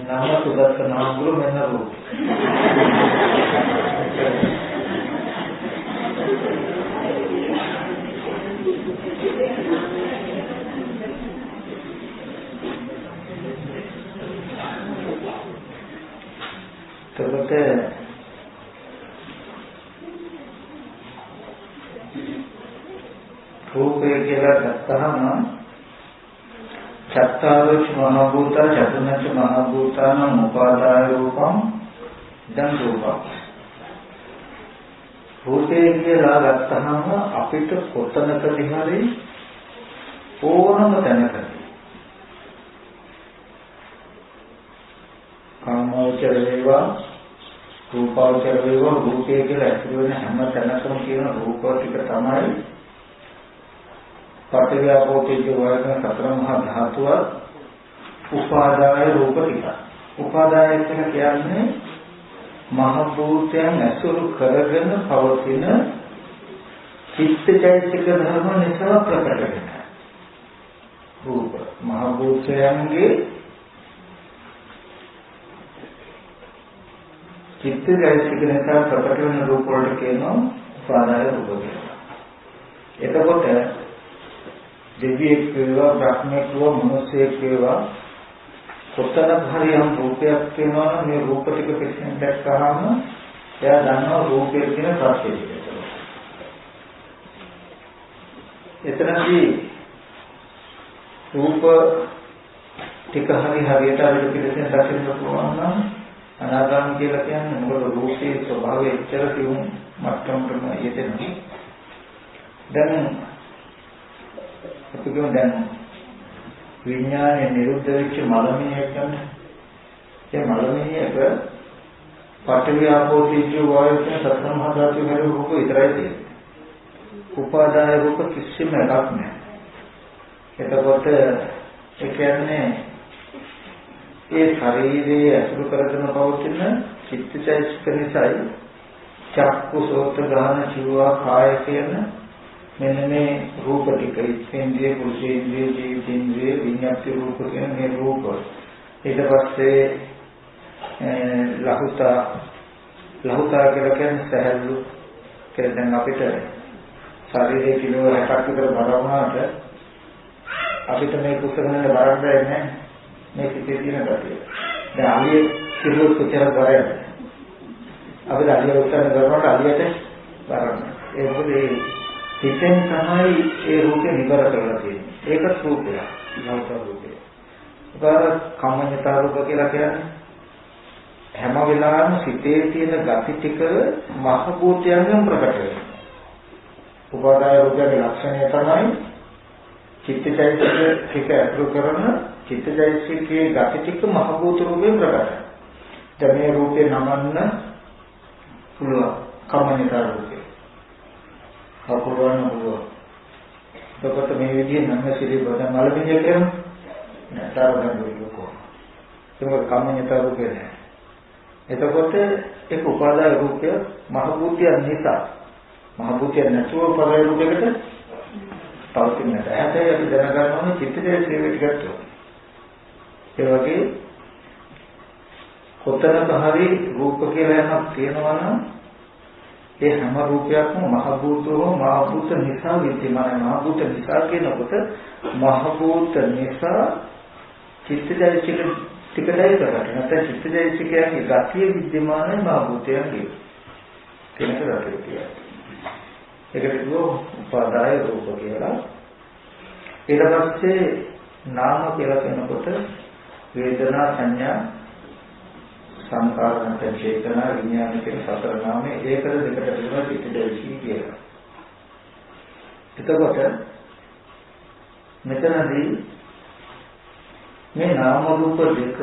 नाम सुदर्शन गुरु में रूप तो बोलते रूप चत्तारुष महाभूता चतुर्दश महाभूतानां उपादाय रूपम इदं रूपम रूपे කියලා ගත්තහම අපිට කොතනකදී හරි ඕනම තැනකදී කාමෝචර වේවා රූපාවචර වේවා රූපේ කියලා ඇතුළු වෙන හැම තැනකම කියන රූප ටික තමයි පඨවි ආපෝ තේජෝ වායන සතර මහා ධාතුව උපාදාය රූප ටික. උපාදාය කියන්නේ මහ භූතයන් ඇසුරු කරගෙන පවතින චිත්තචෛතසික ධර්ම නිසා ප්‍රකට වෙන රූප. මහ භූතයන්ගේ චිත්තචෛතසික නිසා ප්‍රකට වෙන රූප වලට කියනවා උපාදාය රූප කියලා. එතකොට දිව්‍යෙක් වේවා බ්‍රහ්මෙක් වේවා මනුස්සයෙක් වේවා කොතනක හරි යම් රූපයක් වෙනවා නම් මේ රූප ටික පිටින් දැක්කහම එයා දන්නවා රූපය කියන සත්‍යය කියලා. එතනදී රූප ටික හරියට අපිට පිටින් දකින්න පුළුවන් නම් අනාගාමී කියලා කියන්නේ මොකද රූපයේ ස්වභාවය එච්චර තියුණු මට්ටමකම යෙදෙනවා. දැන් අපි කියමු දැන් විඥානයේ නිරුද්ධ වෙච්ච මලමිණියක් ගන්න. ඒ මලමිණියක පඨවි ආපෝ තේජෝ වායෝ කියන සතර මහා ධාතු වල රූප විතරයි තියෙන්නේ. උපාදාය රූප කිසිම එකක් නැහැ. එතකොට ඒ කියන්නේ ඒ ශරීරයේ අසුරු කරගෙන පවතින චිත්තචෛතසික නිසායි චක්කු සෝත ගාන ජීවා කාය කියන මෙන්න මේ රූප ටික ඉන්ද්‍රිය පුරුෂේන්ද්‍රිය ජීවිතේන්ද්‍රිය විඤ්ඤාති රූප කියන මේ රූප ඊට පස්සේ ලහුතා කියලා කියන්නේ සහැල්ලු කියලා දැන් අපිට ශරීරයේ කිලෝ 60ක් විතර බර වුණාට අපිට මේ කුසලනේ බරක් නැහැ මේ සිතේ තියෙන ගැටිය. දැන් අලිය කිලෝ කොච්චර බරද? අපිට අලිය උත්සන්න කරනකොට අලියට බරක් නැහැ. ඒ මොකද හිතෙන් තමයි ඒ රූපේ නිබර කරලා තියෙන්නේ. ඒක රූපය. ඊළඟ රූපය. උදාහරණ කම්මඤ්ඤතා රූප කියලා කියන්නේ හැම වෙලාවෙම සිතේ තියෙන gati ටික මහ භූතයන්ගෙන් ප්‍රකට වෙනවා. උපාදාය රූපයේ ලක්ෂණය තමයි චිත්තචෛතසික ටික අතුරු කරන චිත්තචෛතසිකයේ gati ටික මහ භූත රූපයෙන් ප්‍රකටයි. දැන් මේ රූපේ නමන්න පුළුවන් කම්මඤ්ඤතා රූපය. අපුරවන්න පුළුවන්. එතකොට මේ විදිහේ නම් සිලි බඳ මලමිණිය කියන්නේ නෑ තරගන රූපකෝ. ඒක කම්මඤ්ඤතා රූපය නෑ. එතකොට ඒක උපාදාය රූපය මහ භූතය නිසා මහ භූතය නැතුව උපාදාය රූපයකට පවතින්නේ නැහැ. හැබැයි අපි දැනගන්න ඕනේ චිත්තයේ ක්‍රියාවට ගත්තොත්. ඒ වගේ කොතනක හරි රූප කියලා එකක් තියෙනවා නම් ඒ හැම රූපයක්ම මහ භූතෝ මහ භූත නිසා විද්‍යමානයි. මහ භූත නිසා කියනකොට මහ භූත නිසා චිත්තචෛතසික ටිකටයි කරන්නේ. නැත්නම් චිත්තචෛතසිකයන්ගේ ගතිය විද්‍යමානයි මහ භූතයන්ගේ. කෙනෙක් රටේ කියනවා. ඒකට කියනවා උපාදාය රූප කියලා. ඊට පස්සේ නාම කියලා කියනකොට වේදනා සංඥා සංකාරණ චේතනා විඥාන කියන සතර නාමයේ ඒකද දෙකට බෙදලා චිත්තදේශී කියලා. එතකොට මෙතනදී මේ නාම රූප දෙක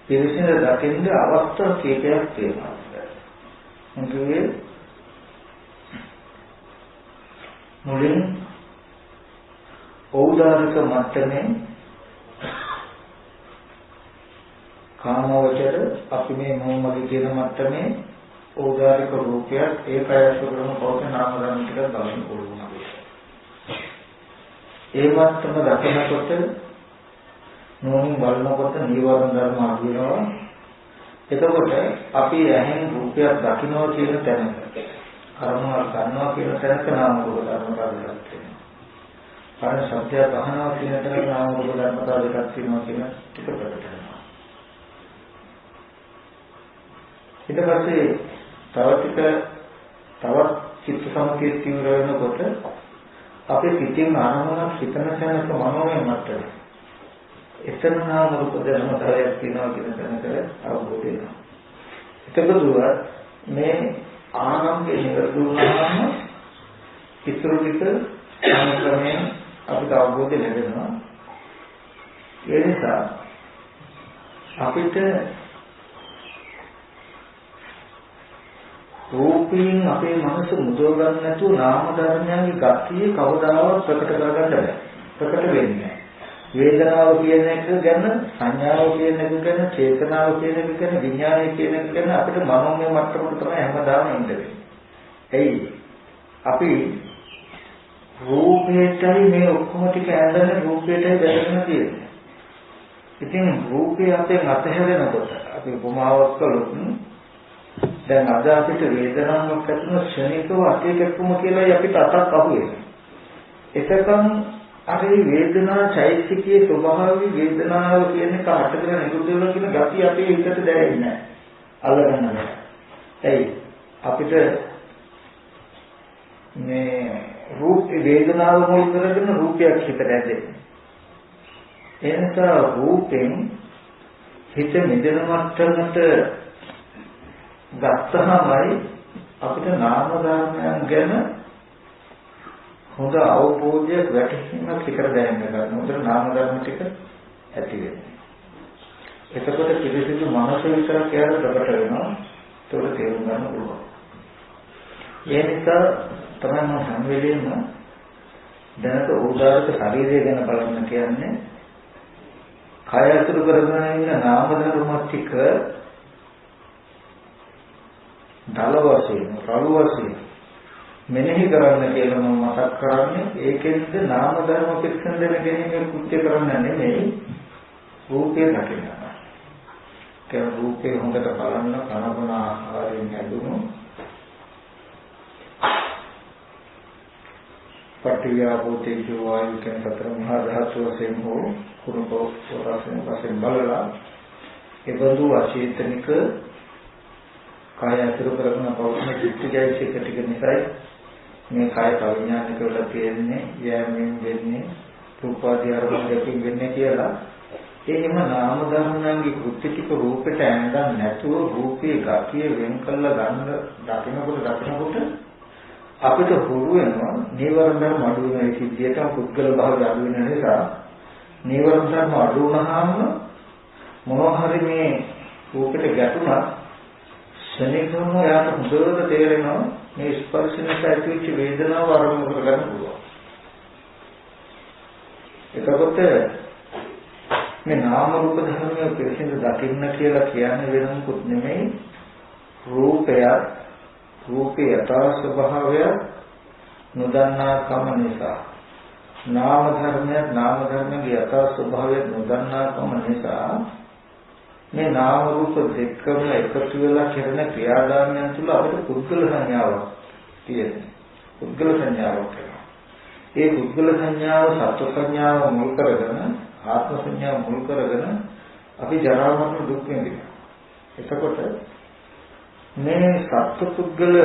පිරිසිදු දකින්න අවස්ථා කීපයක් තියෙනවා. මොකද මුලින් ඖදාරික මට්ටමේ කාමවචර අපි මේ මොහොමගේ කියන මට්ටමේ ඖදාරික රූපයක් ඒකයස්ව කරන පෞද්ගල නාම ධර්ම ටික බලන්න පුළුවන්. ඒ මට්ටම දකිනකොට නෝනින් බලනකොට නීවරණ ධර්ම අඩු වෙනවා. එතකොට අපි ඇහෙන් රූපයක් දකිනවා කියන තැනක කර්මයක් ගන්නවා කියන තැනක නාම රූප ධර්මතාව දෙකක් තියෙනවා. කාර්ය සත්‍ය තහනවා කියන තැනක නාම රූප ධර්මතාව දෙකක් තියෙනවා කියන ටික ප්‍රකට වෙනවා. ඊට පස්සේ තවත් චිත්ත සමුදය තීව්‍ර වෙනකොට අපේ පිටින් ආනමන හිතන තැනක මනෝමය මට්ටම එතන නාම රූප ධර්මතාවයක් තියෙනවා කියන තැනක අවබෝධ වෙනවා. එතකොට මේ ආනන්දේ නිරුද්ධවම ඉතුරු ටික අනුක්‍රමයෙන් අපිට අවබෝධ ලැබෙනවා. ඒ නිසා අපිට රූපයෙන් අපේ මනස මුදව ගන්න නැතුව නාම ධර්මයන්ගේ ගතිය කවදාවත් ප්‍රකට කරගන්න බෑ. ප්‍රකට වෙන්නේ නැහැ. වේදනාව කියන එක ගැන, සංඥාව කියන එක ගැන, චේතනාව කියන එක ගැන, විඥානය කියන එක ගැන අපිට මනෝමය මට්ටමකට තමයි හැමදාම ඉන්නේ. එයි අපි රූපයටයි මේ ඔක්කොම ටික ඇඳගෙන රූපයටයි බැඳගෙන තියෙන්නේ. ඉතින් රූපය අපෙන් අතහැරෙනකොට අපි උපමාවක් කළොත් දැන් අද අපිට වේදනාවක් ඇතිවෙන ක්ෂණිකව අතේ කැපුම කියලායි අපිට අතක් අහුවෙන්නේ. එතකන් අර මේ වේදනා චෛතසිකයේ ස්වභාවය වේදනාව කියන එක අටගෙන නිරුද්ධ වෙනවා කියන gati අපේ හිතට දැනෙන්නේ නැහැ. අල්ලගන්න බෑ. එයි අපිට මේ රූප වේදනාව මුල් කරගෙන රූපයක් හිතට ඇදෙන්නේ. ඒ නිසා රූපෙන් හිත මිදෙන මට්ටමට ගත්තමයි අපිට නාම ධර්මයන් ගැන හොඳ අවබෝධයක් වැටහීමක් විතර දැනෙන්න ගන්න. උතර නාම ධර්ම ටික ඇති වෙන්නේ. එතකොට පිළිසිදු මනස විතර කියලා ප්‍රකට වෙනවා. ඒක තේරුම් ගන්න පුළුවන්. ඒ නිසා තමයි මම හැම වෙලේම දැනට උදාහරණ ශරීරය ගැන බලන්න කියන්නේ. කය අතුරු කරගෙන ඉන්න නාම ධර්ම ටික දල වශයෙන්, රළු වශයෙන් මෙනෙහි කරන්න කියලා මම මතක් කරන්නේ. ඒකෙන්ද නාම ධර්ම පිළිසඳන ගැනීම කුච්ච කරන්න නෙමෙයි රූපේ දකිනවා. ඒක රූපේ හොඳට බලන්න කනබන ආහාරයෙන් හැදුණු පටිවිආපෝතේජෝ වායු කියන සතර මහා ධාතු වශයෙන් හෝ කුරුකෝ වරසෙන් වශයෙන් බලලා ඒ බඳු අචේතනික කාය අතුරු කරගෙන පවතින චිත්තජයසික ටික නිසායි මේ කාය පවිඥානික වල තියෙන්නේ යෑමෙන් වෙන්නේ රූපාදී අරමුණු දෙකින් වෙන්නේ කියලා. එහෙම නාම ධර්මයන්ගේ කෘත්‍ය ටික රූපයට ඇඳන් නැතුව රූපේ ගතිය වෙන් කළා ගන්න දකිනකොට අපිට හුරු වෙනවා නීවරණ ධර්ම අඩු වෙන සිද්ධියට පුද්ගල භාවය අඩු වෙන නිසා නීවරණ ධර්ම අඩු වුණාම මොනවා හරි මේ රූපෙට ගැටුණා ශනිකම යාට හොඳට තේරෙනවා මේ ස්පර්ශනයට ඇතිවෙච්ච වේදනාව අරමුණු කරගන්න පුළුවන්. එතකොට මේ නාම රූප ධර්මයේ පිළිසිඳ දකින්න කියලා කියන්නේ වෙන මොකුත් නෙමෙයි රූපේ යථා ස්වභාවය නොදන්නා කම නිසා නාම ධර්මයේ යථා ස්වභාවය නොදන්නා කම නිසා මේ නාම රූප දෙකම එකතු වෙලා කරන ක්‍රියාදාමයන් තුළ අපිට පුද්ගල සංඥාවක් තියෙනවා. පුද්ගල සංඥාවක් වෙනවා. ඒ පුද්ගල සංඥාව සත්ව සංඥාව මුල් කරගෙන ආත්ම සංඥාව මුල් කරගෙන අපි ජරා මරණ දුක් විඳිනවා. එතකොට මේ සත්ව පුද්ගල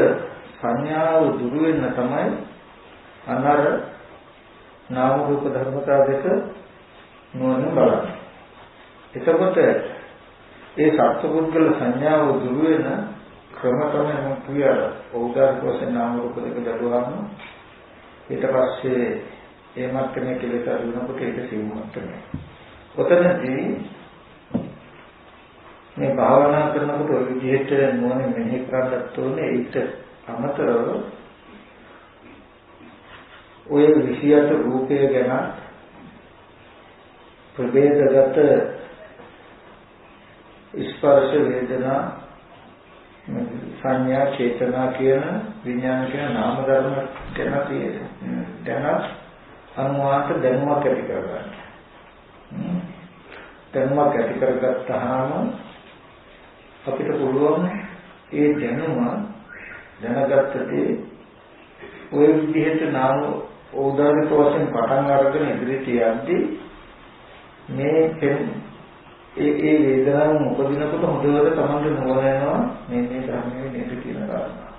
සංඥාව දුරු වෙන්න තමයි අනර නාම රූප ධර්මතා දෙක නුවණ බලන්නේ. එතකොට ඒ සත්පුද්ගල සංඥාව දුරු වෙන ක්‍රම තමයි මම කියනවා. ඕදාරික වශයෙන් නාම රූප දෙක දඩුවාම ඊට පස්සේ ඒ මට්ටමේ කෙලෙස අඩු වෙනකොට ඒක සිව් මට්ටමයි. ඔතනදී මේ භාවනා කරනකොට ඔය විදිහට නුවණ මෙහෙ කරගන්නත් ඕනේ. ඊට අමතරව ඔය 28 රූපය ගැන ප්‍රභේදගත ස්පර්ශ වේදනා සංඥා චේතනා කියන විඥාන කියන නාම ධර්ම ගැන තියෙන දැන අනුවාත දැනුමක් ඇති කරගන්න. දැනුමක් ඇති කරගත්තාම අපිට පුළුවන් ඒ දැනුම දැනගත්තදී ඔය විදිහට නාම ඕදාරික වශයෙන් පටන් අරගෙන ඉදිරියට යද්දී මේ ඒ වේදනාව උපදිනකොට හොඳට තමන්ගේ නොවනවා මේ ධර්මයේ නේද කියන කාරණා.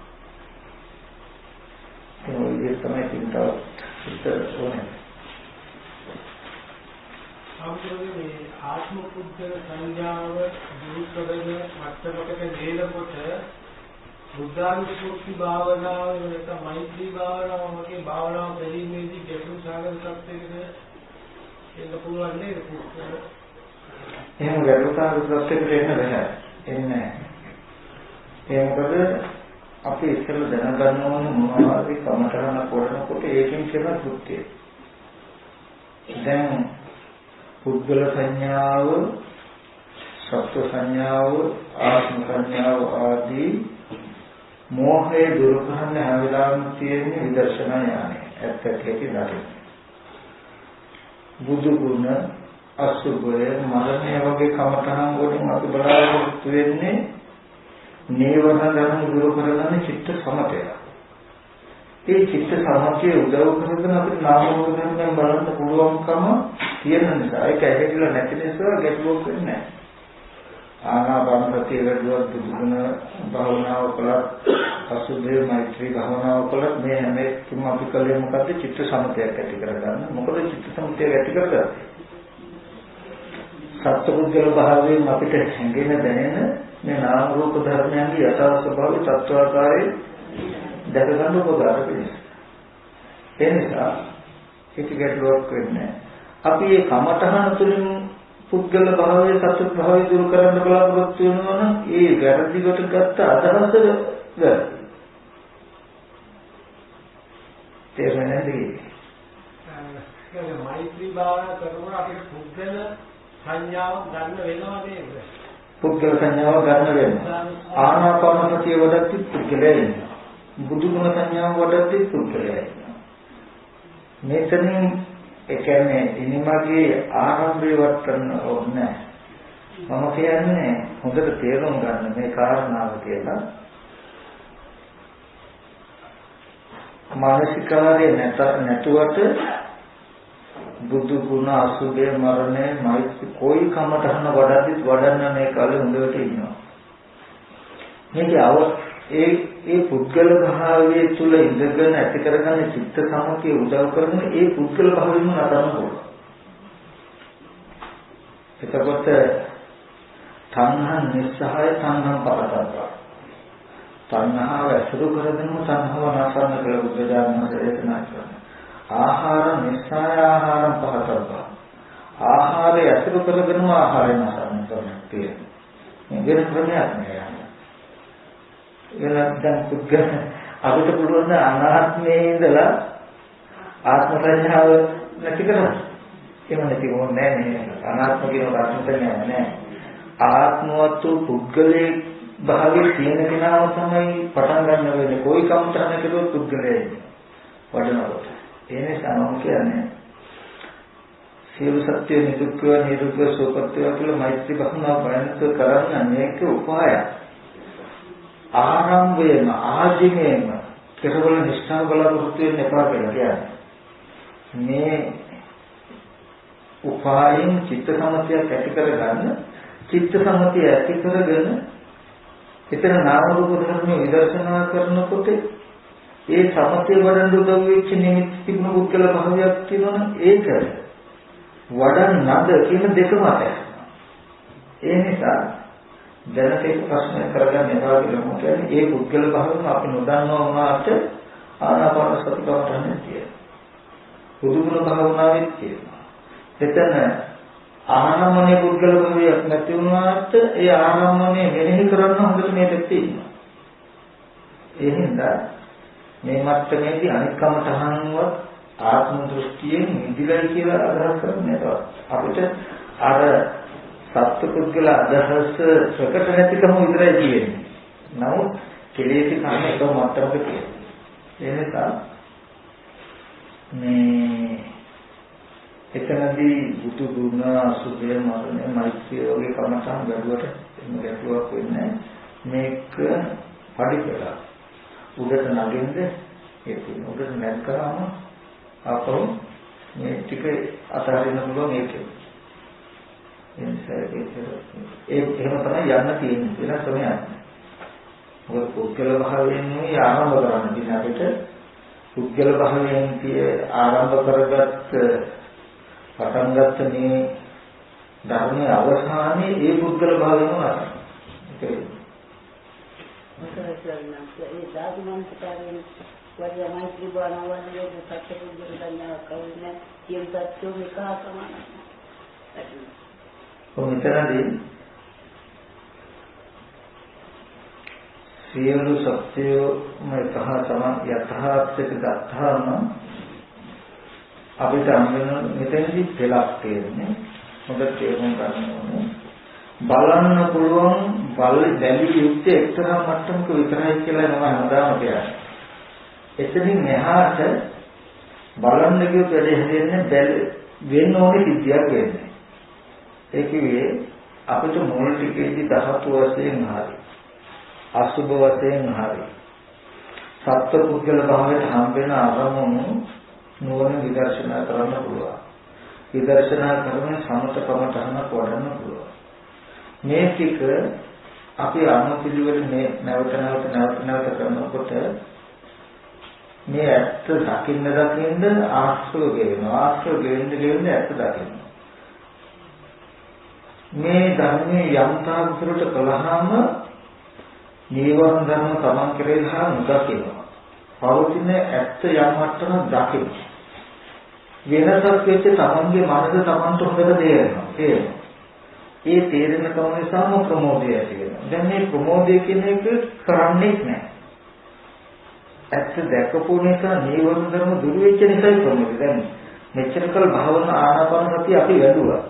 ඒ වගේ තමයි තින්තව ඕනේ. ආම්තරේ මේ ආත්ම පුද්ගල සංඥාව දුරු කරන මට්ටමකට නේලකොට බුද්ධානුස්සති භාවනාව නැත්නම් මෛත්‍රී භාවනාව වගේ භාවනාව දෙීමේදී ගැටළු සාගත සත්‍යයකට එන්න පුළුවන් නේද පුද්ගල? එහෙම ගැටළු සාගත සත්‍යයකට එන්න බෑ. එන්නේ. ඒ මොකද අපි ඉස්සෙල්ලා දැනගන්න ඕනේ මොනවා හරි කමතරණ කරනකොට ඒකෙන් කියන කෘත්‍යය. දැන් පුද්ගල සංඥාව, සත්ව සංඥාව, ආත්ම සංඥාව ආදී මෝහය දුරු කරන්න හැම වෙලාවෙම තියෙන විදර්ශනා ඥානය. ඇත්ත ඇති බුදු ගුණ, අසුභය, මරණය වගේ කමතහන් වලින් අපි බලාපොරොත්තු වෙන්නේ නීවරණ ධර්ම දුරු කරගන්න චිත්ත සමතය. ඒ චිත්ත සමතය උදව් කරගෙන අපිට නාම රූප ධර්මයන් බලන්න පුළුවන්කම තියෙන නිසා ඒක ඇහිලා නැති නිසා ගැටලුවක් වෙන්නේ නැහැ. ආනාපාන සතිය වැඩුවත් දුගුණ භාවනාව කළත් අසුභේ මෛත්‍රී භාවනාව කළත් මේ හැම එකම අපි කලේ මොකද්ද චිත්ත සමතයක් ඇති කරගන්න. මොකද චිත්ත සමතය ඇති කරගන්න සත්පුද්ගල භාවයෙන් අපිට හැඟෙන දැනෙන මේ නාම රූප ධර්මයන්ගේ යථා ස්වභාවය තත්ත්වාකාරයේ දැක ගන්න උපකාර වෙනවා. ඒ නිසා ඒක ගැටලුවක් වෙන්නේ නැහැ. අපි මේ කමඨහන තුළින් පුද්ගල භාවයේ සත්‍ය භාවය දුරු කරන්න බලාපොරොත්තු වෙනවා නම් ඒ වැරදිවට ගත්ත අදහසද තේරෙන්නේ නැහැ. මෛත්‍රී භාවනා කරනකොට අපිට පුද්ගල සංඥාව ගන්න වෙනවා නේද? පුද්ගල සංඥාව ගන්න වෙනවා. ආනාපාන සතිය වඩද්දි පුද්ගලයා ඉන්නවා. බුදු ගුණ සංඥාව වඩද්දි පුද්ගලයා ඉන්නවා. මෙතනින් ඒ කියන්නේ ඉනිමගේ ආරම්භය වටන්න ඕනේ. මම කියන්නේ හොඳට තේරුම් ගන්න මේ කාරණාව කියලා. මානසිකාරය නැතුවට බුදු ගුණ අසුභය මරණය මෛත්‍රී કોઈ කමතහන වඩද්දිත් වඩන්න මේ කාලේ හොඳට ඉන්නවා. ඒ පුද්ගල භාවයේ තුල ඉඳගෙන ඇති කරගන්න චිත්ත සමතිය උදව් කරන ඒ පුද්ගල භාවයෙන්ම නතරන්න ඕන. එතකොට තණ්හං නිස්සහය තණ්හං පරතරවා. තණ්හාව ඇසුරු කරගෙනම තණ්හාව නැසන්න කියලා බුද්ධ ඥානය දේශනා කරනවා. ආහාර නිස්සය ආහාරම් පරතරවා. ආහාරය ඇසුරු කරගෙනම ආහාරය නැසන්න කරනවා. මේ වෙන ක්‍රමයක් නෑ. දැන් පුද්ගල අපිට පුළුවන් අනාත්මයේ ඉඳලා ආත්ම සංඥාව නැති කරන්න. එහෙම නැති කොහොමද නෑ. අනාත්ම කියන ආත්ම සංඥාව නෑ. ආත්මවත් පුද්ගලයේ භාවයේ තියෙන කෙනාව තමයි පටන් ගන්න වෙන්නේ. કોઈ කම්තරණ කෙරුවොත් පුද්ගලයා වඩනකොට. ඒ නිසා මම කියන්නේ සියලු සත්‍ය නිදුක්ව නිරුක්ව සෝපත්‍ය කියලා මෛත්‍රී භාවනාව වයන්ත කරන්න මේක උපායක්. ආරම්භයේම ආධිමේම කෙරවල නිෂ්ඨාව බලාපොරොත්තු වෙන්න එපා කියලා කියන්නේ. මේ උපායෙන් චිත්ත සමතියක් ඇති කරගන්න චිත්ත සමතිය ඇති කරගෙන එතන නාම රූප ධර්ම විදර්ශනා කරනකොට ඒ සමතිය වඩන්න උදව් වෙච්ච නිමිති තිබුණු පුද්ගල භාවයක් තියෙනවනම් ඒක වඩන්නද කියන දෙකම අතර. ඒ නිසා දැනට ඒක ප්‍රශ්න කරගන්න එපා කියලා මම කියන්නේ. ඒ පුද්ගල භාවයෙන් අපි නොදන්නවා වුණාට ආනාපාන සති භාවනාවේ තියෙනවා. බුදුගුණ භාවනාවේ තියෙනවා. එතන ආනාපානයේ පුද්ගල භාවයක් නැති වුණාට ඒ ආනාපානයේ මෙනෙහි කරන්න හොඳට මේ පැත්තේ ඉන්නවා. ඒ හින්දා මේ මට්ටමේදී අනික්කම තහනවත් ආත්ම දෘෂ්ටියෙන් නිදිලයි කියලා අදහස් කරන්නේ නැහැ. අපිට අර සත්පුද්ගල අදහස ප්‍රකට නැතිකම විතරයි තියෙන්නේ. නමුත් කෙලෙසි කම එක මට්ටමක තියෙනවා. ඒ නිසා මේ එතනදී බුදු ගුණ අසුභය මරණය මෛත්‍රිය වගේ කමතන් ගැඹුරට එන්න ගැටුවක් වෙන්නේ මේක පරිපලා උඩට නගින්ද ඒක උඩට නැත්තරම අපෝ මේ ටික අතහරින්න පුළුවන් ඒකේ එහෙම තමයි යන්න තියෙන්නේ වෙන ක්‍රමයක්. මොකද පුද්ගල භාවයෙන් නෙවෙයි ආරම්භ කරන්න තියෙන අපිට පුද්ගල භාවයෙන් ආරම්භ කරගත්ත පටන් ගත්ත මේ ධර්මයේ අවසානයේ ඒ පුද්ගල භාවයම නැහැ. ඒක ඒ ධාතුමන්තරයෙන් වගේ මෛත්‍රී භාවනාව වගේ සත්‍ය පුද්ගල ධර්මයක් කවුරුනේ කියන සත්‍යෝ මේක සමානයි. කොහොමදදී සියලු සත්‍යෝ මේක සමාන යථාර්ථයක දත්තාම අපිට අම්බෙන මෙතනදී පෙළක් තියෙන්නේ හොඳ තේරුම් ගන්න ඕනේ බලන්න පුළුවන් බැලි යුත්තේ එක්තරා මට්ටමක විතරයි කියලා නම හදාම කියන්නේ. එතනින් එහාට බලන්න කියොත් වැඩි හැදෙන්නේ වෙන්න ඕනේ සිද්ධියක් වෙන්නේ. ඒ කිව්වේ අපිට මුල් ටිකේදී ධාතු වශයෙන් හරි අසුභ වශයෙන් හරි සත්‍ය පුද්ගල භාවයට හම්බෙන අරමුණු නුවණ විදර්ශනා කරන්න පුළුවන්. විදර්ශනා කරන සමතකමට වඩන්න පුළුවන්. මේ ටික අපි අනුපිළිවෙල මේ නැවත කරනකොට මේ ඇත්ත දකින්න ආශ්‍රව ගෙවෙනවා. ආශ්‍රව ගෙවෙන්න ඇත්ත දකින්න. මේ ධර්මයේ යම්තාක් දුරට කළාම නීවරණ ධර්ම තමන් කෙරෙහි නොදකිනවා. පවතින ඇත්ත යම් මට්ටමක් දකින්න. වෙනසක් වෙච්ච තමන්ගේ මනස තමන්ට හොඳට තේරෙනවා. ඒ තේරෙන කම නිසාම ප්‍රමෝදය ඇති වෙනවා. දැන් මේ ප්‍රමෝදය කියන එක කරන්නේ නැහැ. ඇත්ත දැකපු නිසා නීවරණ ධර්ම දුරු වෙච්ච නිසා ප්‍රමෝදය. දැන් මෙච්චර කල භාවනා ආනාපාන සතිය අපි වැඩුවා.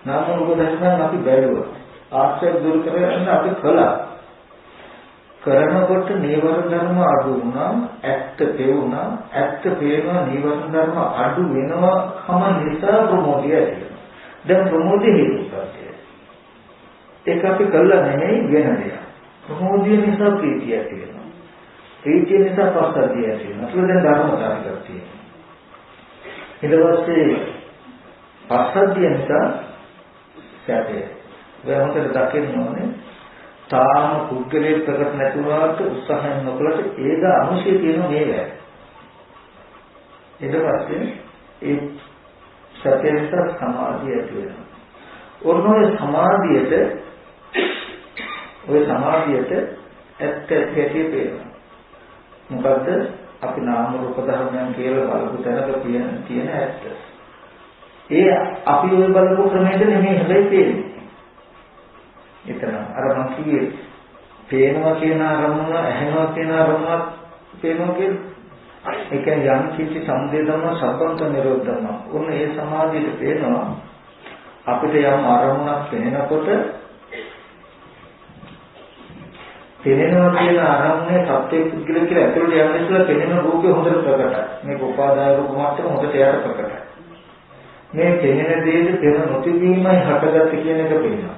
නාම රූප දර්ශන අපි බැලුවා. ආශ්‍රය දුරු කරගෙන අපි කළා. කරනකොට නීවරණ ධර්ම අඩු වුණා, ඇත්ත පෙවුණා, ඇත්ත පේනවා නීවරණ ධර්ම අඩු වෙනවා කම නිසා ප්‍රමෝදය ඇති වෙනවා. දැන් ප්‍රමෝදය හේතුපත්ය. ඒක අපි කළා නෙමෙයි වෙන දෙයක්. ප්‍රමෝදය නිසා ප්‍රීතිය ඇති වෙනවා. ප්‍රීතිය නිසා පස්සද්ධිය ඇති වෙනවා. ඒක දැන් ධර්මතාවයක් තියෙනවා. ඊට පස්සේ පස්සද්ධිය නිසා සැපේ. වෙනතට දකින්න ඕනේ. තාම පුද්ගලයේ ප්‍රකට නැතුණාට උත්සාහයෙන් නොකලට ඒක අනුශේ තියෙන මේ වැඩ. ඊට පස්සේ ඒ සැපේ නිසා සමාධිය ඇති වෙනවා. ඔන්නෝයි සමාධියට ඇත්ත ඇති පේනවා. මොකද්ද අපි නාම රූප ධර්මයන් කියලා බලපු තැනක තියෙන ඇත්ත. ඒ අපි ওই බලපු ක්‍රමයට නෙමෙයි හැබැයි පේන්නේ. එතන අර මම කිව්වේ පේනවා කියන අරමුණ ඇහෙනවා කියන අරමුණ පේනවා කියන ඒ කියන්නේ යම් කිසි සම්දේ ධර්ම සම්බන්ත නිරෝධ ධර්ම. උන් ඒ සමාධියට පේනවා අපිට යම් අරමුණක් පෙනෙනකොට පෙනෙනවා කියන අරමුණේ සත්‍ය පුද්ගල කියලා ඇතුළට යන්න ඉස්සෙල්ලා පෙනෙන රූපේ හොඳට ප්‍රකටයි. මේක උපාදාය රූප මාත්‍රක හොඳට යාට ප්‍රකටයි. මේ පෙනෙන දේද පෙන නොතිබීමයි හටගත්ත කියන එක පේනවා.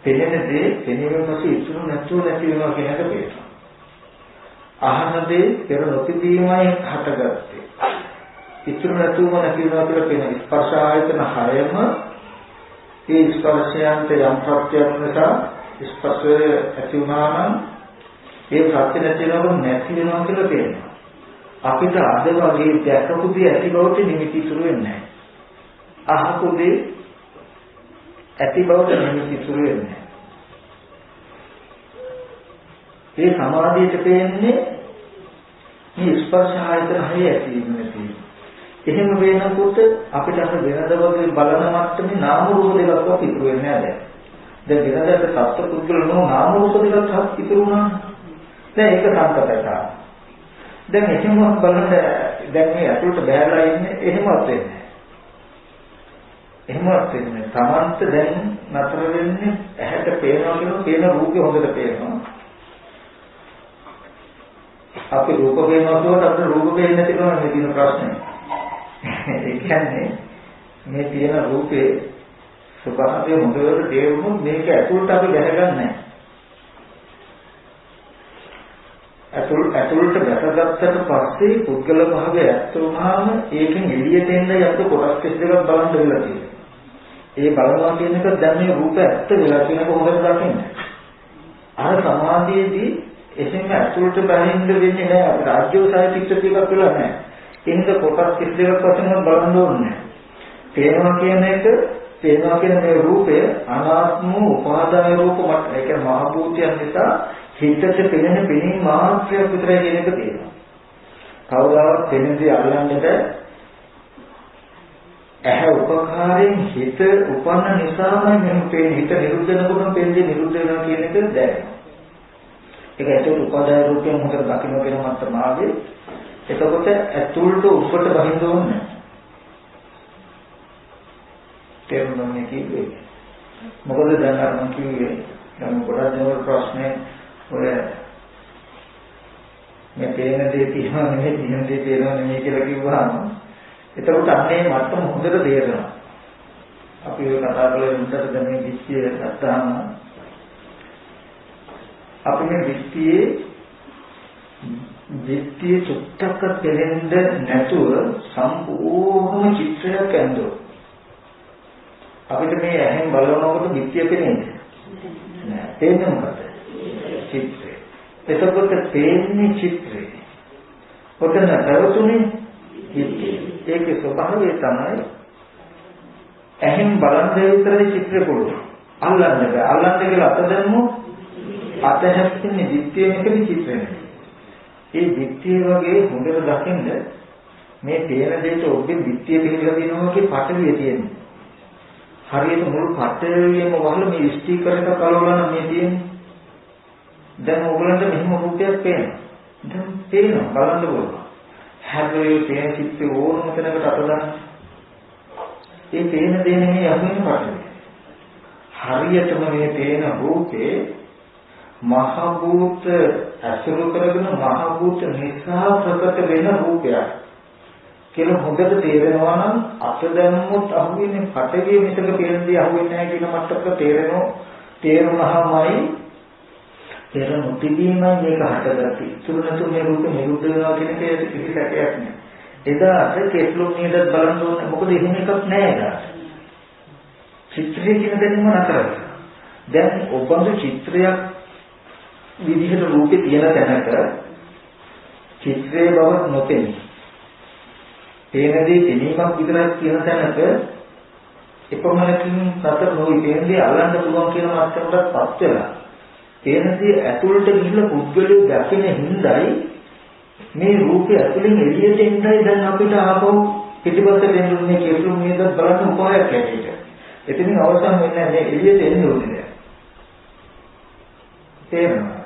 පෙනෙන දේ පෙනීමෙන් පස්සේ ඉතුරු නැතුව නැති වෙනවා කියන එක පේනවා. අහන දේ පෙර නොතිබීමයි හටගත්තේ. ඉතුරු නැතුවම නැති වෙනවා කියලා පේන ස්පර්ශ ආයතන හයම ඒ ස්පර්ශයන්ට යම් ප්‍රත්‍යක් නිසා ස්පර්ශය ඇති වුණා නම් ඒ ප්‍රත්‍ය නැති වෙනකොට නැති වෙනවා කියලා පේනවා. අපිට අද වගේ දැකපු දේ ඇති බවට නිමිති ඉතුරු වෙන්නේ නැහැ. අහපු දේ ඇති බවට නිමිති ඉතුරු වෙන්නේ නැහැ. ඒ සමාධියට පේන්නේ මේ ස්පර්ශ ආයතන හය ඇති වෙන නැති. එහෙම වෙනකොට අපිට අර වෙනද වගේ බලන මට්ටමේ නාම රූප දෙකක් ඉතුරු වෙන්නේ නැහැ. දැන් වෙනදට සත්‍ය පුද්ගල නෝ නාම රූප දෙකක් ඉතුරු වුණා. දැන් ඒක සංකතයි. දැන් එහෙම බලන්න දැන් මේ අතුලට බෑලා ඉන්නේ එහෙමවත් වෙන්නේ. එහෙමවත් වෙන්නේ. තමන්ට දැන් නතර වෙන්නේ ඇහැට පේනවා කියන පේන රූපේ හොඳට පේනවා. අපි රූප පේනවා කියනකොට අපිට රූප පේන්නේ නැති කෙනා නේ තියෙන ප්‍රශ්නේ. ඒ කියන්නේ මේ තියෙන රූපේ ස්වභාවය හොඳට තේරුනොත් මේක ඇතුළට අපි දැනගන්නේ නැහැ. ඇතුළට දැකගත්තට පස්සේ පුද්ගල භාවය ඇත්ත වුණාම ඒකෙන් එළියට එන්න යද්ද කොටස් 32ක් බලන්න වෙලා තියෙනවා. ඒ බලනවා කියන එක දැන් මේ රූප ඇත්ත වෙලා තියෙනක හොඳට දකින්න. අර සමාධියේදී එසේම ඇතුළට බහින්න වෙන්නේ නැහැ. අපිට ආජ්‍යෝසාය චිත්ත ටිකක් වෙලා නැහැ. ඒකද කොටස් 32ක් වශයෙන් බලන්න ඕනේ. පේනවා කියන මේ රූපය අනාත්ම උපාදාය රූප මත ඒක මහ භූතයන් නිසා හිතට පෙනෙන පෙනීම මාත්‍රයක් විතරයි කියන එක තියෙනවා. කවදාවත් පෙනෙන්නේ අල්ලන්නට ඇහැ උපකාරයෙන් හිත උපන්න නිසාමයි මෙහෙම පේන හිත නිරුද්ධ වෙනකොට පෙන්නේ නිරුද්ධ වෙනවා කියන එක දැනෙනවා. ඒක ඇතුළත උපාදාය රූපයෙන් හොඳට දකින්න වෙන මට්ටමාවේ එතකොට ඇතුළට උඩට බහින්න ඕනේ. තේරුණානේ කිව්වේ. මොකද දැන් අර මම කිව්වේ දැන් ගොඩක් දේවල් ප්‍රශ්නේ ඔය මේ තේන දේ තියෙනවා නෙමෙයි තියෙන දේ තේරෙනවා නෙමෙයි කියලා කිව්වහම එතකොට අන්නේ මට්ටම හොඳට තේරෙනවා. අපි ඔය කතා කරලා උන්ට දැන් මේ විශ්ය ගත්තාම අපි මේ විශ්ය චුට්ටක් දෙලෙන්ද නැතුව සම්පූර්ණ චිත්‍රයක් ඇඳුවා. අපිට මේ ඇහෙන් බලනකොට විශ්ය පේන්නේ නෑ. තේන්නේ මොකද? චිත්‍රය. එතකොට පේන්නේ චිත්‍රය. ඔතන පැවතුනේ චිත්‍රය. ඒකේ ස්වභාවය තමයි ඇහෙන් බලන දේ විතරයි චිත්‍රය පුළුවන්. අල්ලන්න බෑ. අල්ලන්න කියලා අත දැම්මොත් අත හැප්පෙන්නේ විත්තිය නෙකේ චිත්‍රය නෙකේ. ඒ විත්තිය වගේ හොඳට දකින්න මේ තේන දෙයට ඔබේ විත්තිය පිළිගලා දිනවා වගේ පටවිය තියෙනවා. හරියට මුළු පටවියම වහලා මේ ස්ටිකර් එක කලවලා නම් මේ තියෙන්නේ. දැන් ඔයගලන්ට මෙහෙම රූපයක් පේනවා. දැන් පේනවා බලන්න ඕන. හැබැයි පේන චිත්‍රය ඕනම තැනකට අත දාන්න. ඒ පේන දේ නෙමෙයි අහුවෙන පටවිය. හරියටම මේ පේන රූපේ මහ භූත අසුරු කරගෙන මහ භූත නිසා ප්‍රකට වෙන රූපයක් කියලා හොඳට තේරෙනවා නම් අත දැම්මොත් අහුවෙන්නේ පටවිය මිසක පේනදී අහුවෙන්නේ නැහැ කියන මට්ටමක තේරුණාමයි පෙර නොතිබීමයි මේක හටගත්තේ. තුනතු මේ රූප නිරුද්ධ වෙනවා කියන එක කිසි සැකයක් නෑ. එදාට කෙස්ලොම් නේද බලන්න ඕනේ. මොකද එහෙම එකක් නෑ එදාට. චිත්‍රය කියන දෙන්නම නතර. දැන් ඔබඳු චිත්‍රයක් විදිහට රූපේ තියෙන තැනක චිත්‍රයේ බව නොපෙනී. පේනදී පෙනීමක් විතරක් තියෙන තැනක එපමණකින් සතර නොවි පේනදී අල්ලන්න පුළුවන් කියන මට්ටමකටපත් වෙලා. තේනදී ඇතුළට ගිහිල්ලා පුද්ගලයෝ දැකින හිඳයි මේ රූපය ඇතුළෙන් එළියට එන්නයි දැන් අපිට ආපහු පිටිපස්සට එන්නේ කෙස්ලුම් නේද බලන්න උපායක් ඇටියට. එතනින් අවසන් වෙන්නේ නැහැ එළියට එන්න ඕනේ. තේරෙනවද?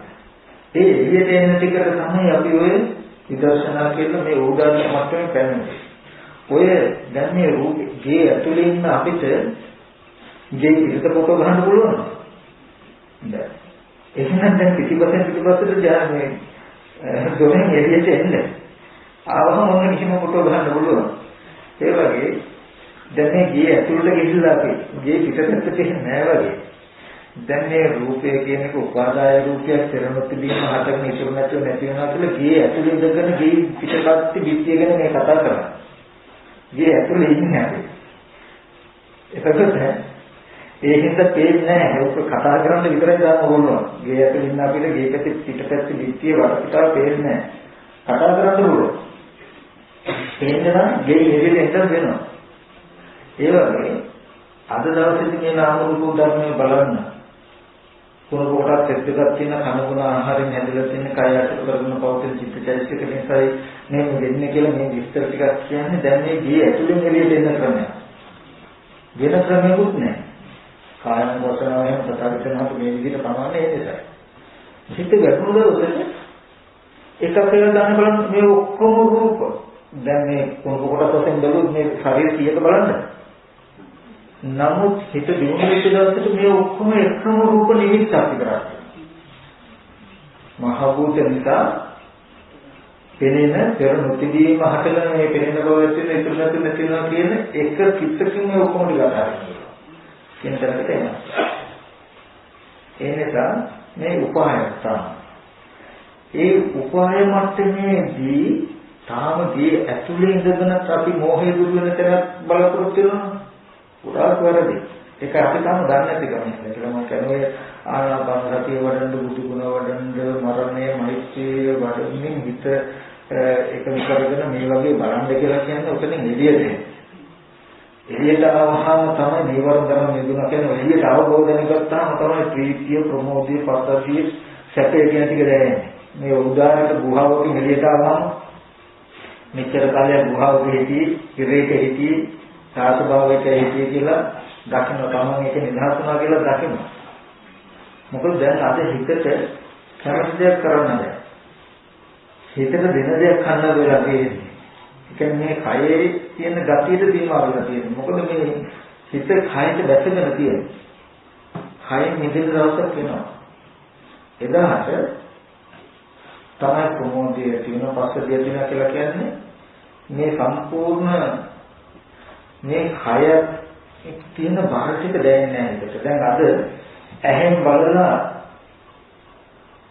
ඒ එළියට එන්න ටිකට තමයි අපි ඔය විදර්ශනා කියන මේ උදාහරණ මට්ටමේ පැන්නේ. ඔය දැන් මේ රූපේ ගේ ඇතුළේ ඉන්න අපිට ගේ පිටත ෆොටෝ ගන්න පුළුවන්ද? නෑ. එහෙනම් දැන් පිටිපස්සට ජානේ දොරෙන් එළියට එන්න. ආවම මොන කිසිම ෆොටෝ ගන්න පුළුවන්. ඒ වගේ දැන් මේ ගේ ඇතුළට ගිහිල්ලා අපි ගේ පිටතට තියෙන්නේ නෑ වගේ. දැන් මේ රූපය කියන එක උපාදාය රූපයක් පෙරමුත් දීම හටගෙන ඉතුරු නැතුව නැති වෙනවා කියලා ගේ ඇතුළේ ඉඳගෙන ගේ පිටපත් විත්‍ය ගැන මේ කතා කරා. ගේ ඇතුළේ ඉන්නේ අපි. එතකොට ඒ හින්දා පේන්නේ නැහැ. ඒක කතා කරන්න විතරයි දාන්න ඕන. ගේ ඇතුළේ ඉන්න අපිට ගේ පැත්තේ පිටපැත්ත විත්‍ය වටපිටාව පේන්නේ නැහැ. කතා කරන්න ඕන. පේන්න නම් ගේ එළියට එන්න වෙනවා. ඒ වගේ අද දවසේදී මේ නාම රූප ධර්මයේ බලන්න කුණ කොටස් දෙකක් තියෙන කනගුණ ආහාරයෙන් හැදලා තියෙන කය අසුර කරගෙන පවතින චිත්තචෛතසික නිසායි මේ වෙන්නේ කියලා මේ විස්තර ටිකක් කියන්නේ දැන් මේ ගේ ඇතුළෙන් එළියට එන්න ක්‍රමයක්. වෙන ක්‍රමයක්වත් නැහැ. කායන වචනාවෙන් කතා කරනකොට මේ විදිහට ප්‍රමාණය ඒ නිසා. චිත්ත ගැටුණු දවසට එකක් කියලා ගන්න බලන්න මේ ඔක්කොම රූප දැන් මේ කුණ කොටස් වශයෙන් බලුත් මේ ශරීර 100ක බලන්න. නමුත් හිත දිනුන වෙච්ච දවසට මේ ඔක්කොම එකම රූප නිමිත්තක් විතරයි. මහ භූත නිසා පෙනෙන පෙර නොතිබීම හටගෙන මේ පෙනෙන බව ඇතුළේ ඉතුරු නැතිනවා කියන එක කිත්තකින් මේ ඔක්කොම ටික අහන්නේ. කියන තරකට එනවා. ඒ නිසා මේ උපාය තමයි. ඒ උපාය මට්ටමේදී තාම දී ඇතුළේ ඉඳගෙන අපි මෝහය දුරු වෙන තැනක් බලාපොරොත්තු වෙනවා. පුරාත් වැරදි. ඒක අපි තාම දන්නේ නැති කම නිසා. ඒක මම කියන්නේ ආනාපාන සතිය වඩන්න, බුදු ගුණ වඩන්න, මරණය, මෛත්‍රිය වඩමින් හිත ඒක විතරගෙන මේ වගේ බලන්න කියලා කියන්නේ උතනින් එළියට එන්නේ. එළියට ආවහම තමයි නීවරණ ධර්ම නිදුණා කියන්නේ එළියට අවබෝධන කරගත්තාම තමයි ප්‍රීතිය, ප්‍රමෝදය, පස්සතිය, සැපේ කියන ටික දැනෙන්නේ. මේ උදාහරණයට ගුහාවකින් එළියට ආවම මෙච්චර කාලයක් ගුහාවක හිටියේ, ඉරේක හිටියේ, සාසභාවයක හිටියේ කියලා දකින්න තමන් ඒක නිදහස් වුණා කියලා දකින්න. මොකද දැන් අද හිතට කැමති දෙයක් කරන්න බෑ. හිතට දෙන දෙයක් කරන්න වෙලා තියෙන්නේ. ඒ කියන්නේ මේ කයේ තියෙන ගතියට දීමා වෙලා තියෙන්නේ. මොකද මේ හිත කයට දැසගෙන තියෙන්නේ. කයෙන් මිදෙන දවසක් එනවා. එදාට තමයි ප්‍රමෝදය තියෙන පස්සදිය තියෙන කියලා කියන්නේ මේ සම්පූර්ණ මේ කය තියෙන බාහිර ටික දැනෙන්නේ නැහැ හිතට. දැන් අද ඇහෙන් බලලා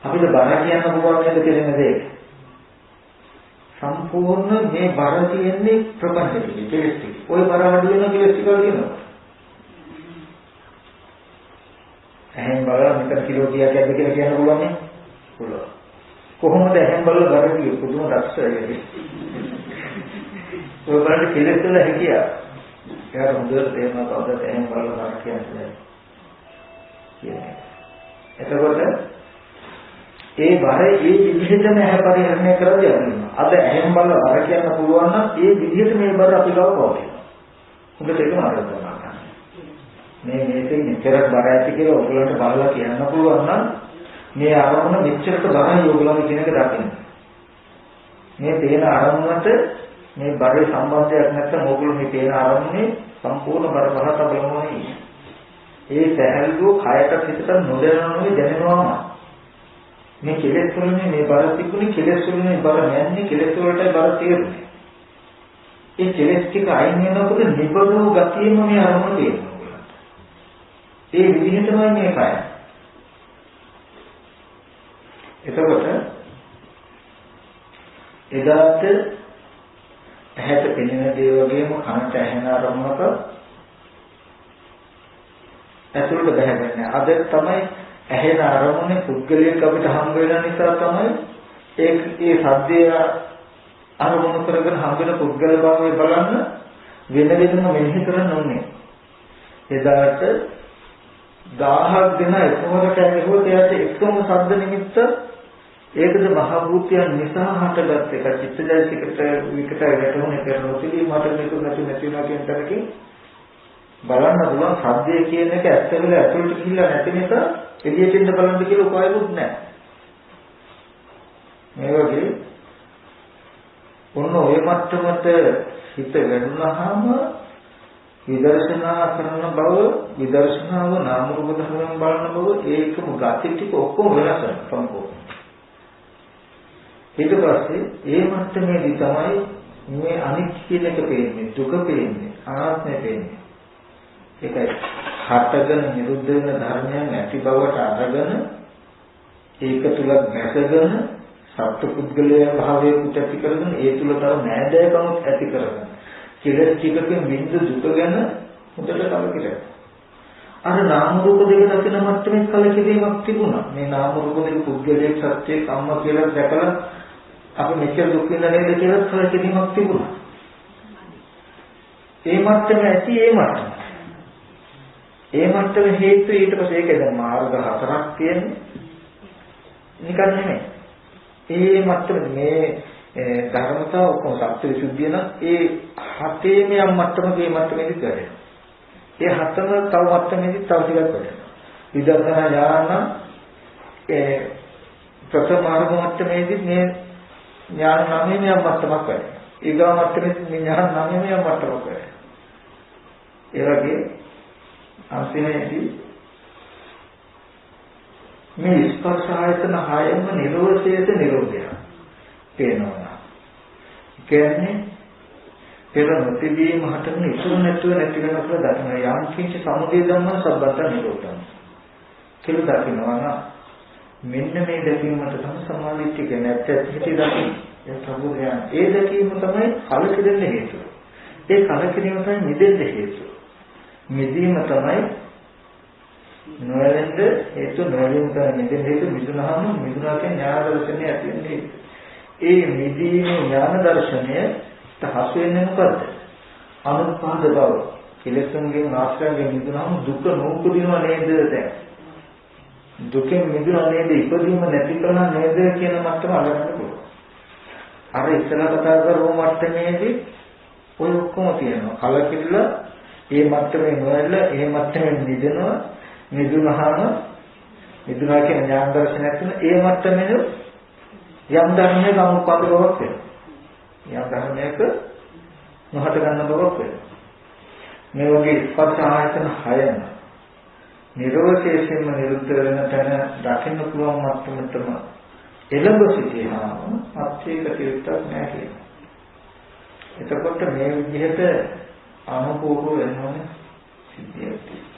අපිට බර කියන්න පුළුවන් නේද කියන දේ. සම්පූර්ණ මේ බර තියෙන්නේ ප්‍රපංච ටික, කෙලෙස් ටික. ওই බර අඩු වෙන කෙලෙස් ටික තියෙනවා. ඇහෙන් බලලා මෙතන කිලෝ කීයක් ඇද්ද කියලා කියන්න පුළුවන් නේ? පුළුවන්. කොහොමද ඇහෙන් බලලා බර කියේ පුදුම දක්ෂයි. ඔය බලන්න කෙලෙස් වල හැකියාව. ඒකට හොඳට තේරෙනවා කවදාද ඇහෙන් බලලා බර කියන්නේ. එතකොට ඒ බර ඒ විදිහටම ඇහැ පරිහරණය කරලා යනවා. අද ඇහෙන් බලලා බර කියන්න පුළුවන් නම් ඒ විදිහට මේ බර අපි ගාව පවතිනවා. හොඳට ඒක මාර්ගය කරනවා. මේ මේකෙන් මෙච්චරක් බර ඇති කියලා ඔයගොල්ලන්ට බලලා කියන්න පුළුවන් නම් මේ අරමුණ මෙච්චරට බරයි ඔයගොල්ලෝ කියන එක දකින්න. මේ තේන අරමුණට මේ බරේ සම්බන්ධයක් නැත්නම් ඔයගොල්ලෝ මේ තේන අරමුණේ සම්පූර්ණ බර පහත බලමෝනේ. ඒ සැහැල්ලුව කයට හිතට නොදැනෙනවා දැනෙනවාම මේ කෙලෙස් වලින් මේ බර තිබුණේ කෙලෙස් වලින් මේ බර නැන්නේ කෙලෙස් වලටයි බර තියෙන්නේ. ඒ කෙලෙස් ටික අයින් වෙනකොට නිබඳව ගතියෙම මේ අරමුණ තියෙනවා. ඒ විදිහටමයි මේ කය. එතකොට එදාට ඇහැට පෙනෙන දේ වගේම කනට ඇහෙන අරමුණක ඇතුළට බහැගන්නේ. අද තමයි ඇහෙන අරමුණේ පුද්ගලයෙක් අපිට හම්බ වෙන නිසා තමයි ඒ සද්දය අරමුණු කරගෙන හම්බ වෙන පුද්ගල භාවය බලන්න වෙන වෙනම මෙනෙහි කරන්න ඕනේ. එදාට 1000ක් දෙන එකවරට ඇවිල්ලා එයාට එකම ශබ්ද නිමිත්ත ඒකද මහ භූතයන් නිසා හටගත් එක චිත්තජයසිකට විකට වැටුනේ කරනොතිලි මට මේක නැති වෙනවා කියන තරකින් බලන්න පුළුවන් සද්දය කියන එක ඇත්ත වෙලා ඇතුළට ගිහිල්ලා නැති නිසා එළියට එන්න බලන්න කියලා උපායකුත් නැහැ. මේ වගේ ඔන්න ඔය මට්ටමට හිත වැඩුණාම විදර්ශනා කරන බව විදර්ශනාව නාම රූප ධර්මයන් බලන බව ඒකම ගති ටික ඔක්කොම වෙනස් වෙනවා සම්පූර්ණ. ඊට පස්සේ ඒ මට්ටමේදී තමයි මේ අනිත්‍ය කියන එක පේන්නේ, දුක පේන්නේ, අනාත්මය පේන්නේ. ඒකයි හටගෙන නිරුද්ධ වෙන ධර්මයන් ඇති බවට අරගෙන ඒක තුල නැසගෙන සත්පුද්ගලය භාවයේ ඇති කරගෙන ඒ තුල තව නෑදෑකමක් ඇති කරගෙන කෙලෙස් ටිකකින් බින්දු දුක ගැන හොඳට කලකිරෙනවා. අර නාම රූප දෙක දකින මට්ටමේ කලකිරීමක් තිබුණා. මේ නාම රූප දෙක පුද්ගලයේ සත්‍යයේ කම්ම කියලා දැකලා අපි මෙච්චර දුක් විඳලා නේද කියලා කලකිරීමක් තිබුණා. ඒ මට්ටම ඇති ඒ මට්ටම. ඒ මට්ටම හේතු ඊට පස්සේ ඒකේ දැන් මාර්ග හතරක් තියෙන්නේ. නිකන් නෙමෙයි. ඒ මට්ටම මේ ධර්මතාව ඔක්කොම සත්‍ය විසුද්ධිය නම් ඒ හතේම යම් මට්ටමක මේ මට්ටමේදී කරේ. ඒ හතම තව මට්ටමේදී තව ටිකක් වැඩි. විදර්ශනා ඥාන ප්‍රථම මාර්ග මට්ටමේදී මේ ඥාන නමයෙන් යම් මට්ටමක් වැඩි. ඊගා මට්ටමේදී මේ ඥාන නමයෙන් යම් මට්ටමක් වැඩි. ඒ වගේ අන්තිමේදී මේ ස්පර්ශ ආයතන හයම නිරෝධයද නිරෝධය පේනවා. කියන්නේ පෙර නොතිබීම හටගෙන ඉතුරු නැතුව නැති වෙනවා කියලා දකිනවා. යම් කිසි සමුදය ධම්ම සබ්බත නිරෝධං කියලා දකිනවා නම් මෙන්න මේ දැකීමට තමයි සමාධිත්‍ය කියන්නේ. ඇත්ත දකින්න. ඒ ප්‍රබෝධයන් ඒ දැකීම තමයි කලකිරෙන්න හේතුව. ඒ කලකිරීම තමයි මිදෙන්න හේතුව. මිදීම තමයි නොයලෙන්ද හේතු නොයලෙන් තමයි මිදෙන්න හේතු. මිදුනහම මිදුනා කියන්නේ ඥාන දර්ශනය ඇති වෙන්නේ. ඒ මිදීමේ ඥාන දර්ශනය හසු වෙන්නේ මොකද්ද? අනුත්පාද බව. කෙලෙසුන්ගෙන් ආශ්‍රයෙන් මිදුනහම දුක නූපදිනව නේද දැන්? දුකෙන් මිදුණා නේද? ඉපදීම නැති කරලා නේද කියන මට්ටම අල්ලගන්න පුළුවන්. අර ඉස්සලා කතා කරපු මට්ටමේදී ඔය ඔක්කොම තියෙනවා. කලකිරිලා ඒ මට්ටමේ නොයල්ල ඒ මට්ටමෙන් මිදෙනවා. මිදුනහම මිදුනා කියන ඥාන දර්ශනයක් තියෙන ඒ මට්ටමේ යම් ධර්මයක අනුපාත බවක් වෙනවා. යම් ධර්මයක නොහට ගන්න බවක් වෙනවා. මේ වගේ ස්පර්ශ ආයතන 6ම නිරෝධයෙන් නිරුද්ධ වෙන තැන දකින්න පුළුවන් මට්ටමටම එළඹ සිටිනාම අත්‍යක තිරුත්තක් නැහැ කියනවා. එතකොට මේ විදිහට අනුකූල වෙනවන සිද්ධියක් තියෙනවා.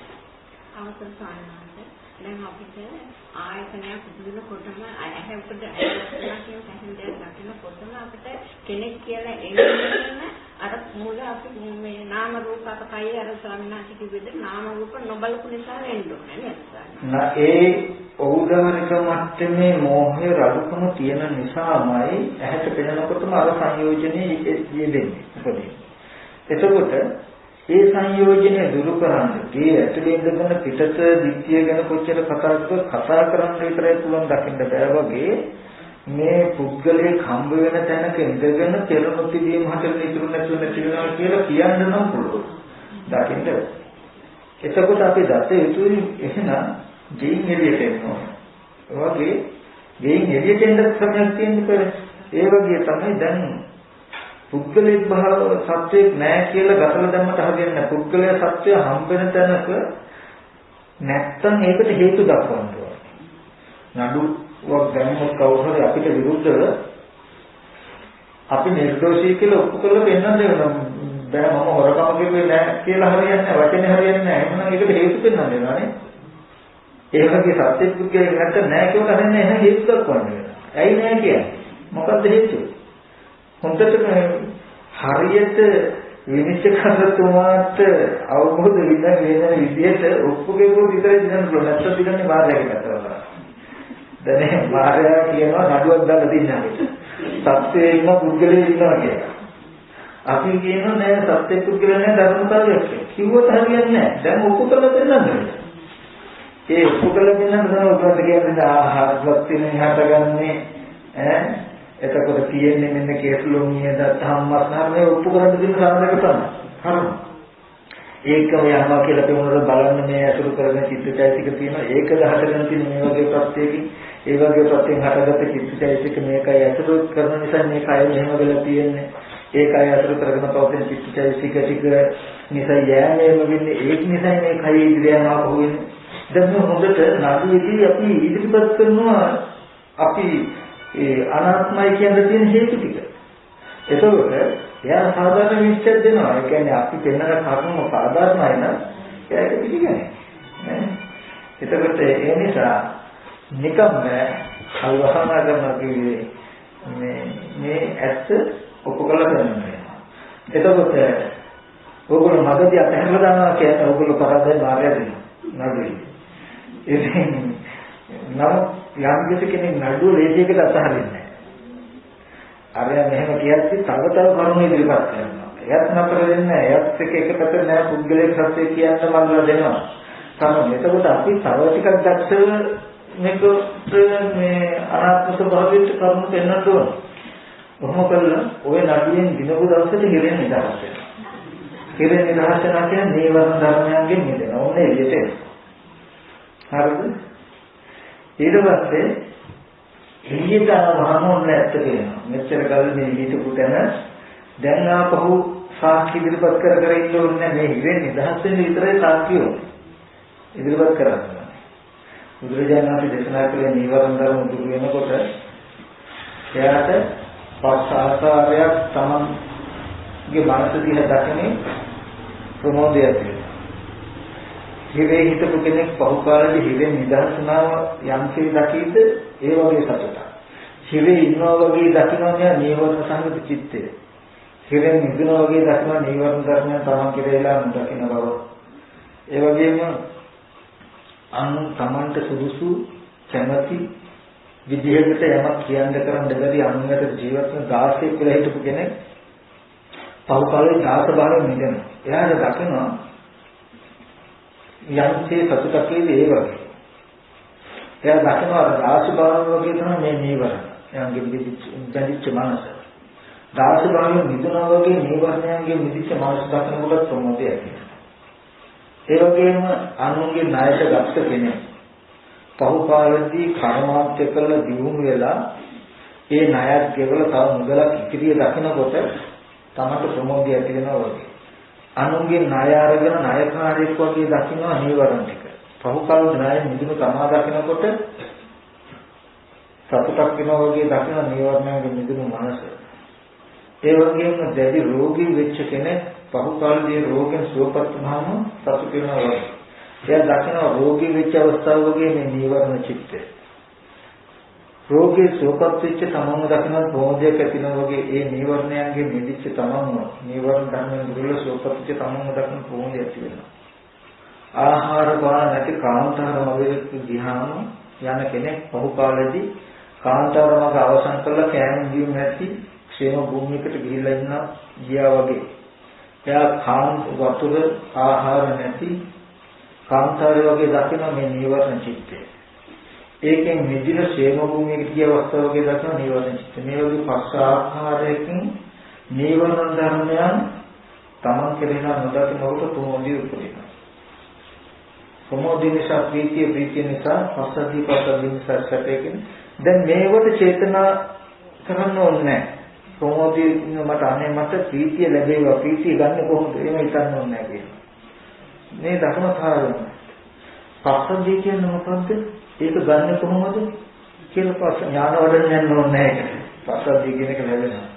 අවසන් සාමාන්‍යයෙන් දැන් අපිට ආයතනයක් පුදුනකොටම ඇහැකට ඇහැලා කියන කහින්දයක් දකින්නකොටම අපිට කෙනෙක් කියලා එන්නේ අර මූල අපි මේ නාම රූප අපකයි අර ස්වාමීනාති කිව්වෙද නාම රූප නොබලපු නිසා වෙන්නේ නේද? ඒ ඕදානික මට්ටමේ මෝහය රළුකම තියෙන නිසාමයි ඇහැට පෙනෙනකොටම අර සංයෝජනේ යෙදෙන්නේ. උපදින්නේ. එතකොට ඒ සංයෝජනය දුරු කරන්න ගේ ඇතුලේ ඉඳගෙන පිටත දිට්ඨිය ගැන කොච්චර කතා කරන්න විතරයි පුළුවන් දකින්න බෑ වගේ මේ පුද්ගලයේ හම්බ වෙන තැනක ඉඳගෙන පෙරමුතිදීම හතර ඉතුරු නැතුව නැති වෙනවා කියලා කියන්න නම් පුළුවන් දකින්න. එතකොට අපි දත යුතුයි එහෙනම් ගෙයින් එළියට එනවා. ඒ වගේ ගෙයින් එළියට එන්න ක්‍රමයක් තියෙනවා. ඒ වගේ තමයි දැන් පුද්ගලික භාව සත්‍යයක් නැහැ කියලා ගතල දැම්මට හරියන්නේ නැහැ. පුද්ගලයා සත්‍ය හම්බ වෙන තැනක නැත්තම් ඒකට හේතු දක්වන්න ඕනේ. නඩුවක් දැම්මොත් කවුරු හරි අපිට විරුද්ධව අපි නිර්දෝෂී කියලා ඔප්පු කරලා පෙන්නන්න දෙනවා. බෑ මම හොරකම කරුවේ නැහැ කියලා හරියන්නේ නැහැ. වචනේ හරියන්නේ නැහැ. එහෙනම් ඒකට හේතු පෙන්නන්න වෙනවා නේ. ඒ වගේ සත්‍ය පුද්ගලයෙක් නැත්නම් නැහැ කියලා හරියන්නේ නැහැ හේතු දක්වන්න වෙනවා. ඇයි නැහැ කියන්නේ? මොකක්ද හේතුව? හොඳට හරියට විනිශ්චය කරතුමාට අවබෝධ වෙන විදිහට ඔක්කොගේම විතරයි දිනන්න පුළුවන්. නැත්නම් දිනන්නේ මාර්ගයකට කරලා. දැන් මාර්ගය කියනවා නඩුවක් දාලා දිනනවා. සත්‍යයෙන්ම පුද්ගලයෙක් ඉන්නවා කියලා. අපි කියනවා නෑ සත්‍ය පුද්ගලයා නෑ ධර්මතාවයක් කියලා. කිව්වොත් හරියන්නේ නෑ. දැන් ඔක්කො කරලා දෙන්නද? ඒ ඔක්කො කරලා දෙන්නම තමයි උගත කියන්නේ ආහාරවත් තියෙන හටගන්නේ ඈ එතකොට තියෙන්නේ මෙන්න කේසලෝනිය දත්තම්මස්නාරනේ ඔප්පු කරන්න දෙන සාධක තමයි. හරිද? ඒකම යනවා කියලා පෙමුණට බලන්න මේ අසුරු කරගෙන චිත්තචෛතසික තියෙනවා. ඒක දහටගෙන තියෙන මේ වගේ ප්‍රත්‍යයකින් ඒ වගේ ප්‍රත්‍යයෙන් හටගත්ත චිත්තචෛතසික මේකයි අසුරු කරන නිසා මේ කය මෙහෙම වෙලා තියෙන්නේ. ඒකයි අසුරු කරගෙන පවතින චිත්තචෛතසික ටික නිසා යෑමේම වෙන්නේ ඒක නිසා මේ කය ඉදිරිය යනවා කොහොමද? දැන් හොඳට නඩුවේදී අපි ඉදිරිපත් කරනවා අපි ඒ අනාත්මයි කියන තියෙන හේතු ටික. එතකොට එයා සාධාරණ විශ්චය දෙනවා. ඒ කියන්නේ අපි පෙන්වන කර්ම සාධාරණයි නම් ඒක පිළිගන්නේ. නේ? එතකොට ඒ නිසා නිකම්ම කල්වහනා කරනවා කිව්වේ මේ ඇත්ත ඔප්පු කරලා දෙනවා. එතකොට ඕගොල්ලෝ මගදී අතහැරලා දානවා කියන්නේ ඕගොල්ලෝ පරාදයි මාර්ගය දෙනවා. නඩුවේ. ඉතින් යම් කෙනෙක් නඩුව ලේසියකට අතහරින්නේ නැහැ. අර මෙහෙම කියද්දි තව කරුණු ඉදිරිපත් කරනවා. එයත් නතර වෙන්නේ නැහැ. එයත් එක පැත්තට නෑ පුද්ගලයෙක් සත්‍ය කියන්න මල්ලා දෙනවා. තමයි. එතකොට අපි තව ටිකක් දැක්සල මේ අනාත්ම ස්වභාවයට කරුණු පෙන්වන්න ඕන. කොහොම කළා ඔය නඩුවෙන් දිනපු දවසට හිරෙන් නිදහස් වෙනවා. හිරෙන් නිදහස් වෙනවා කියන්නේ නීවරණ ධර්මයන්ගෙන් මිදෙනවා. ඕනේ එළියට එනවා. හරිද? ඊට පස්සේ එළියට ආවම ඔන්න ඇත්ත කියනවා. මෙච්චර කල් මේ හිතපු තැන දැන් ආපහු සාක්ෂි ඉදිරිපත් කර ඉන්න ඕනේ මේ ඉවෙන් නිදහස් වෙන්න විතරයි සාක්ෂිය ඉදිරිපත් කරන්නේ. බුදුරජාණන් වහන්සේ දේශනා කළේ නීවරණ ධර්ම දුරු වෙනකොට එයාට පස් ආකාරයක් තමන්ගේ මනස දිහා දකිනේ ප්‍රමෝදය ඇති වෙනවා. හිරේ හිටපු කෙනෙක් පහුකාලේ හිරෙන් නිදහස් වුණාම යම්සේ දකීද ඒ වගේ සතුටක්. හිරේ ඉන්නවා වගේ දකිනවා නීවරණ සංගත චිත්තය. හිරෙන් නිදනවා වගේ දකිනවා නීවරණ ධර්මයන් තමන් කෙරෙහිලා නොදකින බව. ඒ වගේම තමන්ට සුදුසු කැමැති විදිහකට යමක් කියන්න කරන්න බැරි අනුන්ට ජීවත් වෙන 16 කියලා හිටපු කෙනෙක් පහුකාලේ ජාත භාවයෙන් මිදෙනවා. එයාට දකිනවා යම්සේ සතුටක් වේද ඒ වගේ. එයා දකිනවා දාස භාවය වගේ තමයි මේ නීවරණ. එයාගේ බැඳිච්ච මනස. දාස භාවයෙන් මිදුණා වගේ නීවරණයන්ගේ මිදිච්ච මනස දකිනකොට ප්‍රමෝදය ඇති වෙනවා. ඒ වගේම අනුන්ගේ ණයට ගත්ත කෙනෙක් පහුකාලෙදී කර්මාන්තය කරලා දියුණු වෙලා ඒ ණයත් ගෙවලා තව මුදලක් ඉතිරිය දකිනකොට තමට ප්‍රමෝදය ඇති වෙනවා වගේ. අනුන්ගේ ණය අරගෙන ණයකාරයෙක් වගේ දකිනවා නීවරණ ටික. පහුකාලේ ණය මිදුණු තමා දකිනකොට සතුටක් වෙනවා වගේ දකින නීවරණයන්ගේ මිදුණු මනස. ඒ වගේම දැඩි රෝගී වෙච්ච කෙනෙක් පහුකාලේ රෝගෙන් සුවපත් වුණාම සතුට වෙනවා වගේ. එයා දකින රෝගී වෙච්ච අවස්ථාව වගේ මේ නීවරණ චිත්තය. රෝගී සුවපත් වෙච්ච තමම දකින ප්‍රමෝදයක් ඇතිවෙනවා වගේ ඒ නීවරණයන්ගේ මිදිච්ච තමම නීවරණ ධර්මයන් දුර්වල සුවපත් වෙච්ච තමම දකින ප්‍රමෝදයක් ඇති වෙනවා. ආහාර පාන නැති කාන්තාර මගේ දිහාම යන කෙනෙක් පහුකාලේදී කාන්තාර මග අවසන් කළා කෑම දීම නැති ക്ഷേම භූමියකට ගිහිල්ලා ඉන්න ගියා වගේ. එයා කාම වතුර ආහාර නැති කාන්තාරය වගේ දකින මේ නීවරණ චිත්තය. ඒකෙන් මිදින ക്ഷേම භූමියකට ගිය අවස්ථාව වගේ දකින නීවරණ චිත්තය. මේ වගේ පස් ආකාරයකින් නීවරණ ධර්මයන් තමන් කෙරෙනා නොදකිනකොට ප්‍රමෝදය උපදිනවා. ප්‍රමෝදය නිසා ප්‍රීතිය, ප්‍රීතිය නිසා පස්සද්ධි, පස්සද්ධි නිසා සැපයෙන්. දැන් මේවට චේතනා කරන්න ඕනේ නැහැ. ප්‍රමෝදය මට අනේ මට ප්‍රීතිය ලැබේවා, ප්‍රීතිය ගන්න කොහොමද? එහෙම හිතන්න ඕනේ නැහැ කියනවා. මේ දක්ම කාරණා. පස්සද්ධිය කියන්නේ මොකක්ද? ඒක ගන්න කොහොමද? කියලා පස්ස ඥාන වඩන්න යන්න ඕනේ නැහැ. පස්සද්ධිය කියන එක ලැබෙනවා.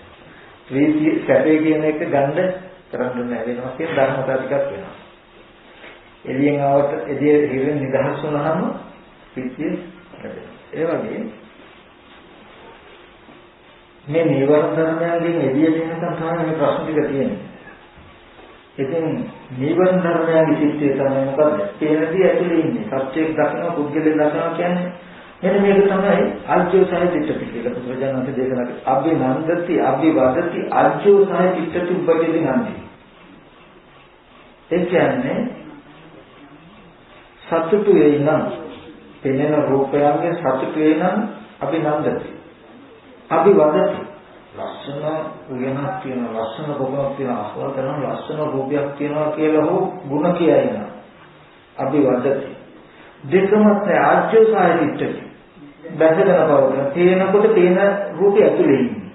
ප්‍රීතිය සැපේ කියන එක ගන්න කරන්න ඕනේ වෙනවා කියන ධර්මතාව ටිකක් වෙනවා. එළියෙන් ආවට එළිය හිරෙන් නිදහස් වුණාම ප්‍රීතිය ලැබෙනවා. ඒ වගේ මේ නීවරණ ධර්මයන්ගෙන් එළියට එනකම් තමයි මේ ප්‍රශ්න ටික තියෙන්නේ. ඉතින් නීවරණ ධර්මයන්ගේ චිත්තය තමයි මොකද? තේනදී ඇතුලේ ඉන්නේ. සත්‍යයක් දකිනවා, පුද්ගලයෙක් දකිනවා කියන්නේ මෙන්න මේක තමයි අජ්ජෝ සහ චිත්තති කියලා බුදුරජාණන් වහන්සේ දේශනා කළේ. අබ්බේ නන්දති, අබ්බේ වදති, අජ්ජෝ සහ චිත්තති උපජ්ජති නන්දි. ඒ කියන්නේ සතුටු වෙයිනම් පෙනෙන රූපයන්ගෙන් සතුටු වෙයිනම් අපි නන්දති. අපි වදති. ලස්සන උයනක් තියෙනවා, ලස්සන බොබක් තියෙනවා, අහවල් කරන ලස්සන රූපයක් තියෙනවා කියලා හෝ ಗುಣ කියයින. අපි වදති. දෙකමත් නැහැ ආජ්ජෝ සාහිත්‍යයි. බැසගෙන බව තේනකොට තේන රූපය ඇතුලේ ඉන්නේ.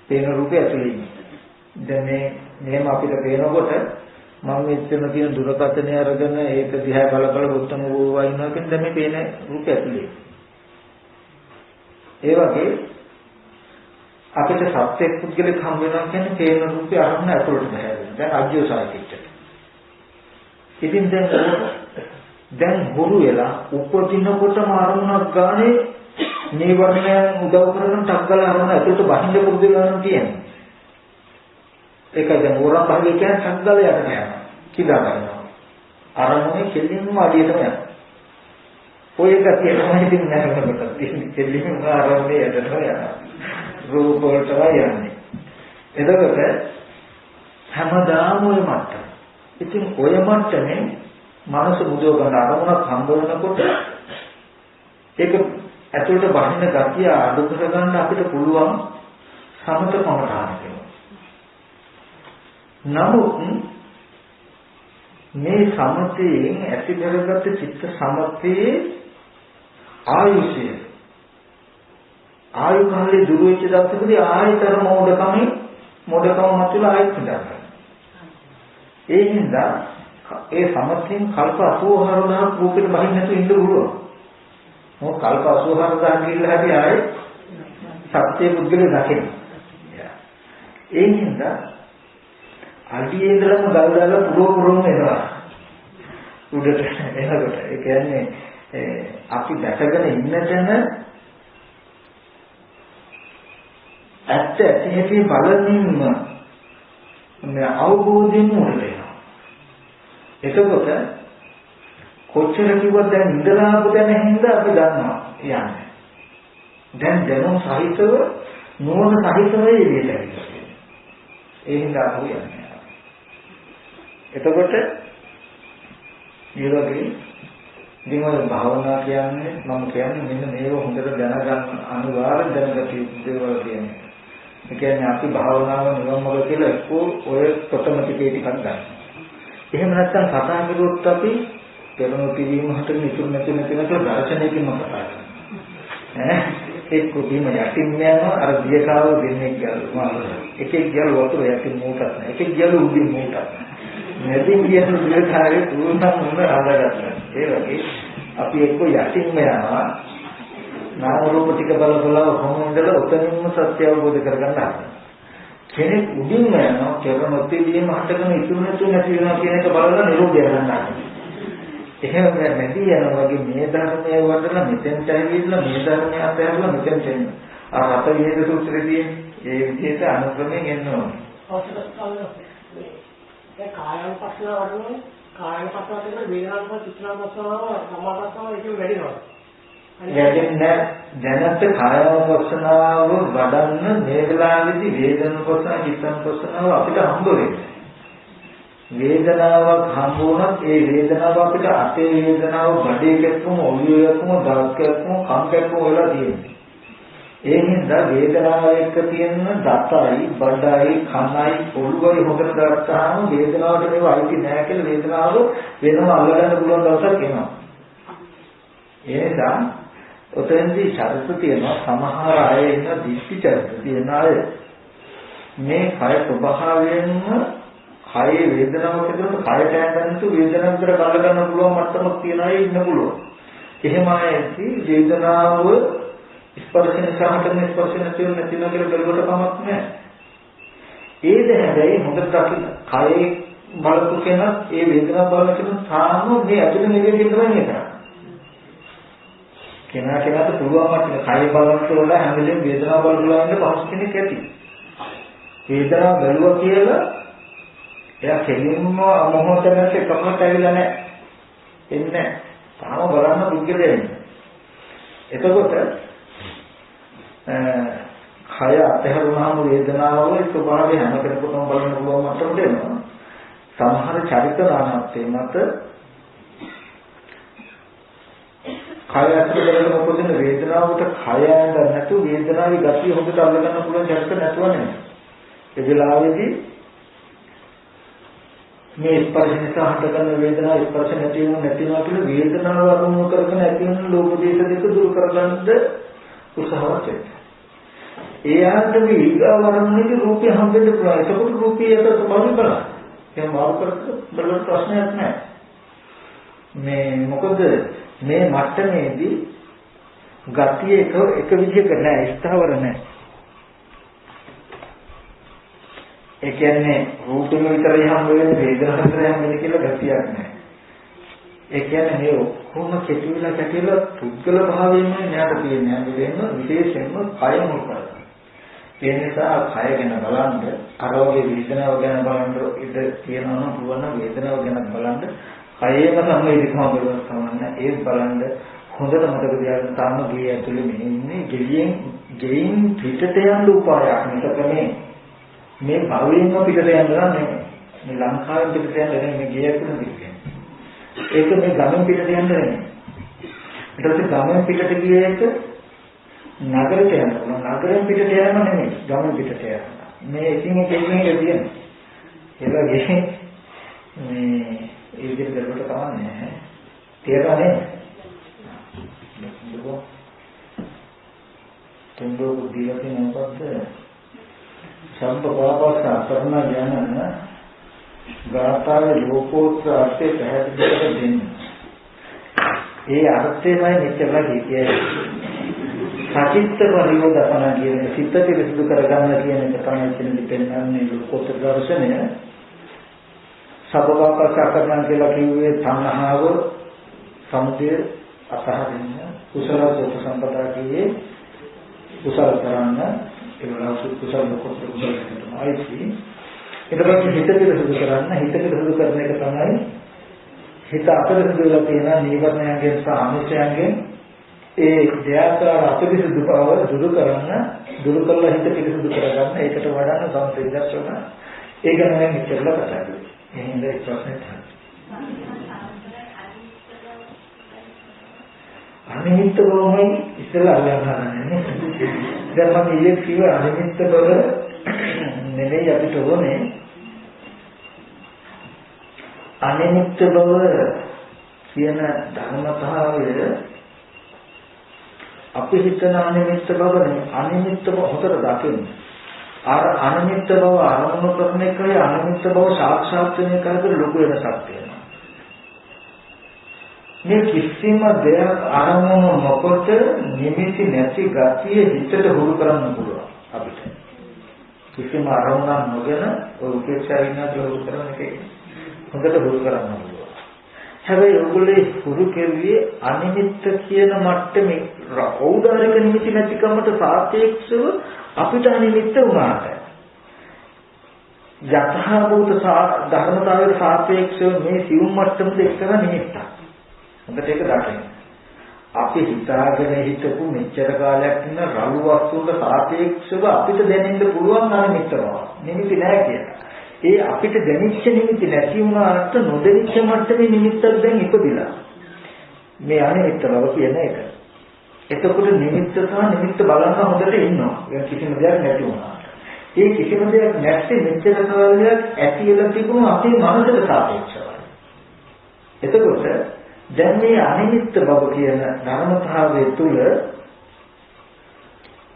තේන රූපය ඇතුලේ ඉන්නේ. දැන් මේම අපිට පේනකොට මම මෙතන තියෙන දුරකථනය අරගෙන ඒක දිහා බලබල බුත්තම වුණා ඉන්නවා කියන්නේ දැන් මේ පේන රූපය ඇතුලේ. ඒ වගේ අපිට සත්‍යයක් පුද්ගලෙක් හම් වෙනවා කියන්නේ පේන රූපය අරමුණ ඇතුළට බහැරෙනවා. දැන් අජ්ජෝ සාහිත්‍යයට. ඉතින් දැන් හුරු වෙලා උපදිනකොටම අරමුණක් ගානේ නීවරණයන් උදව් කරන ටග්ගල අරමුණ ඇතුළට බහින්න පුරුදු වෙනවා කියන්නේ. ඒකයි දැන් ඕරම් භාගය කියන්නේ ටග්ගල යට යනවා. කිලා ගන්නවා. අරමුණේ කෙලින්ම අඩියටම යනවා. ඔය එක තියෙනවා ඉතින් නැරකට තියෙන්නේ කෙලින්ම අරමුණේ යටටම යනවා. රූප වලට යන්නේ. එතකොට හැමදාම ඔය මට්ටම. ඉතින් ඔය මට්ටමේ මනස මුදව ගන්න අරමුණක් හම්බ වෙනකොට ඒක ඇතුළට බහින්න ගතිය අඩු කර ගන්න අපිට පුළුවන් සමත කමඨානක. නමුත් මේ සමතයෙන් ඇති කරගත්ත චිත්ත සමතයේ ආයුෂය ආයු කාලේ දුර වෙච්ච දවසකදී ආයතර මොඩකම මතුවලා ආයෙත් හදාගන්නවා. ඒ හින්දා ඒ සමතෙන් කල්ප 84000 රූපෙට බහින්න නැතුව ඉන්න පුළුවන්. මොකද කල්ප 84000 ගිහිල්ලා හරි ආයෙත් සත්‍ය පුද්ගලය දකින්න. ඒ හින්දා අඩියේ ඉඳලම ගල්දාලා පුරෝම එනවා. උඩට එනකොට ඒ කියන්නේ අපි දැකගෙන ඉන්න තැන ඇත්ත ඇති හැටි බලමින්ම මේ අවබෝධයෙන් උරලේනවා. එතකොට කොච්චර කිව්වත් දැන් ඉඳලා ආපු දැන හින්දා අපි දන්නවා යන්නේ. දැන් දැනුම් සහිතව නුවණ සහිතව එළියට ඇවිල්ලා. ඒ හින්දා අපි යන්නේ. එතකොට මේ වගේ දිනවල භාවනා කියන්නේ මම කියන්නේ මෙන්න මේව හොඳට දැනගන්න අනිවාර්ය දැනගත යුතු දේවල් කියන්නේ. ඒ කියන්නේ අපි භාවනාව නිවම්මක කියලා එක්කෝ ඔය ප්‍රථම ටිකේ ටිකක් ගන්න. එහෙම නැත්නම් කතා කරුවොත් අපි පෙරණු පිළිම හතර නිතුරු නැති දර්ශනයකින්ම කතා කරනවා. එක්ක බීම යටින් යනවා අර දියකාව දෙන්නේ කියලා එකෙක් ගියල් වතුර යටින් මූටක් නැහැ. එකෙක් ගියල් උඩින් මූටක් නැහැ. නැතින් කියන දියකාවේ තුනක් මොන හදාගත්තා. ඒ වගේ අපි එක්ක යටින්ම යනවා නාම රූප ටික බල කොහොම ඉඳලා උතනින්ම සත්‍ය අවබෝධ කරගන්න හදනවා. කෙනෙක් උඩින්ම යනවා කෙරණ ඔතේදීම හටගෙන ඉතුරු නැති වෙනවා කියන එක බලලා නිරෝධය ගන්නවා. එහෙම නැති යනවා වගේ මේ ධර්මයේ වඩලා මෙතෙන්ට ඇවිල්ලා මේ ධර්මය අතහැරලා මෙතෙන්ට එනවා. අර අත විහෙද සූත්‍රයේදී ඒ විදිහට අනුක්‍රමයෙන් එන්න ඕනේ. ඒ කායනුපස්සනාව වඩන්නේ කායනුපස්සනාව කියන වේදනානුපස්සනාව චිත්තනුපස්සනාව සමාපස්සනාව ඒක වැඩිනවා. වැඩින්නේ දැනත් කායනුපස්සනාව වඩන්න මේ වෙලාවේදී වේදනානුපස්සනාව චිත්තනුපස්සනාව අපිට හම්බ වෙන්නේ. වේදනාවක් හම්බ වුණත් ඒ වේදනාව අපිට අතේ වේදනාව බඩේ කැක්කම ඔළුවේ කැක්කම දත් කැක්කම කම් කැක්කම වෙලා තියෙනවා. ඒ හින්දා වේදනාව එක්ක තියෙන දතයි බඩයි කනයි ඔළුවයි හොඳට ගත්තාම වේදනාවට මේව අයිති නෑ කියලා වේදනාව වෙනම අල්ලගන්න පුළුවන් දවසක් එනවා. ඒ නිසා ඔතෙන්දී චරිත තියෙනවා සමහර අය ඉන්න දිස්ති චරිත තියෙන අය මේ කය ස්වභාවයෙන්ම කයේ වේදනාවක් ඇතිවෙනකොට කයට ඇඳන්තු වේදනාව විතර බල ගන්න පුළුවන් මට්ටමක් තියන අය ඉන්න පුළුවන්. එහෙම අයටි වේදනාව ස්පර්ශන සාහකරන ස්පර්ශන තියෙන නැතිනවා කියලා බලවට කමක් නැහැ. ඒ දැහැබැයි හොඳට දකින්න කයේ බලපු කෙනා ඒ වේදනාව බලන කෙනා තාම මේ ඇතුළේ නෙවෙයි තමයි කරන්නේ. කෙනාට පුළුවන් මට්ටමේ කය බලනකොට වඩා හැම වෙලේම වේදනාව බලනවා ඉන්න පහසු කෙනෙක් ඇති. වේදනාව බැලුවා කියලා එයා කෙලින්ම මොහොතකට එකමකට ඇවිල්ලා නැහැ. එන්නේ තාම බලන්න පුද්ගලයා ඉන්නේ. එතකොට කය අතහැරුණාම වේදනාවල ස්වභාවය හැම කෙනෙකුටම බලන්න පුළුවන් මට්ටමට එනවා. සමහර චරිත නානත්වයේ මත කය ඇතුළේ මොකද වේදනාවට කය ඇඳ නැතු වේදනාවේ ගතිය හොඳට අල්ලගන්න පුළුවන් චරිත නැතුව නෙමෙයි. ඒ වෙලාවේදී මේ ස්පර්ශ නිසා හටගන්න වේදනාව ස්පර්ශ නැතිවෙනවා කියලා වේදනාව අනුමත කරගෙන ඇති වෙන ලෝභ දේශ දෙක දුරු කරගන්න උත්සාහවත් වෙනවා. ඒ ආන්දම ඊගාවරන්නේ රූපේ හම්බෙන්න පුළුවන්. ඒකකොට රූපේ යත ස්වභාවය බලන්න. ඒක මාරු කරද්දී බලන්න ප්‍රශ්නයක් නැහැ. මේ මොකද මේ මට්ටමේදී ගතිය එක විදිහක නැහැ, ස්ථාවර නැහැ. ඒ කියන්නේ රූපෙම විතරයි හම් වෙන්නේ වේදනාව විතරයි හම් වෙන්නේ කියලා ගතියක් නැහැ. ඒ කියන්නේ මේ ඔක්කොම කෙටිවිලා කැටිලා පුද්ගල භාවයෙන්ම න්යාට තියෙන්නේ. හැමදේම විශේෂයෙන්ම කය මුල් කරගෙන. ඒ නිසා කය ගැන බලන්න, අරෝගේ වේදනාව ගැන බලන්න ඉඳ තියෙනවා නම් පුළුවන් වේදනාව ගැන බලන්න, කයේම සම්වේදීකම බලවත් සමන්න ඒ බලන්න හොඳට මතක තියාගන්න තාම ගේ ඇතුලේ මේ ඉන්නේ ගෙයින් පිටට යන්න උපායක් නිකමේ මේ භවයෙන්ම පිටට යන්න නෙමෙයි. මේ ලංකාවෙන් පිටට යන්න නෙමෙයි මේ ගේ ඇතුලේ තියෙන්නේ. ඒක මේ ගමෙන් පිටට යන්න නෙමෙයි. ඊට පස්සේ ගමෙන් පිටට ගිය එක නගරයට යනවා. නගරෙන් පිටට යන්න නෙමෙයි. ගමෙන් පිටට යන්න. මේ එකින් එක තියෙන්නේ. ඒ වගේ මේ ඒ විදිහට කරුවට කවන්නේ නැහැ. තේරෙන්නේ? තුන්දෝ බුද්ධියකින් මොකද්ද? සම්පපාපස අසරණ යන ගාථාවේ ලෝකෝත්තර අර්ථය පැහැදිලි කර දෙන්නේ. ඒ අර්ථයමයි මෙච්චර කියේ. සචිත්ත පරිවර්තන කියන සිත පිරිසිදු කරගන්න කියන එක තමයි එතනදි පෙන්වන්නේ ලෝකෝත්තර දර්ශනය. සබ්බපාපසකරණ කියලා කිව්වේ තණ්හාව සමුදය අතහරින්න, කුසල සම්පදා කියේ කුසල කරන්න, ඒවල කුසල ලෝකෝත්තර කුසල කියනවායි. ඊට පස්සේ හිත පිරිසිදු කරන්න, හිත පිරිසිදු කරන එක තමයි හිත අපිරිසිදු වෙලා තියෙන නීවරණයන්ගෙන් සහ අනුසයන්ගෙන් ඒ දෙයාකාර අපිරිසිදු බව දුරු කරලා හිත පිරිසිදු කරගන්න. ඒකට වඩා සම්පූර්ණයක් වෙන. ඒක නම් ඉස්සෙල්ලා කතා කරේ. එහෙනම් ඒ ප්‍රශ්නේ තමයි. අනිමිත්ත බවමයි ඉස්සෙල්ලා අල්ලගන්නන්නේ. දැන් මම ඊයේ කිව්ව අනිමිත්ත බව නෙවෙයි අපිට ඕනේ. අනිමිත්ත බව කියන ධර්මතාවය අපි හිතන අනිමිත්ත බව නෙවෙයි. අනිමිත්ත බව හොතට දකින්න. අර අනිමිත්ත බව අරමුණු කරන එකයි අනිමිත්ත බව සාක්ෂාත් වෙන එක අතර ලොකු වෙනසක් තියෙනවා. මේ කිසිම දෙයක් අරමුණු නොකොට නිමිති නැති ගතිය හිතට හුරු කරන්න පුළුවන් අපිට. කිසිම අරමුණක් නොගෙන ඔය උපේක්ෂා ඉන්න හුරු කරන එක හොඳට හුරු කරන්න පුළුවන්. හැබැයි ඔයගොල්ලෝ හුරු කෙරුවේ අනිමිත්ත කියන මට්ටමේ ඖදාරික නිමිති නැතිකමට සාපේක්ෂව අපිට අනිමිත්ත වුණාට යථාභූත ධර්මතාවයට සාපේක්ෂව මේ සියුම් මට්ටමට එක්තරා නිමිත්තක්. හොඳට ඒක දකින්න. අපි හිතාගෙන හිටපු මෙච්චර කාලයක් ඉන්න රළු වස්තුන්ට සාපේක්ෂව අපිට දැනෙන්න පුළුවන් අනිමිත්ත බව. නිමිති නැහැ කියලා. ඒ අපිට දැනෙච්ච නිමිති නැති වුණාට නොදැනෙච්ච මට්ටමේ නිමිත්තක් දැන් ඉපදිලා. මේ අනිමිත්ත බව කියන එක. එතකොට නිමිත්ත සහ නිමිත්ත බලන්න හොඳට ඉන්නවා. ඒක කිසිම දෙයක් නැති වුණාට. ඒ කිසිම දෙයක් නැත්තේ මෙච්චර කාලයක් ඇතිලා තිබුණු අපේ මනසට සාපේක්ෂවයි. එතකොට දැන් මේ අනිමිත්ත බව කියන ධර්මතාවය තුළ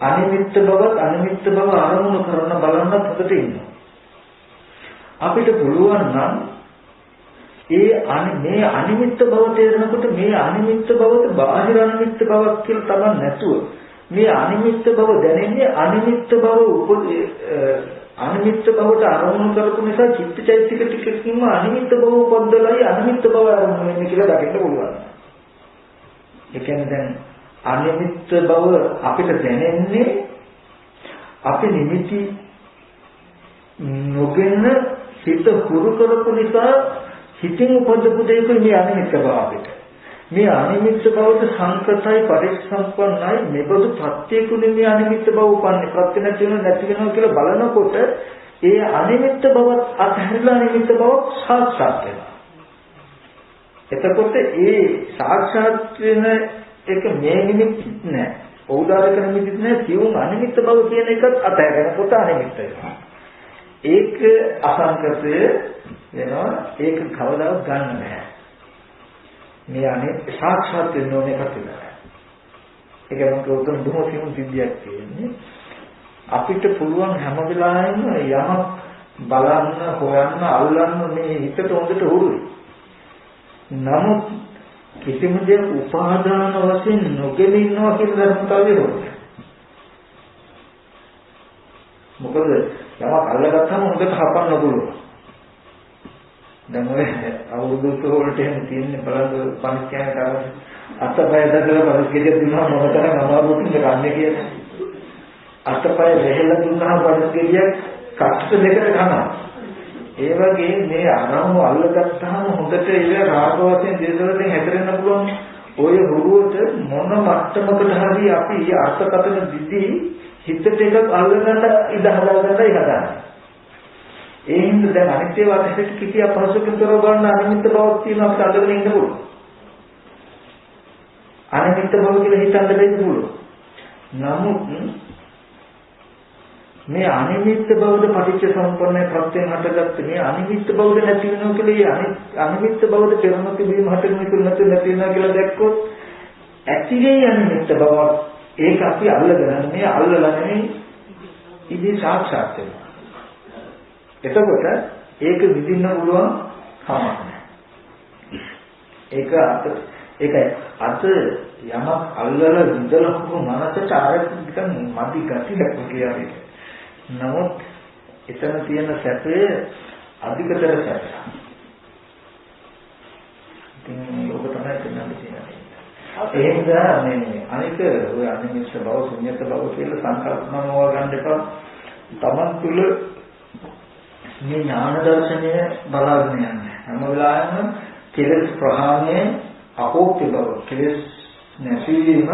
අනිමිත්ත බව අරමුණු කරන බලන්න හොඳට ඉන්නවා. අපිට පුළුවන් නම් මේ අනිමිත්ත බව තේරෙනකොට මේ අනිමිත්ත බවට බාහිර අනිමිත්ත බවක් කියලා තමයි නැතුව මේ අනිමිත්ත බව දැනෙන්නේ අනිමිත්ත බවට අරමුණු කරපු නිසා චිත්තචෛතසික ටිකකින්ම අනිමිත්ත බව උපද්දලයි අනිමිත්ත බව අරමුණු වෙන්නේ කියලා දකින්න පුළුවන්. ඒ කියන්නේ දැන් අනිමිත්ත බව අපිට දැනෙන්නේ අපි නිමිති නොගෙන හිත හුරු කරපු නිසා හිතින් උපදපු දෙයක මේ අනිමිත්ත බව අපිට. මේ අනිමිත්ත බවට සංකතයි පරිසම්පන්නයි මෙබඳු ප්‍රත්‍යකුනේ මේ අනිමිත්ත බව උපන්නේ. ප්‍රත්‍ය නැති වෙනවා කියලා බලනකොට ඒ අනිමිත්ත බවත් අත්හැරලා අනිමිත්ත බවක් සාක්ෂාත් වෙනවා. එතකොට ඒ සාක්ෂාත් වෙන එක මේ නිමිති නෑ. ඖදාරික නිමිති නෑ. සියුම් අනිමිත්ත බව කියන එකත් අත්හැරෙනකොට අනිමිත්ත වෙනවා. ඒක අසංකතය වෙනවා. ඒක කවදාවත් ගන්න බෑ. මේ අනේ සාක්ෂාත් වෙන්න ඕනේ එකක් විතරයි. ඒක නම් උතුම් දුමසියුම් සිද්ධියක් තියෙන්නේ. අපිට පුළුවන් හැම වෙලාවෙම යමක් බලන්න, හොයන්න, අල්ලන්න මේ හිතට හොඳට උරුයි. නමුත් කිසිම දෙයක් උපාදාන වශයෙන් නොගෙන ඉන්නවා කියන ධර්මතාවය හොයන්න. මොකද යමක් අල්ලගත්තම හොඳට හපන්න පුළුවන්. දැන් ඔය අවුරුදු වලට එහෙම තියෙන බලන්න පන්ස්කෑන කරලා අතපය දකලා පරිස්කේරිය දුන්නා මොකටද අමාරුවකින් ගන්න කියලා. අතපය වෙහෙලා දුන්නා පරිස්කේරිය කට්ට දෙකට කනවා. ඒ වගේ මේ අරමුණු අල්ලගත්තාම හොඳට ඒක රාග වශයෙන් දේශවලින් හැදෙන්න පුළුවන්. ඔය හුරුවට මොන මට්ටමකට හරි අපි අර්ථකථන දිදී හිතට එකක් අල්ලගන්න ඉඩ හදාගන්නයි හදන්නේ. ඒ හින්දා දැන් අනිත්‍ය වාදයට කිසි අපහසුකම් කරව ගන්න අනිමිත්ත බවක් තියෙනවා අපිට අල්ලගෙන ඉන්න පුළුවන්. අනිමිත්ත බව කියලා හිතන්න දෙන්න පුළුවන්. නමුත් මේ අනිමිත්ත බවද පටිච්ච සමුප්පන්න ප්‍රත්‍යයෙන් හටගත්තේ මේ අනිමිත්ත බවද නැති වෙනවා කියලා අනිමිත්ත බවද පෙරම තිබීම හටගෙන ඉතුරු නැති වෙනවා කියලා දැක්කොත් ඇතිවේ අනිමිත්ත බව ඒක අපි අල්ලගෙන මේ අල්ලලා නෙමෙයි ඉතින් සාක්ෂාත් වෙනවා. එතකොට ඒක විඳින්න පුළුවන් කමක් නැහැ. ඒක ඒකයි අද යමක් අල්ලලා විඳලා මනසට ආරක් නිකන් මදි ගතියක් කියන්නේ. නමුත් එතන තියෙන සැපේ අධිකතර සැපයක්. ඉතින් ඔබ තමයි කියන්නේ. එහෙනම් මේ අනික ඔය අනිමිෂ බව ශුන්‍යත බව කියලා සංකල්පන හොවා ගන්න එපා. තමන් තුළ මේ ඥාන දර්ශනය බලාගෙන යන්න. හැම වෙලාවෙම කෙලෙස් ප්‍රහාණය අකෝප්‍ය බව කෙලෙස් නැතිවීම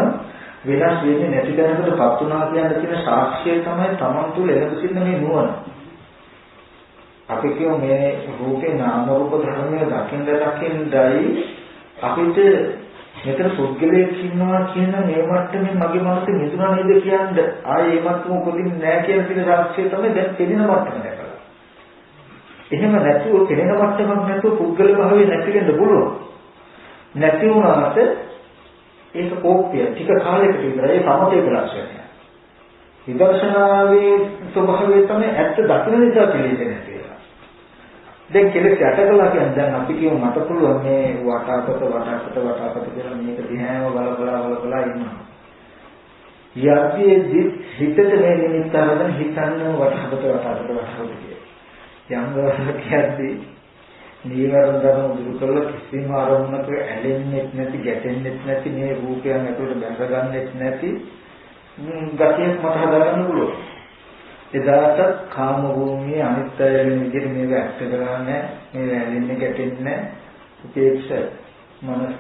වෙනස් වෙන්නේ නැති දැනකටපත් වුණා කියන තියෙන සාක්ෂිය තමයි තමන් තුළ එළඹ සිටින මේ නුවණ. අපි කියමු මේ රූපේ නාම රූප ධර්මය දකින්නයි අපිට මෙතන පුද්ගලයෙක් ඉන්නවා කියන මේ මට්ටමේ මගේ මනසේ මිදුණා නේද කියන්නේ ආයේ ඒ මට්ටම උපදින්නේ නැහැ කියන පිළ සාක්ෂිය තමයි දැන් පෙනෙන මට්ටම දැකලා. එහෙම නැතුව පෙනෙන මට්ටමක් නැතුව පුද්ගල භාවය නැති වෙන්න පුළුවන්. නැති වුණාට ඒක කෝප්‍ය ටික කාලයකට විතරයි ඒ සමතේ ලක්ෂණය. විදර්ශනාවේ ස්වභාවය තමයි ඇත්ත දකින්න නිසා පිළිදෙන්නේ නැති වෙනවා. දැන් කෙලෙස් යටකලා කියන්නේ දැන් අපි කියමු මට පුළුවන් මේ වටාපත කියලා මේක දිහාම බලබලා ඉන්නවා. යද්දී හිතට මේ නිමිත්ත හදන හිතන්න වටාපත කියලා. යම් දවසක කියද්දී නීවරණ ධර්ම දුරු කරලා කිසිම ආරම්භනක ඇලෙන්නේ නැති ගැටෙන්නේ නැති මේ රූපයන් ඇතුළට බැසගන්නේ නැති ගතියක් මට හදාගන්න පුළුවන්. එදාට කාම භූමියේ අනිත්‍ය වෙන විදිහට මේක ඇක්ට කරන්නේ මේ ඇලෙන්නේ ගැටෙන්නේ උපේක්ෂ මනස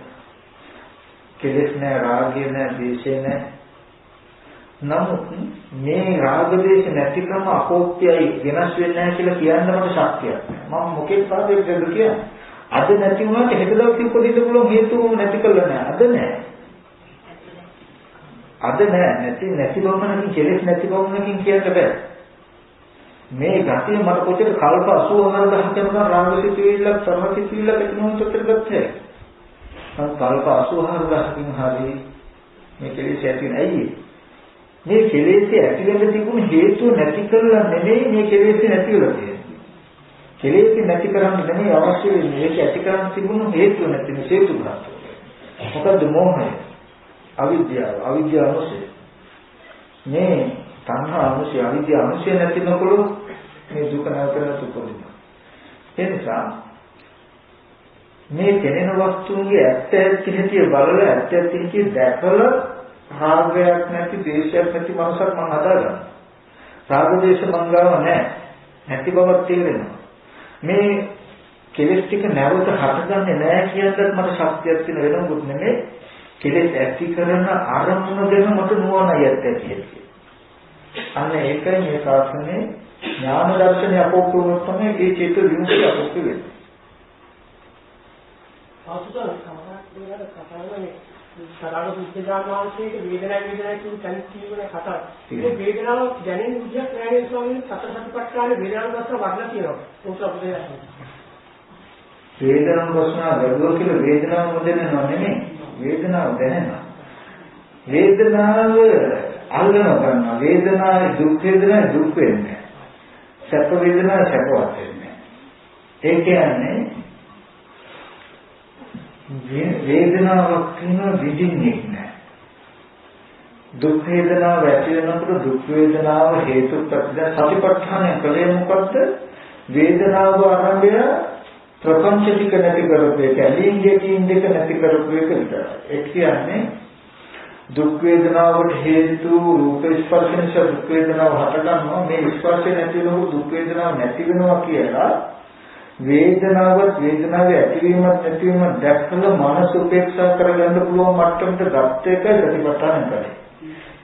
කෙලෙස් නැහැ රාගය නැහැ ද්වේෂය නැහැ. නමුත් මේ රාග ද්වේෂ නැතිකම අකෝප්‍යයි වෙනස් වෙන්නේ නැහැ කියලා කියන්න මට ශක්තියක් නැහැ. මම මොකෙක් පාදයකද කියන්නේ? අද නැති වුණාට හෙට දවසේ උපදින්න පුළුවන් හේතුව නැති කළා නෑ. අද නෑ. අද නෑ නැති බවනකින් කෙලෙස් නැති බවනකින් කියන්න බෑ. මේ ගතිය මට කොච්චර කල්ප 84000 යනකම් රාගසිතුවිල්ලක් සර්වසිතුවිල්ලක් එතනොත් ගත්තේ. මම කල්ප 84000කින් හරි මේ කෙලෙස් ඇති නැයි. මේ කෙලෙස් ඇති වෙන්න තිබුණු හේතුව නැති කරලා නෙමෙයි මේ කෙලෙස් නැති වෙලා තියෙන්නේ. කෙලෙස් නැති කරන්න නෙමෙයි අවශ්‍ය වෙන්නේ. ඒක ඇති කරන්න තිබුණු හේතුව නැති නේ හේතු ගන්න. මොකද මෝහය, අවිද්‍යාව, අනුසය. මේ තණ්හා අනුසය, අවිද්‍යාව අනුසය නැතිනකොට මේ දුක නැවතන සුපදිනවා. ඒ නිසා මේ කෙනෙන වස්තුන්ගේ ඇත්ත ඇති හැටි බලලා ඇත්ත ඇති හැටි දැකලා රාගයක් නැති ද්වේෂයක් නැති මනසක් මම හදාගන්නවා. රාග ද්වේෂ මංගාව නැහැ. නැති බවක් තේරෙනවා. මේ කෙලෙස් ටික නැවත හටගන්නේ නැහැ කියනකට මට ශක්තියක් තියෙන වෙනමුත් නෙමෙයි. කෙලෙස් ඇති කරන අරමුණ ගැන මට නුවණයි ඇත්තේ. අන්න ඒකයි මේ ශාස්ත්‍රයේ ඥාන දර්ශනය අපෝක්ෂුවක් තමයි ඒ චේත විමුක්තිය අපෝක්ෂු වෙන්නේ. ආසුතන සමහරක් දේවල් කතාවනේ සරල පුද්ගලයන්වහන්සේක වේදනාව කියන තැන කියවන කතාව. මේ වේදනාව දැනෙන විදිහක් නෑනේ ස්වාමීන් වහන්සේ සතර සතිපට්ඨාන වේදනාව දැක්ක වඩලා තියෙනවා. ඒක අපිට වේදනාව ප්‍රශ්න වැළුව කියලා වේදනාව මොදෙන්නව නෙමෙයි. වේදනාව දැනෙනවා. වේදනාව අල්ලන ගන්නවා. වේදනාවේ දුක් වේදනාව දුක් වෙන්නේ. සැප වේදනාව සැපවත් වෙන්නේ. ඒ කියන්නේ වේදනාවක් කියන විඳින්නේ නැහැ. දුක් වේදනාව ඇති වෙනකොට දුක් වේදනාව හේතු ප්‍රත්‍ය සතිපට්ඨානය කලේ මොකද්ද? වේදනාව ආරම්භය ප්‍රපංච ටික නැති කරපු එක, ඇලීම් දෙක නැති කරපු එක විතරයි. ඒ කියන්නේ දුක් වේදනාවට හේතු රූප ස්පර්ශ නිසා දුක් වේදනාව හට ගන්නවා. මේ ස්පර්ශය නැති වෙනකොට දුක් වේදනාව නැති වෙනවා කියලා වේදනාවත් වේදනාවේ ඇතිවීමත් නැතිවීමත් දැක්කම මනස උපේක්ෂා කරගන්න පුළුවන් මට්ටමට ගත එකයි ප්‍රතිපත්තන කරන්නේ.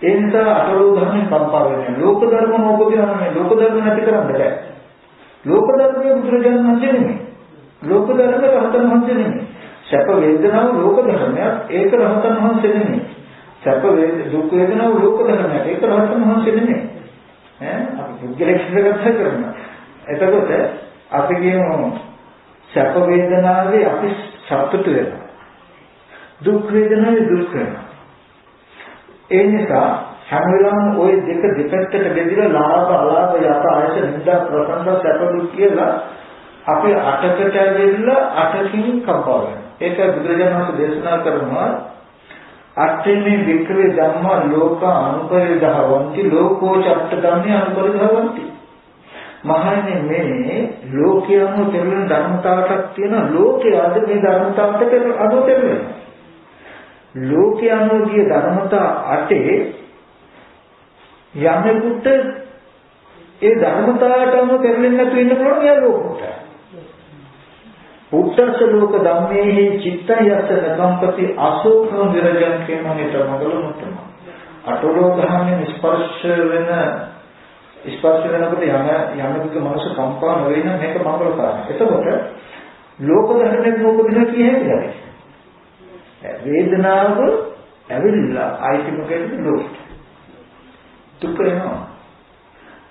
ඒ නිසා අටලෝ ධර්මයෙන් කම්පා වෙන්නේ. ලෝක ධර්ම නෝපදිනන්නේ ලෝක ධර්ම නැති කරන්න බෑ. ලෝක ධර්මයේ බුදුරජාණන් වහන්සේ නෙමෙයි. ලෝක ධර්ම රහතන් වහන්සේ නෙමෙයි. සැප වේදනාව ලෝක ධර්මයක් ඒක රහතන් වහන්සේ නෙමෙයි. සැප දුක් වේදනාව ලෝක ධර්මයක් ඒක රහතන් වහන්සේ නෙමෙයි. අපි පුද්ගලික කතා කරනවා. එතකොට අපි කියමු සැප වේදනාවේ අපි සතුට වෙනවා. දුක් වේදනාවේ දුක් වෙනවා. ඒ නිසා හැම වෙලාවෙම ওই දෙක දෙපැත්තට බෙදලා ලාභ අලාභ යත ආයත නිന്ദා ප්‍රසන්න සැප දුක් කියලා අපි අටකට ඇවිල්ලා අටකින් කම්පා වෙනවා. ඒක බුදුරජාණන් වහන්සේ දේශනා කරනවා අට්ඨමේ වික්‍රේ ධම්මා ලෝක අනුපරිධාවಂತಿ ලෝකෝ චත්ත ධම්මේ අනුපරිධාවಂತಿ. මහන්නේ මේ ලෝකයන්ව පෙරලෙන ධර්මතාවයක් තියෙනවා. ලෝකයේ අද මේ ධර්මතාවට අනුපෙරලෙන. ලෝකයන්වගේ ධර්මතා අටේ යමෙකුට ඒ ධර්මතාවට අනුපෙරලෙන්නේ නැතු වෙන්න පුළුවන් යා ලෝකෙට. උත්තර ලෝක ධම්මේහි චිත්තය යස්සන කම්පති අශෝකං විරජං කියනනේ තමගල මුත්තම. අටලෝ ධම්මේ ස්පර්ශ වෙනකොට යමෙකුගේ මනස කම්පා නොවෙන මේක මංගල කාරණා. එතකොට ලෝක ධර්මයෙන් උපදින කියෙන්නේ. වේදනාව ඇවිල්ලා ආයිතිමකෙට ලෝක. දුක වෙනවා.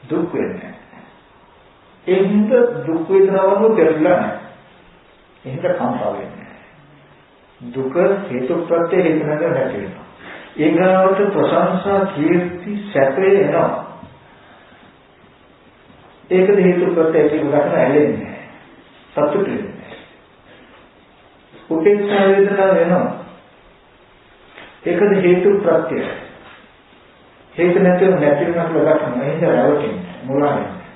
දුක් වෙන්නේ. එහෙනම් දුක් වේදනාවම දෙරලා නැහැ. එහෙට කම්පා වෙන්නේ. දුක හේතු ප්‍රත්‍ය හේතුනක නැති වෙනවා. ඊගාවට ප්‍රශංසා කීර්ති සැපේ එනවා. ඒකද හේතු ප්‍රත්‍ය ඒක උදාහරණ ඇලෙන්නේ. සතුටු වෙන්නේ. උපේක්ෂා වේදනාව වෙනවා. ඒකද හේතු ප්‍රත්‍ය. හේතු නැතිව නැති වෙනක ලබන්න එහෙද රැවටෙන්නේ. මුලාවෙන්නේ.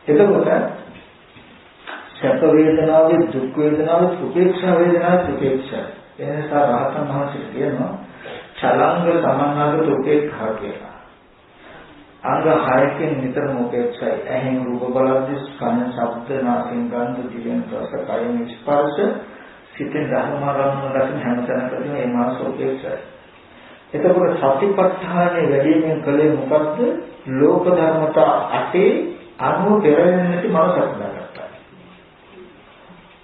එතකොට සැප වේදනාවේ දුක් වේදනාවේ උපේක්ෂා වේදනාවේ උපේක්ෂා. ඒ නිසා රහතන් වහන්සේ කියනවා චලංග සමන්නාගත උපේක්ෂා කියලා. අංග 6කින් නිතරම උපේක්ෂයි. ඇහෙන් රූප බලද්දී කන ශබ්ද නාසයෙන් ගන්ධ දිවෙන් රස කයෙන් ස්පර්ශ සිතෙන් ධර්මාරම්ම දකින හැමතැනකදීම මේ මානස උපේක්ෂයි. එතකොට සතිපට්ඨානයේ වැඩිමෙන් කලේ මොකද්ද? ලෝක ධර්මතා අටේ අනුව පෙරෙන්නේ නැති මනසක් දාගත්තා.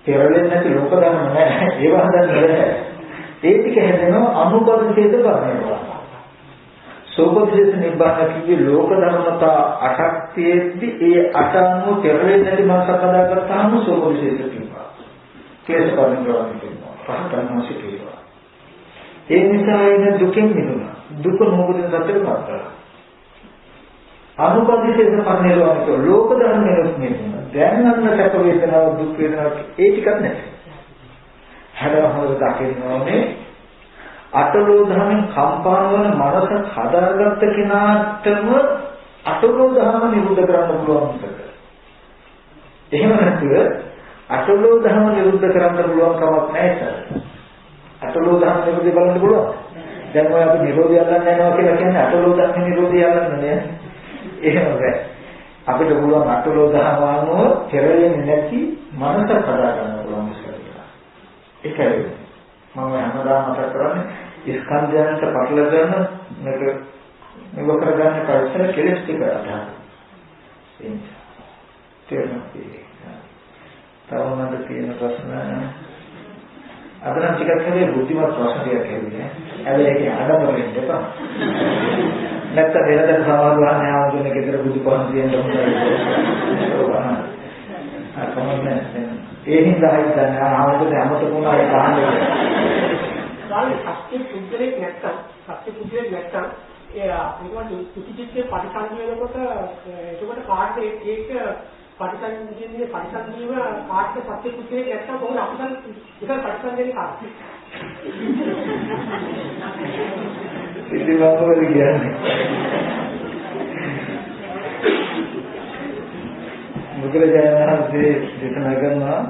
පෙරෙන්නේ නැති ලෝක ධර්ම නැහැ. ඒව හදන්නේ නැහැ. ඒ ටික හැදෙනවා අනුපදිතේද බලනවා. සෝපදිතේ නිබ්බාන කිව්වේ ලෝක ධර්මතා අටක් තියෙද්දි ඒ අට අනුව පෙරෙන්නේ නැති මනසක් හදාගත්තාම සෝපදිතේ කියනවා. කේස් කරනවා කියනවා. පහතම සිටිනවා. ඒ නිසා එන දුකෙන් මිදුණා. දුක මොකද සත්‍යෙට මාත්‍රා. අනුපදිතේ පරිණිරවාණක ලෝක ධර්මයෙන් මිදුණා. දැන් අන්න සැප වේදනාව දුක් වේදනාව ඒ ටිකක් නැහැ. හැඩවහල දකින්නෝනේ අටලෝ ධර්මෙන් කම්පා වන මනස හදාගත්ත කෙනාටම අටලෝ ධර්ම නිරුද්ධ කරන්න පුළුවන් මොකද? එහෙම නැතුව අටලෝ ධර්ම නිරුද්ධ කරන්න පුළුවන් කමක් නැහැ සර්. අටලෝ ධර්ම නිරුද්ධ බලන්න පුළුවන්. දැන් ඔය අපි නිරෝධය අල්ලන්න යනවා කියලා කියන්නේ අටලෝ ධර්ම නිරෝධය අල්ලන්න නෑ. එහෙම බෑ. අපිට පුළුවන් අටලෝ ධර්ම වano කෙරෙන්නේ නැති මනස හදාගන්න පුළුවන් කියලා. ඒකයි මම හැමදාම මතක් කරන්නේ ස්කන්ධයන්ට පටල ගන්න මේක මෙව කරගන්න පරිසර කෙලස් ටික අදහන. තවමද තියෙන ප්‍රශ්න අද නම් ටිකක් හරි බුද්ධිමත් ප්‍රශ්න ටිකක් ඇවිල්ලා. හැබැයි ඒක ආඩම්බර වෙන්න එපා. නැත්නම් වෙනදට සමාන වහන්නේ ආවොත් ගෙදර බුදුපහන් තියෙන්න හොඳයි. අකමන්නේ ඒ හින්දා හිතන්නේ ආවොත් හැමතෙම ඒ කහන්නේ. සාලේ සත්‍ය පුද්ගලෙක් නැත්තම් ඒ ඒකට කුටිචිත්තේ පරිසංගය වෙනකොට ඒකට කාර්ය ඒක පරිසංගින්නේ පරිසංගීව කාර්ය සත්‍ය පුද්ගලෙක් නැත්තම් කොහොමද අපිට ඒක පරිසංගින්නේ කාර්ය ඉතින් මොකද කියන්නේ බුදුරජාණන් වහන්සේ දේශනා කරනවා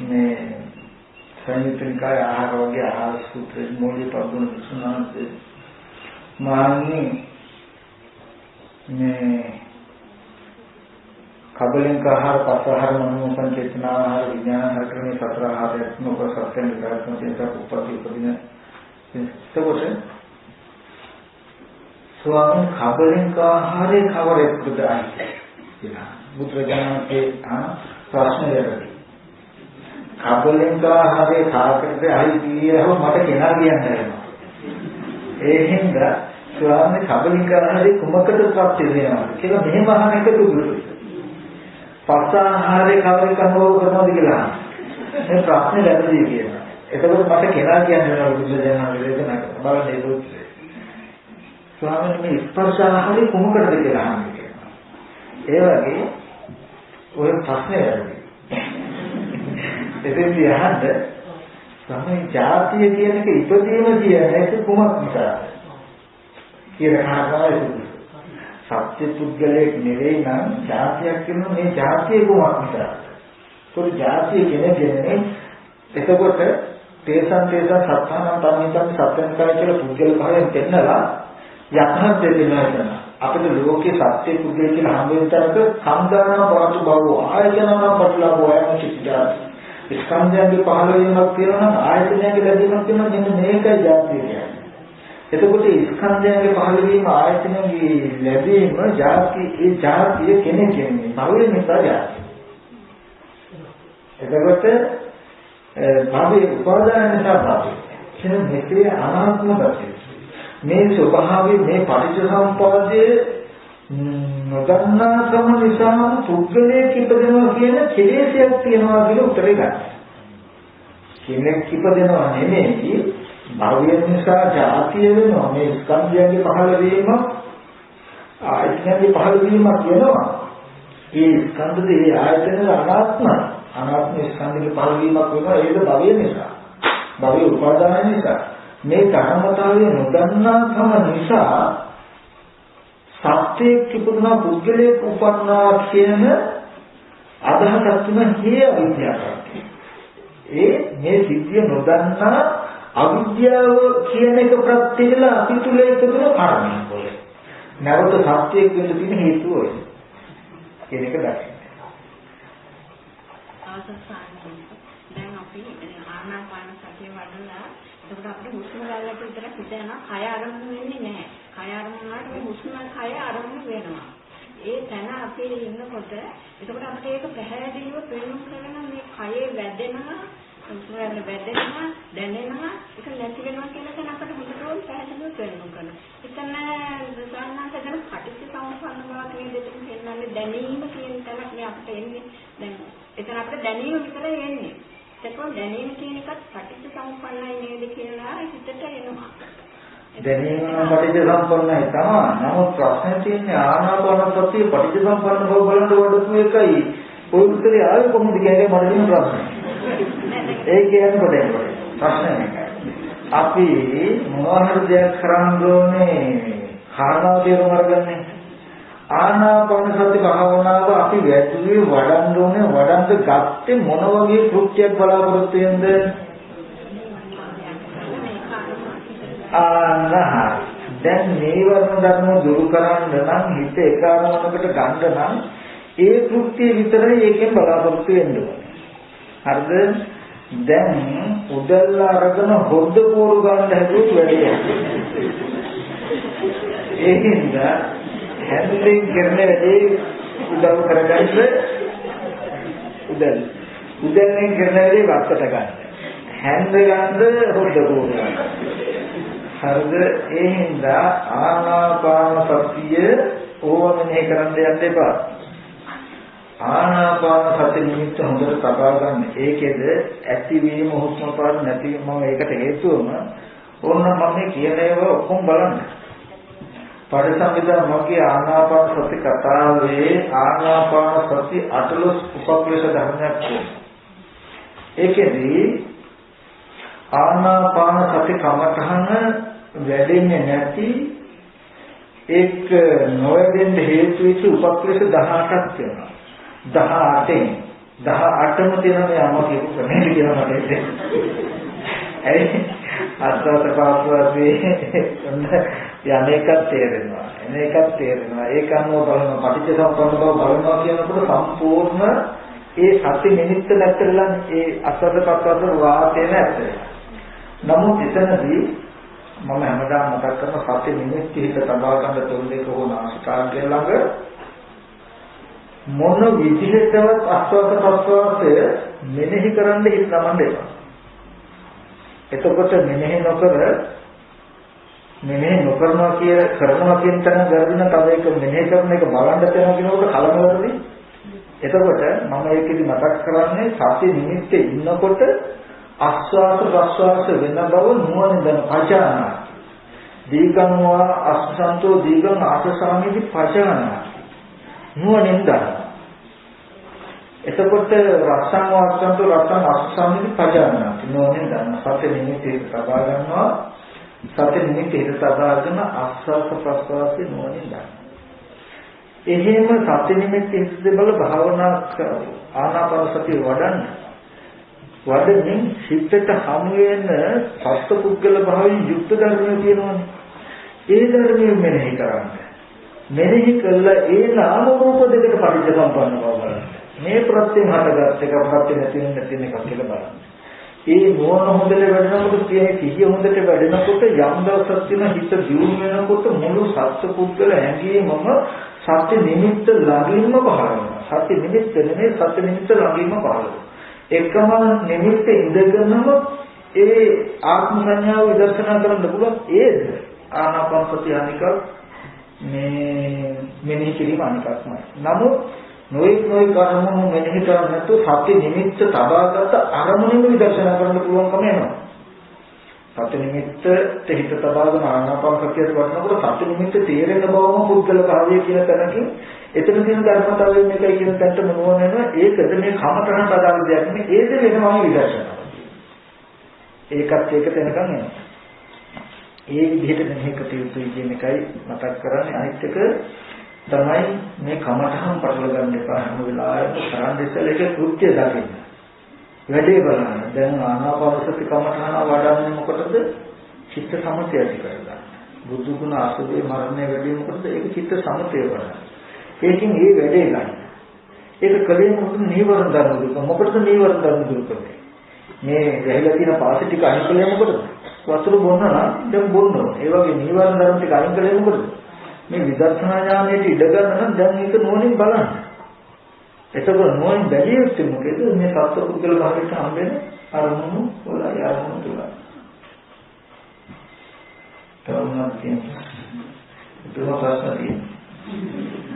මේ සංයුත්නිකාය ආහාර වගේ ආහාර සූත්‍රයේ මූලික පදවල සුණාන්සේ මාන්නේ මේ කබලින්ක ආහාර පස්ආහාර මනෝ සංචේතන ආහාර විඥාන ආහාර ක්‍රමයේ සතර ආහාරයක් නොක සත්‍යන විකාරත්ම තියෙන උපපති උපදින එතකොට ස්වාමීන් කබලින්ක ආහාරේ කවරෙක්ද ආයි කියලා බුදුරජාණන්ගේ ප්‍රශ්නයකට කබලින්ක ආහාරේ කාකටද ආයි කියව මට කෙනා කියන්න බැහැ. ඒ හින්දා ස්වාමීන් කබලින්ක ආහාරේ කුමකටද ප්‍රත්‍ය වෙනවා කියලා මෙහෙම අහන එක දුරුයි. පස්ස ආහාරේ කවරේ කනෝ කරනවද කියලා. මේ ප්‍රශ්නේ වැරදි කියනවා. එතකොට මට කෙනා කියන්න වෙනවා බුදුරජාණන් වහන්සේ බලන්න ඒක. ස්වාමීන් මේ ස්පර්ශ ආහාරේ කුමකටද කියලා අහන්නේ. ඒ වගේ ඔය ප්‍රශ්නේ වැරදි. එතෙන්දී අහන්න තමයි ජාතිය කියන එක ඉපදීම කියන්නේ කුමක් නිසාද කියලා අහනවා. සත්‍ය පුද්ගලයෙක් නෙවෙයි නම් ජාතියක් කියනවා මේ ජාතිය කුමක් නිසාද? ඒක ජාතිය කියන්නේ එතකොට තේසන් සත්තානම් පරිණතම් සත්‍යංකය කියලා පුද්ගල භාවයෙන් දෙන්නලා යථාර්ථ දෙන්නවා කියන අපිට ලෝකේ සත්‍ය පුද්ගල කියලා හම්බ වෙන තරක සම්දානම පාතු බව ආයතනම පටලවෝ යන කිසිදා ස්කන්ධයන්ගේ පහළ වීමක් තියෙනවා නම් ආයතනයන්ගේ ලැබීමක් තියෙනවා මෙන්න මේකයි ජාතිය කියන්නේ. එතකොට ස්කන්ධයන්ගේ පහළ වීම ආයතනයන්ගේ ලැබීම ජාති ඒ ජාතිය කෙනෙක් කියන්නේ භවයේ නිසා ජාතිය. එතකොට භවයේ උපාදාන නිසා භවය. කියන මෙතේ අනාත්ම බව. මේ ස්වභාවයේ මේ පටිච්චසමුප්පාදයේ නොදන්නාකම නිසා පුද්ගලයෙක් ඉපදෙනවා කියන කෙලෙසයක් තියෙනවා කියලා උත්තරේ ගන්න. කෙනෙක් ඉපදෙනවා නෙමෙයි භවය නිසා ජාතිය වෙනවා මේ ස්කන්ධයන්ගේ පහළ වීම ආයතනයේ පහළ වීම කියනවා. මේ ස්කන්ධයේ ආයතන අනාත්ම ස්කන්ධයේ පහළ වීමක් වෙනවා ඒක භවය නිසා. භවය උපාදාන නිසා මේ ධර්මතාවය නොදන්නාකම නිසා සත්‍යයක් ඉපදුනා පුද්ගලයෙක් උපන්නා කියන අදහසක් තුන හේ අවිද්‍යාවක්. මේ සිද්ධිය නොදන්නා අවිද්‍යාව කියන එක ප්‍රත්‍යයල අපි තුල එකතුන කර්මයක් ඔය. නැවත සත්‍යයක් වෙන්න තියෙන හේතුව ඔය. කියන එක දැක්කේ. දැන් අපි ආනාපාන සතිය වඩලා එතකොට අපිට හුස්ම ගන්නට විතර හිතන කය අරමුණු වෙන්නේ නැහැ. කය අරමුණු වලට මේ හුස්ම කය අරමුණු වෙනවා. ඒ තැන අපි ඉන්නකොට එතකොට අපිට ඒක පැහැදිලිව පෙන්වන්න කරන මේ කයේ වැදෙනවා සුසුරන්න වැදෙනවා දැනෙනවා ඒක නැති වෙනවා කියන එක අපිට හොඳටම පැහැදිලිව පෙන්වන්න කරනවා. එතන සාමාන්‍යයෙන් පටිච්චසමුප්පන්න බව කියන දෙයක් පෙන්වන්නේ දැනීම කියන තැනක් නේ අපිට එන්නේ. දැන් එතන අපිට දැනීම විතරයි එන්නේ. ඒකෝ දැනීම කියන එකත් පටිච්චසමුප්පන්නයි නේද කියලා හිතට එනවා. දැනීම පටිච්චසමුප්පන්නයි තමයි. නමුත් ප්‍රශ්නේ තියෙන්නේ ආනාපාන සතිය පටිච්චසමුප්පන්න බව බලන්න වඩපු එකයි. ඔය උත්තරේ ආවේ කොහොමද කියන්නේ මට දෙන ප්‍රශ්නේ. ඒ කියන්නේ කොටේ ප්‍රශ්නේ මේකයි. අපි මොනවාහරි දෙයක් කරන්න ඕනේ කාරණා තේරුම් අරගන්නේ. ආනාපාන සති භාවනාව අපි වැටුවේ වඩන්න ඕනේ වඩන්න ගත්තේ මොන වගේ කෘත්‍යයක් බලාපොරොත්තු වෙනද? දැන් නීවරණ ධර්ම දුරු කරන්න නම් හිත එක අරමුණකට ගන්න නම් ඒ කෘත්‍ය විතරයි ඒකෙන් බලාපොරොත්තු වෙන්න ඕනේ. හරිද? දැන් උදල්ල අරගෙන හොද්ද කෝරු ගන්න හැදුවොත් වැඩේ. ඒකින්ද හැන්ඩලින් කරන වැඩේ උදව් කරගන්න උදල්ෙන් කරන වැඩේ වත්තට ගන්න. හැන්ද ගන්න හොද්ද කෝරු ගන්න. හරිද? ඒ හින්දා ආනාපාන සතිය ඕවමනේ කරන්න යන්න එපා. ආනාපාන සති නිමිත්ත හොඳට තබා ගන්න. ඒකෙද ඇතිවීම හුස්ම පාර නැතිවීම ඒකට හේතුවම ඕන්න මම මේ කියන ඒවා ඔක්කොම බලන්න. පරිසංවිධා මගේ ආනාපාන සති කතාවේ ආනාපාන සති අටලොස් උපක්ලේශ ධර්මයක් තියෙනවා. ඒකෙදී ආනාපාන සති කමඨහන වැඩෙන්නේ නැති ඒක නොවැදෙන්න හේතු වෙච්ච උපක්ලේශ 18ක් තියෙනවා. 18න් 18ම තියෙන මේ අම්මා කියපු ක්‍රමයට කියලා මට හිතෙනවා. ඇයි අත්වාස පාස්වාසේ යන්නේක තේරෙනවා. එනේකක් තේරෙනවා. ඒක අනුව බලන පටිච්චසමුප්පන්න බව බලනවා කියනකොට සම්පූර්ණ ඒ සති නිමිත්ත නැතරලා ඒ අත්වාස පාස්වාස වාතේ නැතර. නමුත් එතනදී මම හැමදාම මතක් කරන සති නිමිත්ත හිත තබා ගන්න තොරදේ කොහොම ආශිකාර්ය ළඟ මොන විදිහටවත් අස්වාද ප්‍රස්වාසය මෙනෙහි කරන්න හිත නමන්න එපා. එතකොට මෙනෙහි නොකරනවා කරනවා කියන තැන වැරදින තව එක මෙනෙහි කරන එක බලන්න තැන කියනකොට කලබලයි. එතකොට මම ඒකෙදි මතක් කරන්නේ සති නිමිත්තේ ඉන්නකොට ආස්වාද ප්‍රස්වාස වෙන බව නුවණ දැන පචාන. දීගං වා අස්සන්තෝ දීගං ආසසාමිති පචාන. නුවණින් දන්න. එතකොට රස්සං වාස්සන්තු රස්සං අස්සම්නි පජානනාති නෝනේ දන්න සත්‍ය නිමිති තබා ගන්නවා සත්‍ය නිමිති හිත තබාගෙන ආස්වාස ප්‍රස්වාසයේ නෝනේ දන්න. එහෙම සත්‍ය නිමිති හිත බල භාවනා ආනාපාන සතිය වඩමින් සිතට හමු වෙන සත්පුද්ගල භාවයෙන් යුක්ත ධර්මය තියෙනවානේ. ඒ ධර්මයෙන් මෙනෙහි කරන්න. මෙනෙහි කළා ඒ නාම රූප දෙකට පරිච්ඡ සම්පන්න බව බලන්න. මේ ප්‍රත්‍යයෙන් හටගත් එක ප්‍රත්‍ය නැති වෙන එකක් කියලා බලන්න. ඒ මොන හොඳට වැඩනකොට කියන්නේ සිහිය හොඳට වැඩනකොට යම් දවසක් තියෙන හිත දියුණු වෙනකොට මුළු සත්පුද්ගල හැඟීමම සත්‍ය නිමිත්ත ළඟින්ම පහළ වෙනවා. සත්‍ය නිමිත්ත නෙමෙයි සත්‍ය නිමිත්ත ළඟින්ම පහළ වෙනවා. එකම නිමිත්ත ඉඳගෙනම ඒ ආත්ම සංඥාව විදර්ශනා කරන්න පුළුවන්. ඒද ආනාපාන සතිය අනික මේ මෙනෙහි කිරීම අනිකක්මයි. නමුත් නොයි කර්මම මෙනෙහි කරන්නේ නැතුව සත්‍ය නිමිත්ත තබාගත අරමුණෙම විදර්ශනා කරන්න පුළුවන්කම එනවා. සත්‍ය නිමිත්තට හිත තබාගෙන ආනාපාන සතියට වඩනකොට සත්‍ය නිමිත්ත තේරෙන බවම පුද්ගල භාවය කියන තැනකින් එතන තියෙන ධර්මතාවයෙන් මේකයි කියන තැනට මොනව වෙනවා. ඒකද මේ කමතරන් බදාන දෙයක් නෙමෙයි. ඒද වෙනම විදර්ශනා. ඒකත් ඒක තැනකම් එනවා. ඒ විදිහට මෙහෙ කටයුතු කියන එකයි මතක් කරන්නේ. අනිත් එක තමයි මේ කමතහම් පටල ගන්න එපා. හැම වෙලාවෙම කරන් ඉස්සෙල්ලා ඒක කෘත්‍ය දකින්න. වැඩේ බලන්න. දැන් ආනාපාන සති කමතහන වඩන්නේ මොකටද? චිත්ත සමතය ඇති කරගන්න. බුදු ගුණ අසුභේ මරණය වැඩි මොකටද? ඒක චිත්ත සමතය වඩන්න. ඒකෙන් මේ වැඩේ ගන්න. ඒක කලේ මොකද නීවරණ ධර්ම දුක. මොකටද නීවරණ ධර්ම දුක? මේ වැහිලා තියෙන පාසි ටික අයින් කළේ මොකටද? වතුර බොන්න නම් දැන් බොන්න ඕනේ. ඒ වගේ නීවරණ ධර්ම ටික අයින් කළේ මොකටද? මේ විදර්ශනා ඥානයට ඉඩ ගන්න නම් දැන් මේක නෝනින් බලන්න. එතකොට නෝනින් බැලිය යුත්තේ මොකද? මේ සත්පුද්ගල භාවයට හම්බෙන අරමුණු වල අරමුණු තුල. තවමත් තියෙනවා. ඒක ප්‍රශ්න තියෙනවා.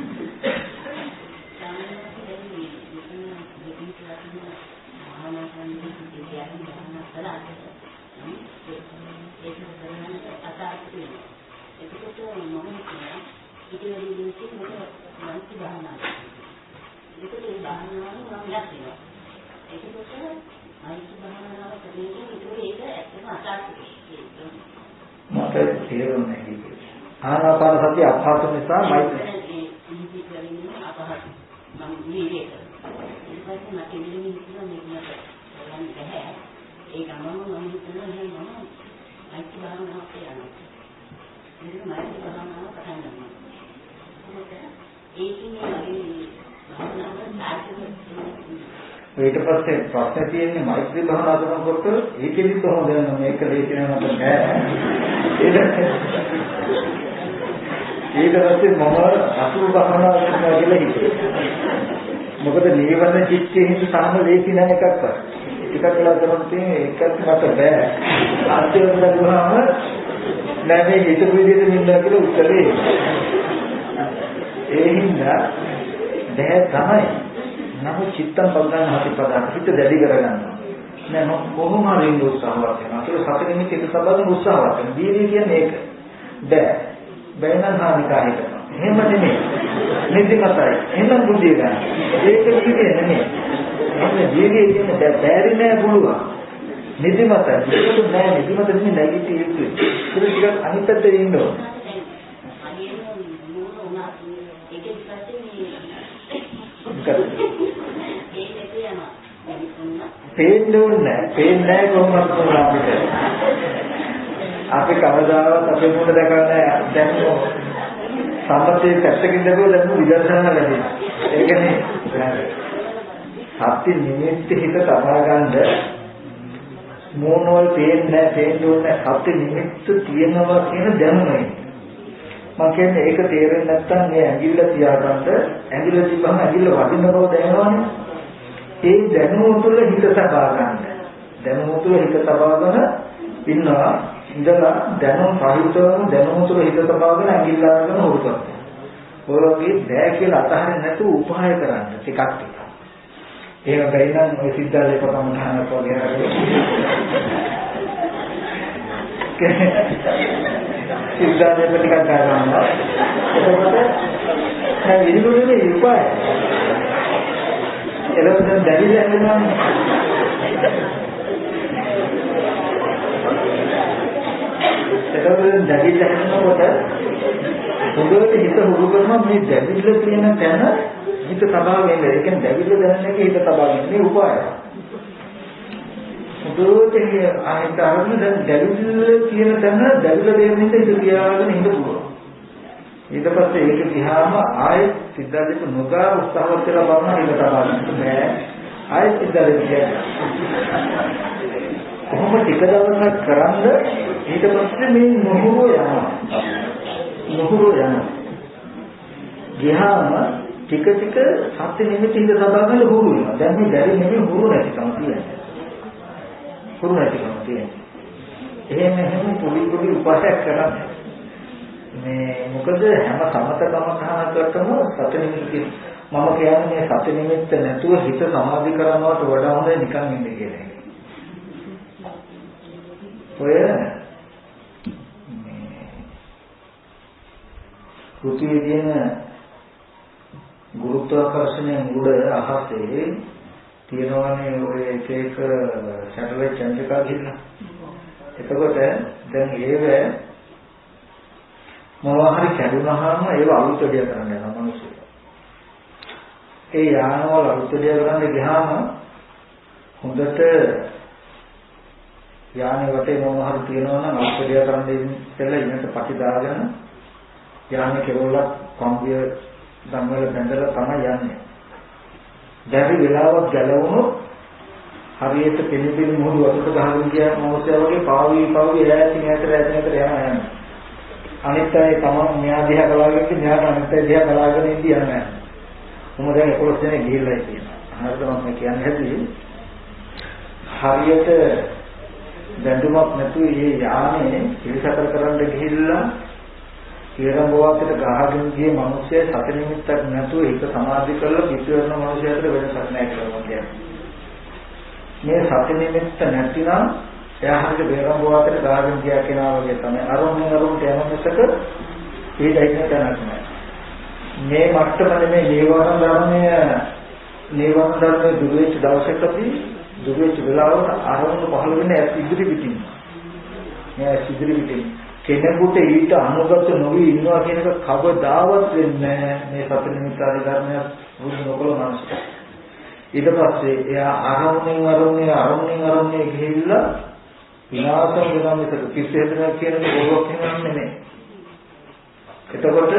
මට තේරුන්නේ නැහැ. ආනාපාන සතිය අපහසු නිසා මෛත්‍රී ඊට පස්සේ ප්‍රශ්නේ තියෙන්නේ මෛත්‍රී භාවනා කරනකොට ඒකෙදි කොහොමද මේක ලේසියෙන් මට බෑ. ඊට පස්සේ මම අසුභ භාවනා කරනවා කියලා හිතුවා. මොකද නීවරණ චිත්තයේ හිත සාම ලේසි නැ එකක්වත්. ටිකක් වෙලා කරන් තියෙන්නේ ඒකත් මට බෑ. අන්තිමට ගියාම නෑ මේ හිතපු විදිහට නින්දා කියලා උත්තරේ. ඒ හින්දා බෑ තමයි. නමුත් චිත්තම් පදන්න හතිපදන්න හිත දැඩි කරගන්නවා. නෑ මම කොහොම හරි ඉන්න උත්සාහවත් වෙනවා. ඒක සත්‍ය නිමිති හිත සබඳ උත්සාහවත් වෙනවා. දීර්ය කියන්නේ ඒක. බෑ. බෑනම් හානිකාරී කරනවා. එහෙම නෙමෙයි. නිදිමතයි. එහෙනම් බුද්ධිය ගන්න. ඒක කියන්නේ නෙමෙයි. එහෙනම් දීර්ය කියන්නේ බැරි නෑ පුළුවන්. නිදිමතයි. ඒක නෑ නිදිමත නෙමෙයි නැගිටිය යුතුයි. ඒක ටිකක් අනිත් පැත්තේ ඉන්න ඕනේ. පේන්නේ කොහොමද අපිට? අපි කවදාවත් අපේ මොකද දැකන්නේ දැන් සම්පතේ පැත්තකින් දැකුවා දැන් විදර්ශනා වැඩි. ඒකනේ සත්‍ය නිමිත්ත හිත තබා ගන්න මොනවල් පේන්නේ සත්‍ය නිමිත්ත තියෙනවා කියන දැනුමයි. මම කියන්නේ ඒක තේරෙන්නේ නැත්නම් මේ ඇඟිල්ල තියාගන්න ඇඟිල්ල තිබ්බම ඇඟිල්ල වදින බව දැනනවනේ. ඒ දැනුම තුළ හිත තබා ගන්න. දැනුම තුළ හිත තබාගෙන ඉන්නවා. ඉඳලා දැනුම සාහිත්‍යවම දැනුම තුළ හිත තබාගෙන ඇඟිල්ල අරගෙන හොරු කරනවා. ඔය වගේ බෑ කියලා අතහරින්න නැතුව උපාය කරන්න ටිකක්. ඒක ගයිනම් ඔය සිද්ධාලේ පටන් ගන්නකොට වගේ සිද්ධාලේ ටිකක් ගන්නවා. එතකොට දැන් විදුලියේ උපාය එළවෙන දැවිලා යනවා. එළවෙන දැවිලා යනකොට පොඩ්ඩක් හිත හුරු කරනවා මේ දැවිලා තියෙන තැන හිත තබා ගන්න. ඒ කියන්නේ දැවිලා දැනන එක හිත තබා ගන්න. මේ උපායය. පොඩ්ඩක් ආයෙත් අරගෙන දැන් දැවිලා කියන තැන දැවිලා දෙන්න හිත තියාගෙන ඉන්න පුළුවන්. ඊට පස්සේ ඒක දිහාම ආයෙත් සිද්ධාර්ථක නොගා උත්සාහවත් කරලා බලනවා ඒක තබා ගන්න බෑ. ආයෙත් සිද්ධාර්ථක කියන්නේ. කොහොම ටික දවසක් කරන්ද ඊට පස්සේ මේ මොහොර යනවා. මොහොර යනවා. ගියාම ටික ටික සත්‍ය නිමිති හිත තබා ගන්න හුරු වෙනවා. දැන් මේ බැරි නෙමෙයි හුරු නැතිකම තියෙන්නේ. හුරු නැතිකම තියෙන්නේ. එහෙම පොඩි පොඩි උපාසයක් කරන්නේ. මේ මොකද හැම සමතකමකටම සත්‍ය නිමිති මම කියන්නේ මේ සත්‍ය නිමිත්ත නැතුව හිත සමාධි කරනවට වඩා හොඳ නිකන් ඉන්න කියලා. ඔය පෘථිවියේ තියෙන ගුරුත්වාකර්ෂණයෙන් උඩ අහසේ තියෙනවානේ ඔය එක එක සැටලයිට් චන්ද්‍රිකා කියලා. එතකොට දැන් ඒව මොනවා හරි කැඩුනහම ඒව අලුත් දෙයක් කරන්න යනවා මිනිස්සු. ඒ යානවල අලුත් දෙයක් කරන්න ගියාම හොඳට යානේ වටේ මොනවා හරි තියෙනවා නම් අලුත් දෙයක් කරන්න ඉස්සෙල්ලා ඉන්නට පටි දාගෙන යානේ කෙරවලක් කම්පිය ධම්මවල බැඳලා තමයි යන්නේ. දැරි වෙලාවක් ගැලවුණොත් හරියට පිළිපිලි මොහොත වතුරට ගහගෙන ගියා මොහොතේ වගේ පාවි ඈතින් ඈතට යනවා. අනිත් අය තමන් මෙයා දිහා බලාගෙන මෙයාට අනිත් අය දිහා බලාගෙන ඉඳී යනවා. මොම දැන් 11 දෙනෙක් ගිහිල්ලා තියෙනවා. හරිද මම කියන්නේ හැදී. හරියට දැඬුමක් නැතුව මේ යානේ පිළිසකර කරන්න ගිහිල්ලා ඊරඹුවකට ගහගෙන ගිය මිනිස්සය සතර නිමිත්තක් නැතුව ඒක සමාධි කරලා පිටවෙන මිනිස්සයාට වෙනසක් නැහැ කියලා කියන්නේ. මේ සතර නිමිත්ත නැතිනම් එයා හරියට ඊරඹුවකට ගහගෙන ගියා කියලා වගේ තමයි. අරුණට යන මිසක ඒ දෙයින් තනක් නැහැ. මේ මට්ටම නෙමේ නීවරණ ධර්මයේ දුර වෙච්ච දවසකදී දුර වෙච්ච වෙලාවට අරමුණු පහළ වෙන්නේ ඉදිරි පිටින්. මේ ඉදිරි පිටින් කෙනෙකුට ඊට අනුගත නොවි ඉන්නවා කියන එක කවදාවත් වෙන්නේ නැහැ. මේ සතර නිමිත්තාදී ධර්මයක් වුණ නොකල මනසට. ඊට පස්සේ එයා අරමුණෙන් ගිහිල්ලා විනාශම් වෙනවා මිසක කිසිහෙදෙයක් කියන එක බොරුවක් නෙමෙයි. එතකොට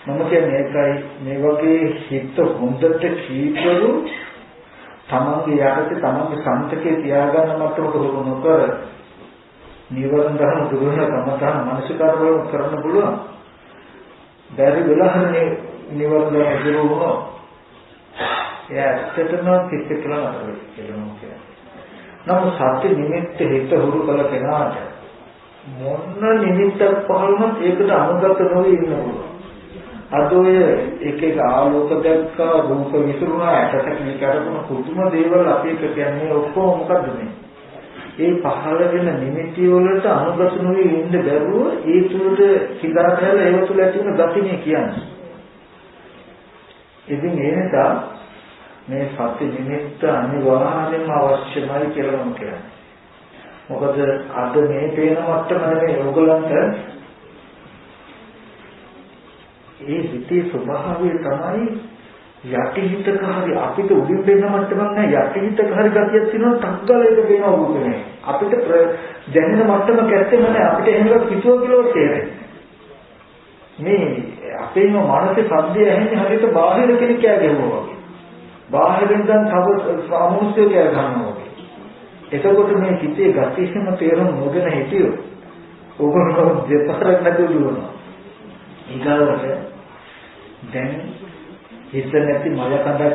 මම කියන්නේ ඒකයි මේ වගේ හිත හොඳට කීකරු තමන්ගේ යටතේ තමන්ගේ සම්තකේ තියාගන්න මට්ටමට හොරු නොකර නිවර්ණ ධර්ම දුරන කමතන මානසිකාර වල කරන්න පුළුවන්. බැරි වෙලාවනේ නිවර්ණ ධර්ම දුරුවෝ. එයා ඇත්තටම පිට කියලා නතර වෙනවා කියන්නේ. නමුත් සත්‍ය නිමිත්ත හිත හුරු කළ කෙනාට මොන නිමිත්තක් පහළුනත් ඒකට අනුගත නොවී ඉන්න පුළුවන්. අද ඔය එක ආලෝක දැක්කා රූප විසුරුණා ඇටසැක විකරපුන කුතුම දේවල් අපි එක කියන්නේ ඔක්කොම මොකද්ද මේ? ඒ පහළ වෙන නිමිති වලට අනුගත නොවී ඉන්න බැරුව ඒ තුලට සිඳා කරලා ඒව තුල ඇති වෙන ගතිනේ කියන්නේ. ඉතින් ඒ නිසා මේ සත්‍ය නිමිත්ත අනිවාර්යයෙන්ම අවශ්‍යමයි කියලා මම කියන්නේ. මොකද අද මේ පේන මට්ටම නෙමෙයි ඕගලන්ට ඒ හිතේ ස්වභාවය තමයි යටිහිතක හරි අපිට උඩින් වෙන මට්ටමක් නෑ යටිහිතක හරි ගතියක් තියෙනවා ටක්ගල එක පේනවා උඩනේ අපිට දැනෙන මට්ටමක් ඇත්තෙම නෑ අපිට එහෙම එකක් හිතුව කියලා තේරෙන්නේ මේ අපේම මානසික සද්දය ඇහෙන්නේ හරියට බාහිර කෙනෙක් කෑ ගැහුවා වගේ බාහිරින් දැන් තව සාමූහිකව කෑ ගන්නවා වගේ එතකොට මේ හිතේ ගතියම තේරුම් නොගෙන හිටියෝ ඕගොල්ලෝ දෙපාරක් නැතුව දුවනවා ඊගාවට දැන් හිත නැති මල කඳක්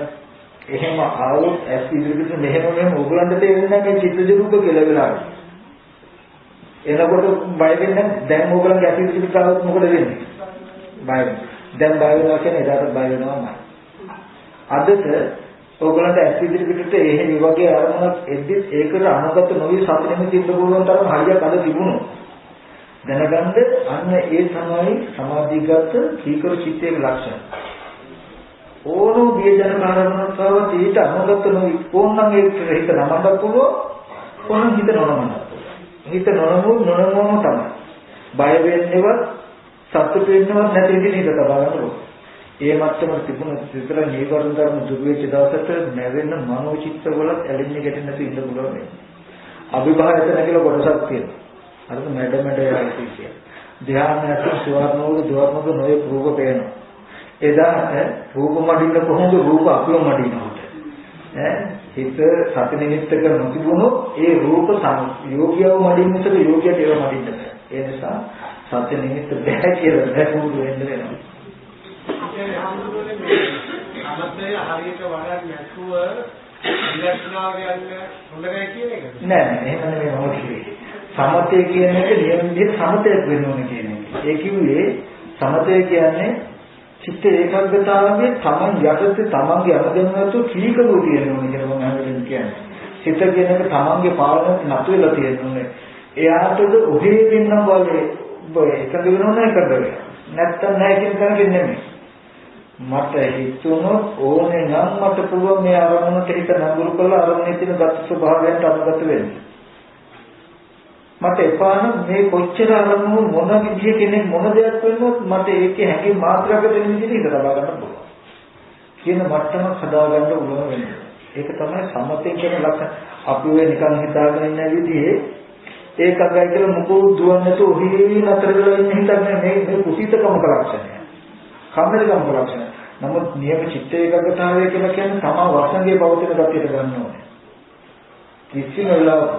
එහෙම ආවොත් ඇස් ඉදිරියට මෙහෙම ඕගලන්ට තේරෙන්නේ නැහැ මේ චිත්තජ රූප කියලා වෙලාවට. එනකොට බය වෙන්නේ දැන් ඕගලන්ගේ ඇස් ඉදිරියට ආවොත් මොකද වෙන්නේ? බය. දැන් බය වෙනවා කියන්නේ එදාට බය වෙනවමයි. අදට ඕගලන්ට ඇස් ඉදිරියට එහෙම වගේ අරමුණක් එද්දි ඒකට අනුගත නොවි සතුටෙම තිබ්බ පුළුවන් තරම් හරියක් අද තිබුණා. දැනගන්න අන්න ඒ තමයි සමාධිගත කීකරු චිත්තයේ ලක්ෂණ. ඕනෝ වේදන කාරණාව ඊට අනුගත නොවි ඕනනම් ඒක හිත නමන්න පුළුවන් ඕනනම් හිත නොනමන්න හිත නොනමම තමයි බය වෙන්නේවත් සතුට වෙන්නේවත් නැති විදිහට හිත තබා ගන්න ඕනේ. ඒ මත්තම තිබුණ විතර නීවරණ ධර්ම දුරු වෙච්ච දවසට නැවෙන මනෝචිත්ත වල ඇලෙන්නේ ගැටෙන්නේ නැති ඉන්න පුළුවන් නේ. අභිභායතන කියලා කොටසක් තියෙනවා. අර මැඩ යයි කියන. ධ්‍යානයට සුවර්ණෝද දවර්ණෝද නොයේ රූප පේනවා. එදාට රූප මඩින්න කොහොමද රූප අපිව මඩිනවට? හිත සති නිමිත්තක නොතිබුණොත් ඒ රූප යෝගියව මඩින්නට යෝගියට ඒව මඩින්න බෑ. ඒ නිසා සති නිමිත්ත බෑ කියලා දැකුණු වෙන්න වෙනවා. අමතේ හරියට වඩා නැතුව විදර්ශනාව යන්න හොඳ නැහැ කියන එක. නෑ එහෙම නෙමෙයි මම කිව්වේ. සමතේ කියන එක නියම විදිහට සමතයක් වෙන්න ඕනේ කියන එක. ඒ කිව්වේ සමතය කියන්නේ චිත්ත ඒකාග්‍රතාවයේ තමන් යටතේ තමන්ගේ අරගෙනතු කීකරුව තියෙන ඕනේ කියලා මම හැමදේම කියන්නේ. සිත කියන එක තමන්ගේ පාලනයට නතු වෙලා තියෙන ඕනේ. එයාටද ඔහේ වෙන්න වගේ එකඟ වෙනව නැහැ නැත්තම් නැහැ කියන තරකින් නෙමෙයි. මට හිතුණොත් ඕනේ නම් මට පුළුවන් මේ අරමුණට හිත නඟුරු කරලා අරමුණේ තියෙන ගත ස්වභාවයට අනුගත වෙන්න. මට එපා නම් මේ කොච්චර අරමුණු මොන විදිය කෙනෙක් මොන දෙයක් වෙන්නොත් මට ඒකේ හැඟීම් මාත්‍රාවකට දෙන විදිහට හිත තබා ගන්න පුළුවන්. කියන මට්ටමක් හදා ගන්න උනන වෙන්නේ. ඒක තමයි සමතෙන් කියන ලක්ෂණ. අපි ඔය නිකන් හිතාගෙන ඉන්න විදිහේ ඒකගයි කියලා මොකෝ දුවන්නේ නැතුව ඔහි නතර වෙලා ඉන්න හිතන්නේ මේ කුසීතකමක ලක්ෂණය. කම්මැලිකමක ලක්ෂණය. නමුත් නියම චිත්ත ඒකාග්‍රතාවය කියලා කියන්නේ තමා වර්ෂණයේ පවතින ගතියට ගන්න ඕනේ. කිසිම වෙලාවක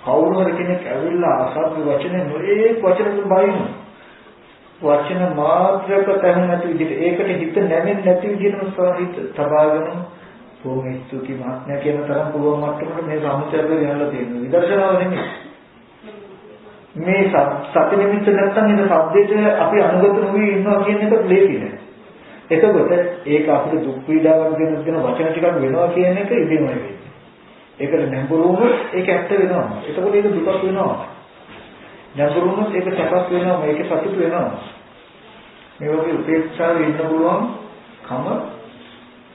කවුරු හරි කෙනෙක් ඇවිල්ලා අසත්‍ය වචන නොඒ වචන බයින වචන මාත්‍රක තැන නැති විදිහට ඒකට හිත නැමෙන්නේ නැති විදිහටම සාහිත තබාගෙන බොහොම ස්තුති මහත්මයා කියන තරම් පුළුවන් මට්ටමකට මේ සම්මුතිය යනලා තියෙනවා. විදර්ශනාව නෙමෙයි. මේ සති නිමිත්ත නැත්තම් ඉත සබ්දයට අපි අනුගත නොවී ඉන්නවා කියන එක ලේසි නෑ. එතකොට ඒක අපිට දුක් පීඩාවක් දෙන වචන ටිකක් වෙනවා කියන එක ඉදීම නෙවෙයි. ඒකට නැඹුරු වුණොත් ඒක ඇත්ත වෙනවා. එතකොට ඒක දුකක් වෙනවා. නැඹුරු වුණොත් ඒක සැපක් වෙනවා. මේක සතුට වෙනවා. මේ වගේ උපේක්ෂාවේ ඉන්න පුළුවන් කම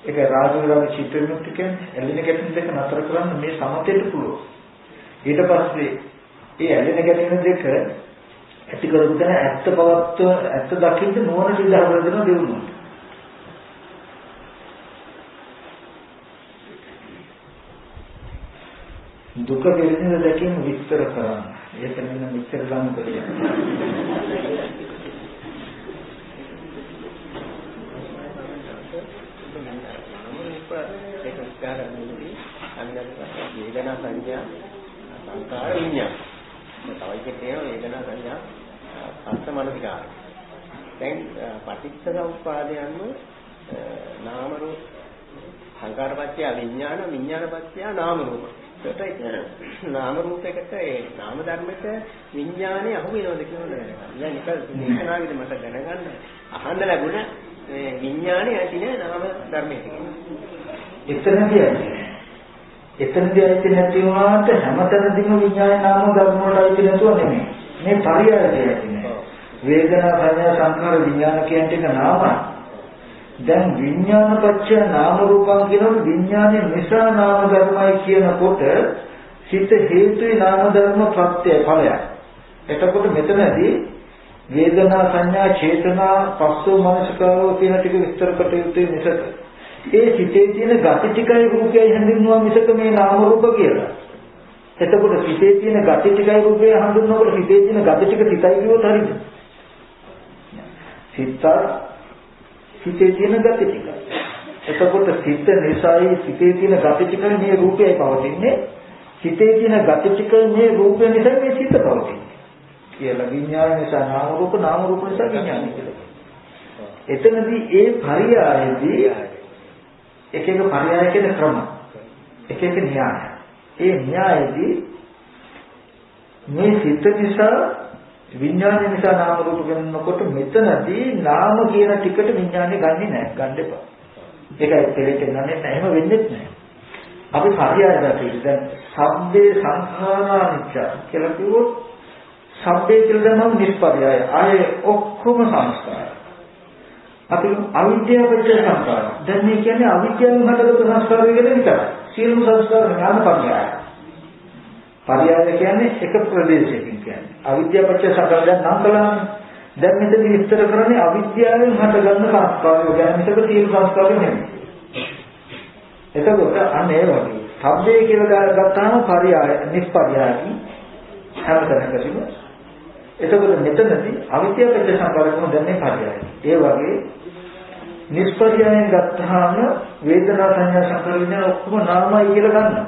ඒක රාජවිලාගේ චිත්ත විමුක්ති කියන්නේ ඇලෙන ගැටෙන දෙක නතර කරන්න මේ සමතේට පුළුවන්. ඊට පස්සේ ඒ ඇලෙන ගැටෙන දෙක ඇති කරගෙන ඇත්ත පවත්ව ඇත්ත දකින්න නුවණ සිද්ධ කරගෙන දෙවුණා. දුක පිළිබඳ දැකීම විස්තර කරන්න. ඒක මෙන්න විස්තර ගන්න බැහැ. ඒක විස්තරන්නේ අනිත් වේදනා සංඥා සංකාර විඤ්ඤාණ. තව එකක් තියෙනවා වේදනා සංඥා පස්ස මනසිකාර. දැන් පටිච්චසමුප්පාදය අනුව නාම රූප සංකාරපත්‍ය විඤ්ඤාණ විඤ්ඤාණපත්‍ය නාම රූප. ඒකට නාම රූපයකට ඒ නාම ධර්මයට විඤ්ඤාණය අහු වෙනවද කියලා දැන් නිකන් දේශනාවේදී මට දැනගන්න අහන්න ලැබුණ මේ විඤ්ඤාණය ඇති නෑ නාම ධර්මයට. එතනදී ඇති නැති වුණාට හැමතැනදීම විඤ්ඤාණය නාම ධර්ම වලට ඇති නැතුව නෙමෙයි. මේ පරියායය ඇති නෑ. වේදනා සංඥා සංඛාර විඤ්ඤාණ කියන එක නාමයි. දැන් විඥානපච්චය නාම රූපං කියනකොට විඥානයේ නිසා නාම ධර්මයි කියනකොට සිත හේතුයි නාම ධර්ම ප්‍රත්‍ය ඵලයක්. එතකොට මෙතනදී වේදනා සංඥා චේතනා පස්සෝ මනසකාරෝ කියන ටික විස්තර කොට යුත්තේ මිසක ඒ සිතේ තියෙන ගති ටිකයි රූපයයි හඳුන්වනවා මිසක මේ නාම රූප කියලා. එතකොට සිතේ තියෙන ගති ටිකයි රූපයයි හඳුන්වනකොට සිතේ තියෙන ගති ටික සිතයි කියවොත් හරිද? සිතේ තියෙන ගති ටික. එතකොට සිත නිසායි සිතේ තියෙන ගති ටික මේ රූපයයි පවතින්නේ. සිතේ තියෙන ගති ටික මේ රූපය නිසා මේ සිත පවතින්නේ. කියලා විඥාන නිසා නාම රූප නිසා විඥාන කියලා. එතනදී ඒ පරියායදී එක එක පරියාය කියන ක්‍රම. එක එක න්‍යාය. ඒ න්‍යායදී මේ සිත නිසා විඥානය නිසා නාම රූප වෙනකොට මෙතනදී නාම කියන ටිකට විඥානය ගන්නෙ නැහැ. ගන්න එපා. ඒකයි දෙලෙට නන්නේ නැහැ. එහෙම වෙන්නේ නැහැ. අපි පරියායකට දැන් සබ්බේ සංඛාරානිච්ච කියලා කිව්වොත් සබ්බේ කියලා නම් නිෂ්පර්යාය. ආයේ ඔක්කොම සංස්කාර. අපි අවිද්‍යාව පත්‍ය සංස්කාර. දැන් මේ කියන්නේ අවිද්‍යාවෙන් හටගත්තු සංස්කාර වේගල විතරයි. සියලුම සංස්කාර ඥාන පරියාය. පරියාය කියන්නේ එක ප්‍රදේශයකින් කියන්නේ. අවිද්‍යාව පත්‍ය සංස්කාර දැන් නම් කළානේ. දැන් මෙතන විස්තර කරන්නේ අවිද්‍යාවෙන් හටගන්න සංස්කාරය ගැන මිසක සියලු සංස්කාර නෙමෙයි. එතකොට අන්න ඒ වගේ. සබ්දේ කියලා ගත්තාම පරියාය නිස්පරියායි හැමතැනකදීම. එතකොට මෙතනදී අවිද්‍යාව පත්‍ය සංස්කාර කොහොමද දැන්නේ පරියාය. ඒ වගේ නිස්පරියායෙන් ගත්තාම වේදනා සංඥා සංකාර විඥාන ඔක්කොම නාමයි කියලා ගන්නවා.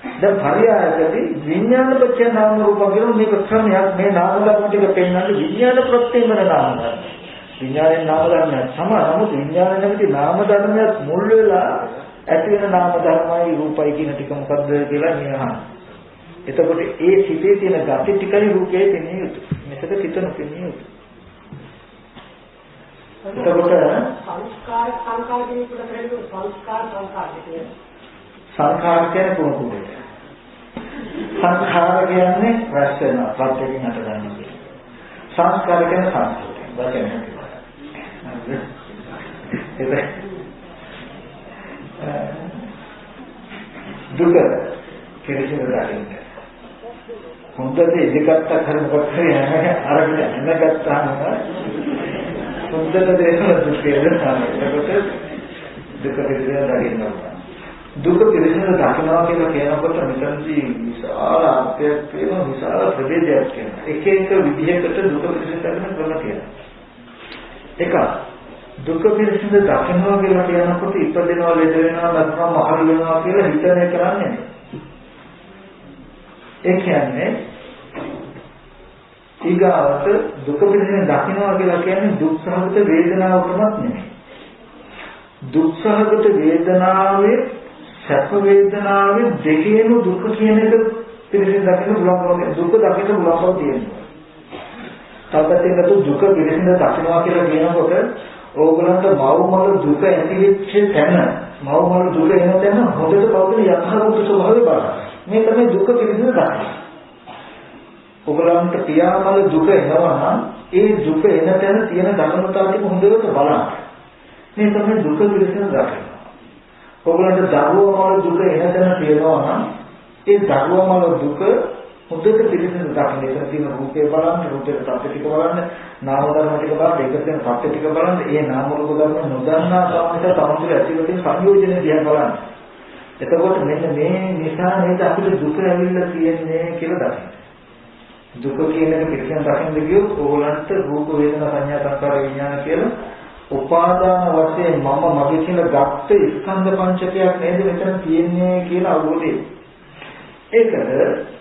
දැන් පරියායකදී විඥාන පත්‍ය නාම රූප කියන මේක ක්‍රමයක් මේ නාම ධර්ම ටික පෙන්වන්නේ විඥාන ප්‍රත්‍යයෙන් වෙන නාම ධර්ම. විඥානයේ නාම ධර්මයක් සමාන නමුත් විඥාන නැමැති නාම ධර්මයක් මුල් වෙලා ඇති වෙන නාම ධර්මයි රූපයි කියන ටික මොකද්ද කියලා නියහන. එතකොට ඒ සිතේ තියෙන gati ටිකයි රූපයේ පෙනෙන්නේ යුතු. මෙතක සිත නොපෙනෙන්නේ යුතු. එතකොට සංස්කාර කියන එකට කියන්නේ සංස්කාර කියන්නේ සංඛාර කියන්නේ කොහොමද? සංඛාර කියන්නේ රැස් වෙන ප්‍රත්‍යයෙන් හට ගන්න එක. සංස්කාර කියන්නේ සංස්කෘතිය. වචනයක්. දුක කෙරෙහිව ගන්න. හොඳට ඉදිකට කරනකොට අරගෙන එනගත්තාම හොඳට දේශන දුකේ එතකොට දුක කෙරෙහිව ගන්නවා. දුක කෙරෙහිව දකිනවා කියලා කියනකොට මෙතනදී විශාල අර්ථයක් තියෙනවා විශාල ප්‍රභේදයක් තියෙනවා. එක එක විදිහකට දුක කෙරෙහිව දකින ක්‍රම තියෙනවා. එක දුක පිළිසිඳ දකින්නවා කියලා කියනකොට ඉපදෙනවා ලෙඩ වෙනවා නැත්නම් මහලු වෙනවා කියලා හිතන එක කරන්නේ. ඒ කියන්නේ ඊගාවට දුක පිළිසිඳ දකින්නවා කියලා කියන්නේ දුක් සහගත වේදනාවකමත් නෙමෙයි. දුක් සහගත වේදනාවේ සැප වේදනාවේ දෙකේම දුක කියන එක පිළිසිඳ දකින්න පුළුවන් දුක දකින්න පුළුවන් තියෙනවා. තාපතේකට දුක පිළිසිඳ දකින්නවා කියලා කියනකොට ඕගලන්ට මවමල දුක ඇති වෙච්ච තැන මවමල දුක එන තැන හොඳට පවතින යථාභූත ස්වභාවය බලන්න. මේ තමයි දුක පිළිසිඳ දකින්න. ඕගලන්ට පියාමල දුක එනවා නම් ඒ දුක එන තැන තියෙන ධර්මතාව ටික හොඳට බලන්න. මේ තමයි දුක පිළිසිඳ දකින්න. ඕගලන්ට දරුවමල දුක එන තැන තියෙනවා නම් ඒ දරුවමල දුක හොඳට පිළිසිඳ දකින්න. ඒක තියෙන රූපේ බලන්න, රූපේ තත්ත්ව ටික බලන්න, නාම ධර්ම ටික බලන්න, ඒක තියෙන තත්ත්ව ටික බලන්න, ඒ නාම රූප ධර්ම නොදන්නා සාමිත තමන්ගේ ඇතිව තියෙන සංයෝජන දිහා බලන්න. එතකොට මෙන්න මේ නිසා නේද අපිට දුක ඇවිල්ලා තියෙන්නේ කියලා දකින්න. දුක කියන එක පිළිසිඳ දකින්න ගියොත් ඕගලන්ට රූප වේදනා සංඥා සංකාර විඥාන කියලා උපාදාන වශයෙන් මම මගේ කියලා ගත්ත ස්කන්ධ පංචකයක් නේද මෙතන තියෙන්නේ කියලා අවබෝධය. ඒකද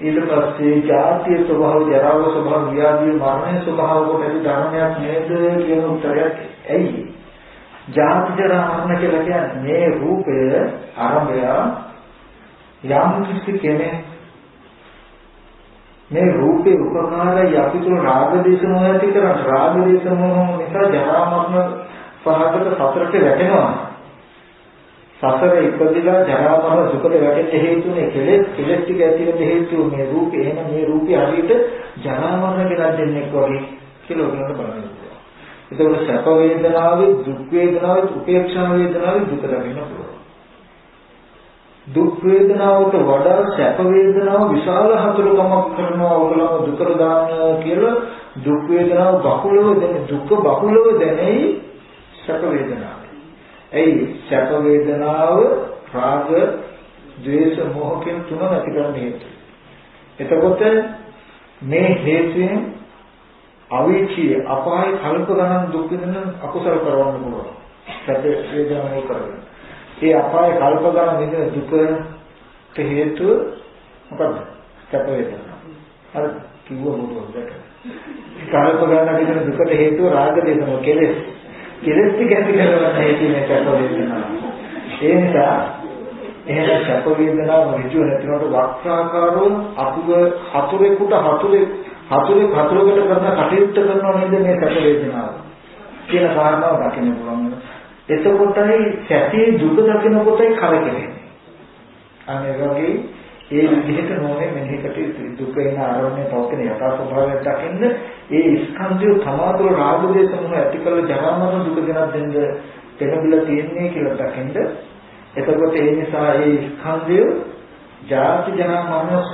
ඊට පස්සේ ජාතිය ස්වභාව, ජරාව ස්වභාව, ව්‍යාධි මරණය ස්වභාව කොට ඇති ධර්මයක් නේද කියන උත්තරයක් ඇයි? ජාති ජරා මරණ කියලා කියන්නේ මේ රූපය ආරම්භය යම් කිසි කෙනෙක් මේ රූපේ උපකාරය අපි තුන රාග දේශ මොහ ඇති කරන රාග දේශ මොහ නිසා ජරා මරණ පහකට සතරට වැටෙනවා. සසර ඉපදිලා ජරා මරණ දුකට වැටෙන්න හේතුනේ කෙලෙස් ටික ඇති වෙන්න හේතුව මේ රූපේ. එහෙනම් මේ රූපේ හරියට ජරා මරණ කියලා දෙන්නේ වගේ කියලා ඔයගොල්ලෝ බලනවා. ඒකවල සැප වේදනාවේ, දුක් වේදනාවේ, උපේක්ෂා වේදනාවේ දුක දකින්න පුළුවන්. දුක් වේදනාවට වඩා සැප වේදනාව විශාල හතුරුකමක් කරනවා. ඔයගොල්ලෝ දුකට දාන්න කියලා දුක් වේදනාව බහුලව දැන දුක බහුලව දැනෙයි සැප වේදනාව. ඇයි සැප වේදනාව රාග, ද්වේෂ, මෝහ කියන තුන නැති කරන්න හේතු. එතකොට මේ හේතුයෙන් අවීචිය අපාය කල්ප ගණන් දුක් විඳින අකුසල කරවන්න පුළුවන්. සැප වේදනාව කරගෙන. ඒ අපාය කල්ප ගණන් විඳින දුකට හේතුව මොකද්ද? සැප වේදනාව. අර කිව්ව මොකද? කල්ප ගණන් විඳින දුකට හේතුව රාග, ද්වේෂ, මෝහ කෙලෙස්. කෙලෙස් ටික ඇති කරගන්න හේතු මේ සැප වේදනාව. ඒ නිසා එහෙම සැප වේදනාව ඍජුව නැතිවට වක්‍රාකාරව හතුරෙකුට කරන කටයුත්ත කරනවා නේද මේ සැප වේදනාව කියන කාරණාව දකින්න පුළුවන්. එතකොටයි සැපේ දුක දකිනකොටයි කරකෙන්නේ. අනේ වගේ ඒ විදිහට නොවේ මෙහෙකට දුක වෙන ආරෝණය පවතින යථා ස්වභාවය දකින්න ඒ ස්කන්ධය තමාතුල රාග දේශ මොහ ඇති කළ ජරා මරණ දුක ගෙනත් දෙන්න තැනබිලා තියෙන්නේ කියලා දකින්න. එතකොට ඒ නිසා ඒ ස්කන්ධය ජාති ජරා මරණ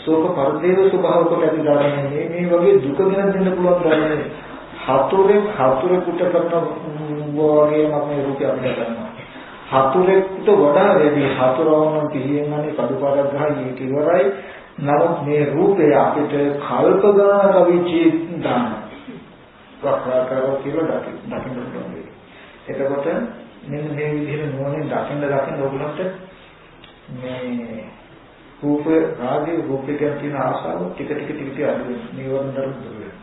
ශෝක පරිදේව ස්වභාව කොට ඇති ධර්මයේ මේ වගේ දුක ගෙනත් දෙන්න පුළුවන් ධර්මයේ හතුරෙකුට කරන වගේම මේ රූපය අපිට ගන්නවා. හතුරෙකුට වඩා වැඩි හතුරවම පිළියෙන් යන්නේ කඩුපාරක් ගහයි ඒක ඉවරයි. නමුත් මේ රූපය අපිට කල්ප ගණනක විචේ දාන වක්‍රාකාරව කියලා දකින්න පුළුවන්. එතකොට මෙන්න මේ විදිහට නුවණින් දකින්න ඕගොල්ලන්ට මේ රූප රාගයේ රූපයෙන් තියෙන ආශාව ටික අඩු වෙනවා. නිවර්ණ ධර්ම දුර වෙනවා.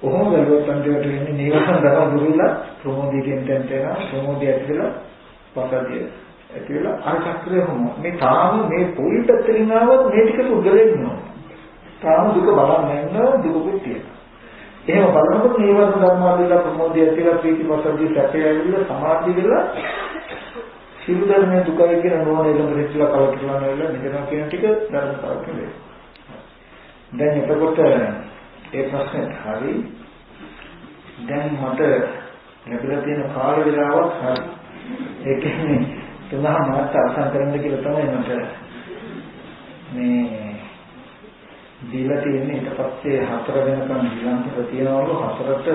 කොහොමද ලෝකන්දයට වෙන්නේ නිවර්ණ ධර්ම දුර වෙලා ප්‍රමෝදයෙන් තැන්තේන ප්‍රමෝදය ඇතිලා පසදිය ඇතිලා අර චක්‍රය මේ තාම මේ පොයි පැත්තෙන් ආවොත් මේ ටික උගලෙන්න ඕන. තාම දුක බලන්නේ නැහැ දුකකුත් තියෙනවා. එහෙම බලනකොට නිවර්ණ ධර්ම වලලා ප්‍රමෝදය ඇතිලා ප්‍රීති පසදිය සැපය ඇවිල්ලා සමාධිය වෙලා සියලු ධර්මයේ දුකයි කියන නෝන එළඹ ඉස්සලා කලකිරලා නැවිලා නිකන් කියන ටික ධර්ම කරන්නේ. දැන් එතකොට ඒ ප්‍රශ්නේ හරි. දැන් මට ලැබිලා තියෙන කාල වේලාවක් හරි. ඒ කියන්නේ තුනම මාත් අවසන් කරන්න කියලා තමයි මට මේ දීලා තියෙන්නේ. ඊට පස්සේ 4 වෙනකම් ඊළඟට තියනවලු 4ට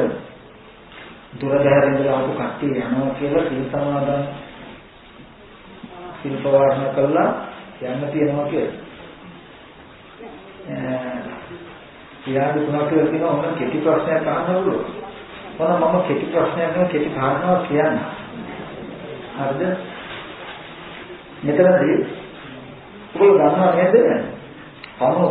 දුරදැරින් ඉඳලා ආපු කට්ටිය යනවා කියලා සිල් සමාදන් සිල් පවාරණ කළා යන්න තියෙනවා කියලා. ඊළඟ තුනක් කියලා තියෙනවා ඕන කෙටි ප්‍රශ්නයක් අහන්නවලු. මොන මම කෙටි ප්‍රශ්නයක් නෙවෙයි කෙටි කාරණාවක් කියන්න. හරිද? මෙතනදී ඔයගොල්ලෝ දන්නවා නේද? පමෝ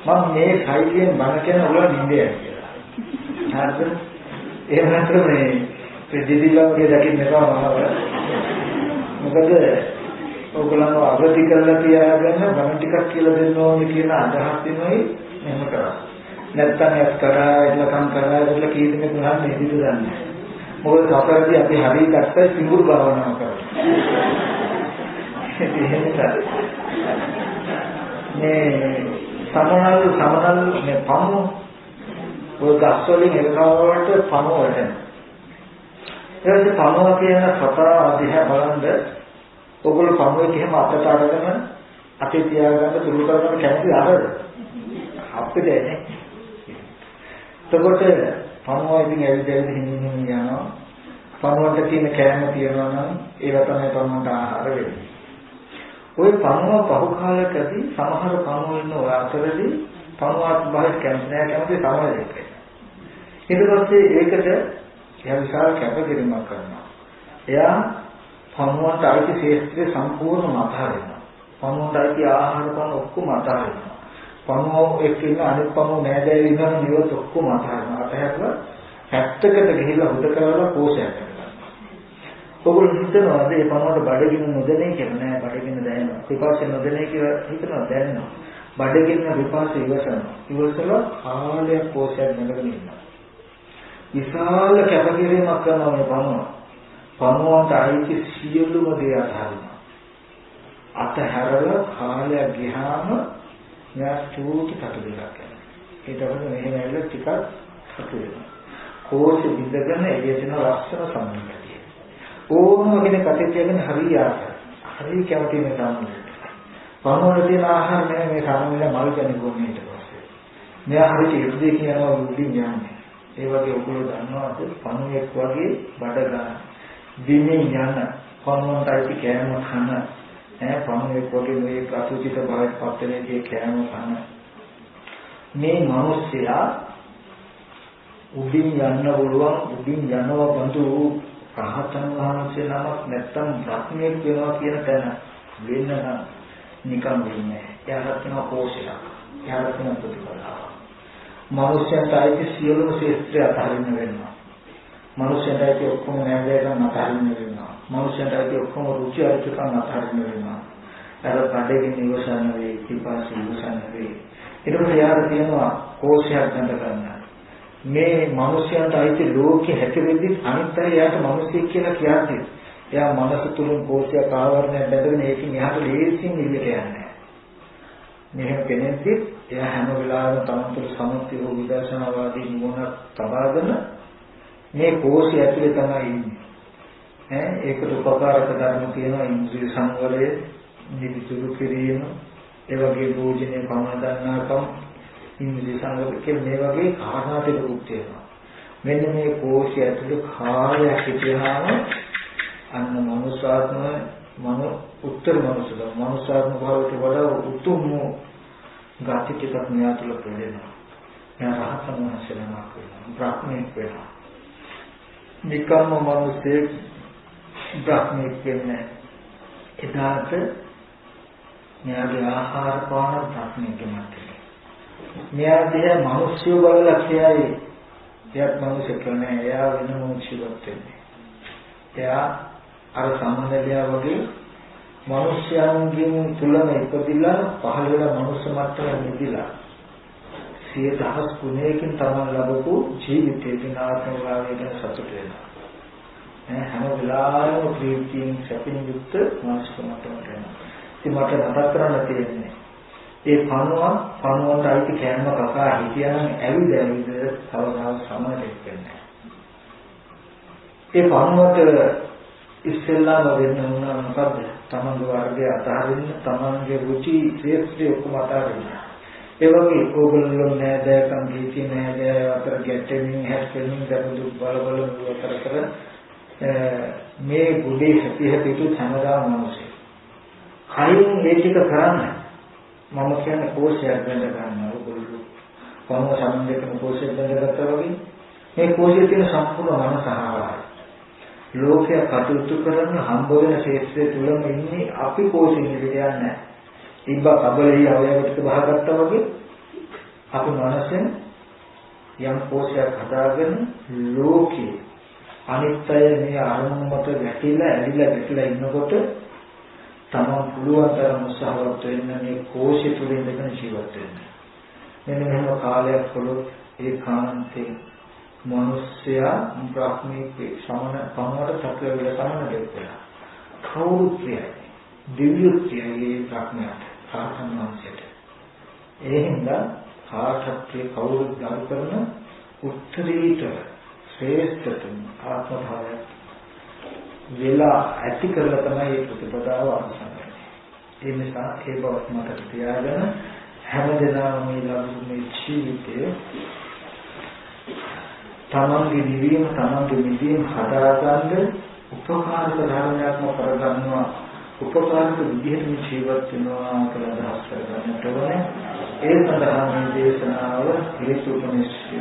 මම මේ සයියෙන් බණ කියන ඔයගොල්ලෝ නින්දේ කියලා. හරිද? එහෙම නැත්නම් මේ ප්‍රතිදිලාවගේ දකින්න එපා මහව. මොකද ඔයගොල්ලන්ව අවදි කරලා තියාගන්න බණ ටිකක් කියලා දෙන්න ඕනේ කියන අදහස් වෙනයි එහෙම කරා. නැත්තම් එක් කරා ඉලකම් කරා කියලා කී දෙනෙක් ගහන්නේ ඉදිරිය දන්නේ. මොකද සතරදී අපි හරිය දැක්කයි සිඟුරු භාවනාව කරා. මේ සමනල් මේ පමු ඔය ගස්වලින් එළනවට පමු වටෙන. ඊට පමුව කියන සතර අධ්‍යාය බලන්ද ඔයගොල්ලෝ පමුවේ එහෙම අතට අරගෙන අපේ තියාගන්න දුරු කරගන්න කැමති අරද? අපිට එන්නේ. එතකොට පමුව ඉතින් ඇවිදලා හිමින් යනවා. පමුවට තියෙන කෑම තියනවා නම් ඒව තමයි පමුවට ආහාර වෙන්නේ. ওই පමුව පහු කාලයකදී සමහර පමුව ඉන්න ඔය අතරදී පමුවත් බාහිර කැමති නැහැ කැමති තමයි දෙක. ඊට පස්සේ ඒකට එයා විශාල කැපකිරීමක් කරනවා. එයා පමුවට අයිති ශේෂ්ත්‍රය සම්පූර්ණ අතහරිනවා. පමුවට අයිති ආහාර පාන ඔක්කොම අතහරිනවා. පමුව එක්කින අනිත් පමුව නෑදෑයෝ ඉන්නවනම් ඒවත් ඔක්කොම අතහරිනවා. අතහැරලා පැත්තකට ගිහිල්ලා හුද කරලා පෝෂණය කරනවා. ඔයගොල්ලෝ හිතනවා මේ පමුවට බඩගින්න නොදැනේ කියලා නෑ බඩගින්න දැනෙනවා. විපාසය නොදැනේ කියලා හිතනවා දැනෙනවා. බඩගින්න විපාසය ඉවසනවා. ඉවසලා ආලයක් පෝෂණය කරගෙන ඉන්නවා. විශාල කැපකිරීමක් කරනවා මේ පමුව. පමුවට අයිති සියලුම දේ අතහරිනවා. අතහැරලා කාලයක් ගියාම මෙයා චූටි කටු දෙකක් යනවා. ඊට පස්සේ මෙහෙම ඇවිල්ලා ටිකක් කටු වෙනවා. කෝෂ විඳගෙන එළියට ලක්ෂණ සම්මුතිය. ඕනම කෙනෙක් කටේ තියගෙන හරිය ආසයි. හරිය කැමති මේ සම්මුතිය. පමුවට තියෙන ආහාර මේ සම්මුතිය මල් කෙනෙකුගේ ඊට පස්සේ. මෙයා හරිය ඉර්ධේ කියනවා උඩින් යන්නේ. ඒ වගේ ඔයගොල්ලෝ දන්නවාද පණුවෙක් වගේ බඩ ගන්න දිනේ යන පණුවන්ට ඇති කෑම කන පණුවෙක් වගේ මේ අසුචිත භාවයට පත් වෙනදී කෑම කන මේ මිනිස්සයා උඩින් යන්න බලුවන් උඩින් යනවා බඳු රහතන් වහන්සේ නමක් නැත්තම් බ්‍රහ්මයෙක් වෙනවා කියන තැන වෙන්න නම් නිකම් වෙන්නේ එයාට තියෙන පෝෂණය එයාට තියෙන ප්‍රතිපදාව මනුෂ්‍යයන්ට අයිති සියලුම ශේත්‍රය අතහරින්න වෙනවා. මනුෂ්‍යයන්ට අයිති ඔක්කොම නෑදෑකම් අතහරින්න වෙනවා. මනුෂ්‍යයන්ට අයිති ඔක්කොම රුචි අරුචිකම් අතහරින්න වෙනවා. අර බඩගින්න ඉවසන්න වෙයි, පිපාසය ඉවසන්න වෙයි. ඊට පස්සේ යාර තියෙනවා කෝෂයක් ගන්න ගන්න. මේ මනුෂ්‍යයන්ට අයිති ලෝකෙ හැටෙද්දි අනිත් අය යාට මිනිස්සෙක් කියලා කියන්නේ. එයා මනස තුලින් කෝෂයක් ආවරණයක් බැඳගෙන ඒකෙන් එහාට ලේසියෙන් එළියට යන්නේ. මෙහෙම කෙනෙක්දි එයා හැම වෙලාවෙම තමන් තුළ සමථය හෝ විදර්ශනාවාදී නුවණ තබාගෙන මේ කෝෂය ඇතුලේ තමයි ඉන්නේ. ඒකට උපකාරක ධර්ම තියෙනවා ඉන්ද්‍රිය සංවරය, නිදිතුරු කිරීම, ඒ වගේ භෝජනයේ පමණ දන්නාකම්, ඉන්ද්‍රිය සංවරය කියන මේ වගේ කාරණා ටිකක් තියෙනවා. මෙන්න මේ කෝෂය ඇතුලේ කාලයක් හිටියාම අන්න මනුෂ්‍යාත්ම උත්තර මනුෂ්‍යාත්ම භාවයට වඩා උතුම් ගති ටිකක් මෙයා තුළ පෙළෙනවා. එයා රහතන් වහන්සේලා වෙනවා, බ්‍රහ්මෙක් වෙනවා. නිකම්ම මනුස්සයෙක් බ්‍රහ්මෙක් වෙන්නේ එදාට මෙයාගේ ආහාර පාන බ්‍රහ්මෙක් වෙනවා. මෙයා දිහා මිනිස්සු බලලා කියයි එයාත් මිනිස්සු කියන්නේ එයා වෙන මොහොතක් වෙන්නේ. එයා අර සම්මදලියා වගේ මිනිස්යන්ගෙන් තුලම ඉපදිලා පහළ වෙලා මනුස්ස මට්ටමේ නිදිලා 100,000 ගුණයකින් තමන් ලැබපු ජීවිතේ දිනාත්ම භාවයෙන් සතුට වෙනවා. හැම වෙලාවෙම ප්‍රීතියෙන් සැපින් යුක්ත මනුස්ස මට්ටමට එනවා. ඉතින් මට මතක් කරන්න තියෙන්නේ ඒ පණුවට අයිති කෑම කකා හිටියනම් ඇවිද තවදාව සමනට වෙන්නේ. ඒ පණුවට ඉස්සෙල්ලාම වෙන්න උනා මොකද්ද? තමන්ගේ වර්ගය අතහරින්න, තමන්ගේ රුචි ශ්‍රේෂ්ඨ ඔක්කොම අතහරින්න. ඒ වගේ ඕගොල්ලෝ නෑදෑකම් කීකේ නෑදෑ අතර ගැටෙමින් හැප්පෙමින් දරුදු බල අතර කර මේ ගුඩේ හැපි හැමදාම මොනසේ. කයින් මේ ටික කරන්න මම කියන්නේ කෝෂයක් බඳ ගන්නවා ඕගොල්ලෝ. කොහොම සම්බන්ධකම කෝෂයක් බඳගත්තා වගේ මේ කෝෂයේ තියෙන සම්පූර්ණ මනසහාරය. ලෝකයේ කටයුතු කරන හම්බ වෙන ශේත්‍රය තුලම ඉන්නේ අපි කෝෂෙ නිවිදයක් නැහැ. ඉබ්බා කබලේ අවයවයකට බහගත්තා වගේ අපි මනසෙන් යම් කෝෂයක් හදාගෙන ලෝකේ අනිත්‍ය මේ අරමුණ මත වැටිලා ඇලිලා ඉන්නකොට තමන් පුළුවන් තරම් උත්සාහවත් වෙන්න මේ කෝෂය තුළ ඉඳගෙන ජීවත් වෙන්න. මෙන්න මෙහෙම කාලයක් කළොත් ඒකාන්තයෙන් මනුෂ්‍යයා බ්‍රහ්මීක සමන පමණට සත්‍ය වල සමන දෙයක්. කවුරුත් කියයි දිව්‍යත්වයේ බ්‍රහ්මයාට සාසනංශයට. ඒ හින්දා කාටත් කවුරුත් ගරු කරන උත්තරීතර ශ්‍රේෂ්ඨතම ආත්ම භාවය වෙලා ඇති කරලා තමයි මේ ප්‍රතිපදාව අවසන් වෙන්නේ. ඒ නිසා ඒ බව මතක තියාගෙන හැමදෙනාම මේ ලබන මේ ජීවිතයේ තමන්ගේ නිවීම තමන්ගේ නිවීම හදාගන්න උපකාරක ධර්මයක්ම කරගන්නවා. උපකාරක විදිහට ජීවත් වෙනවා කියලා අදහස් කරගන්නට ඕනේ. ඒ සඳහා මේ දේශනාව හේතුපනිශ්චය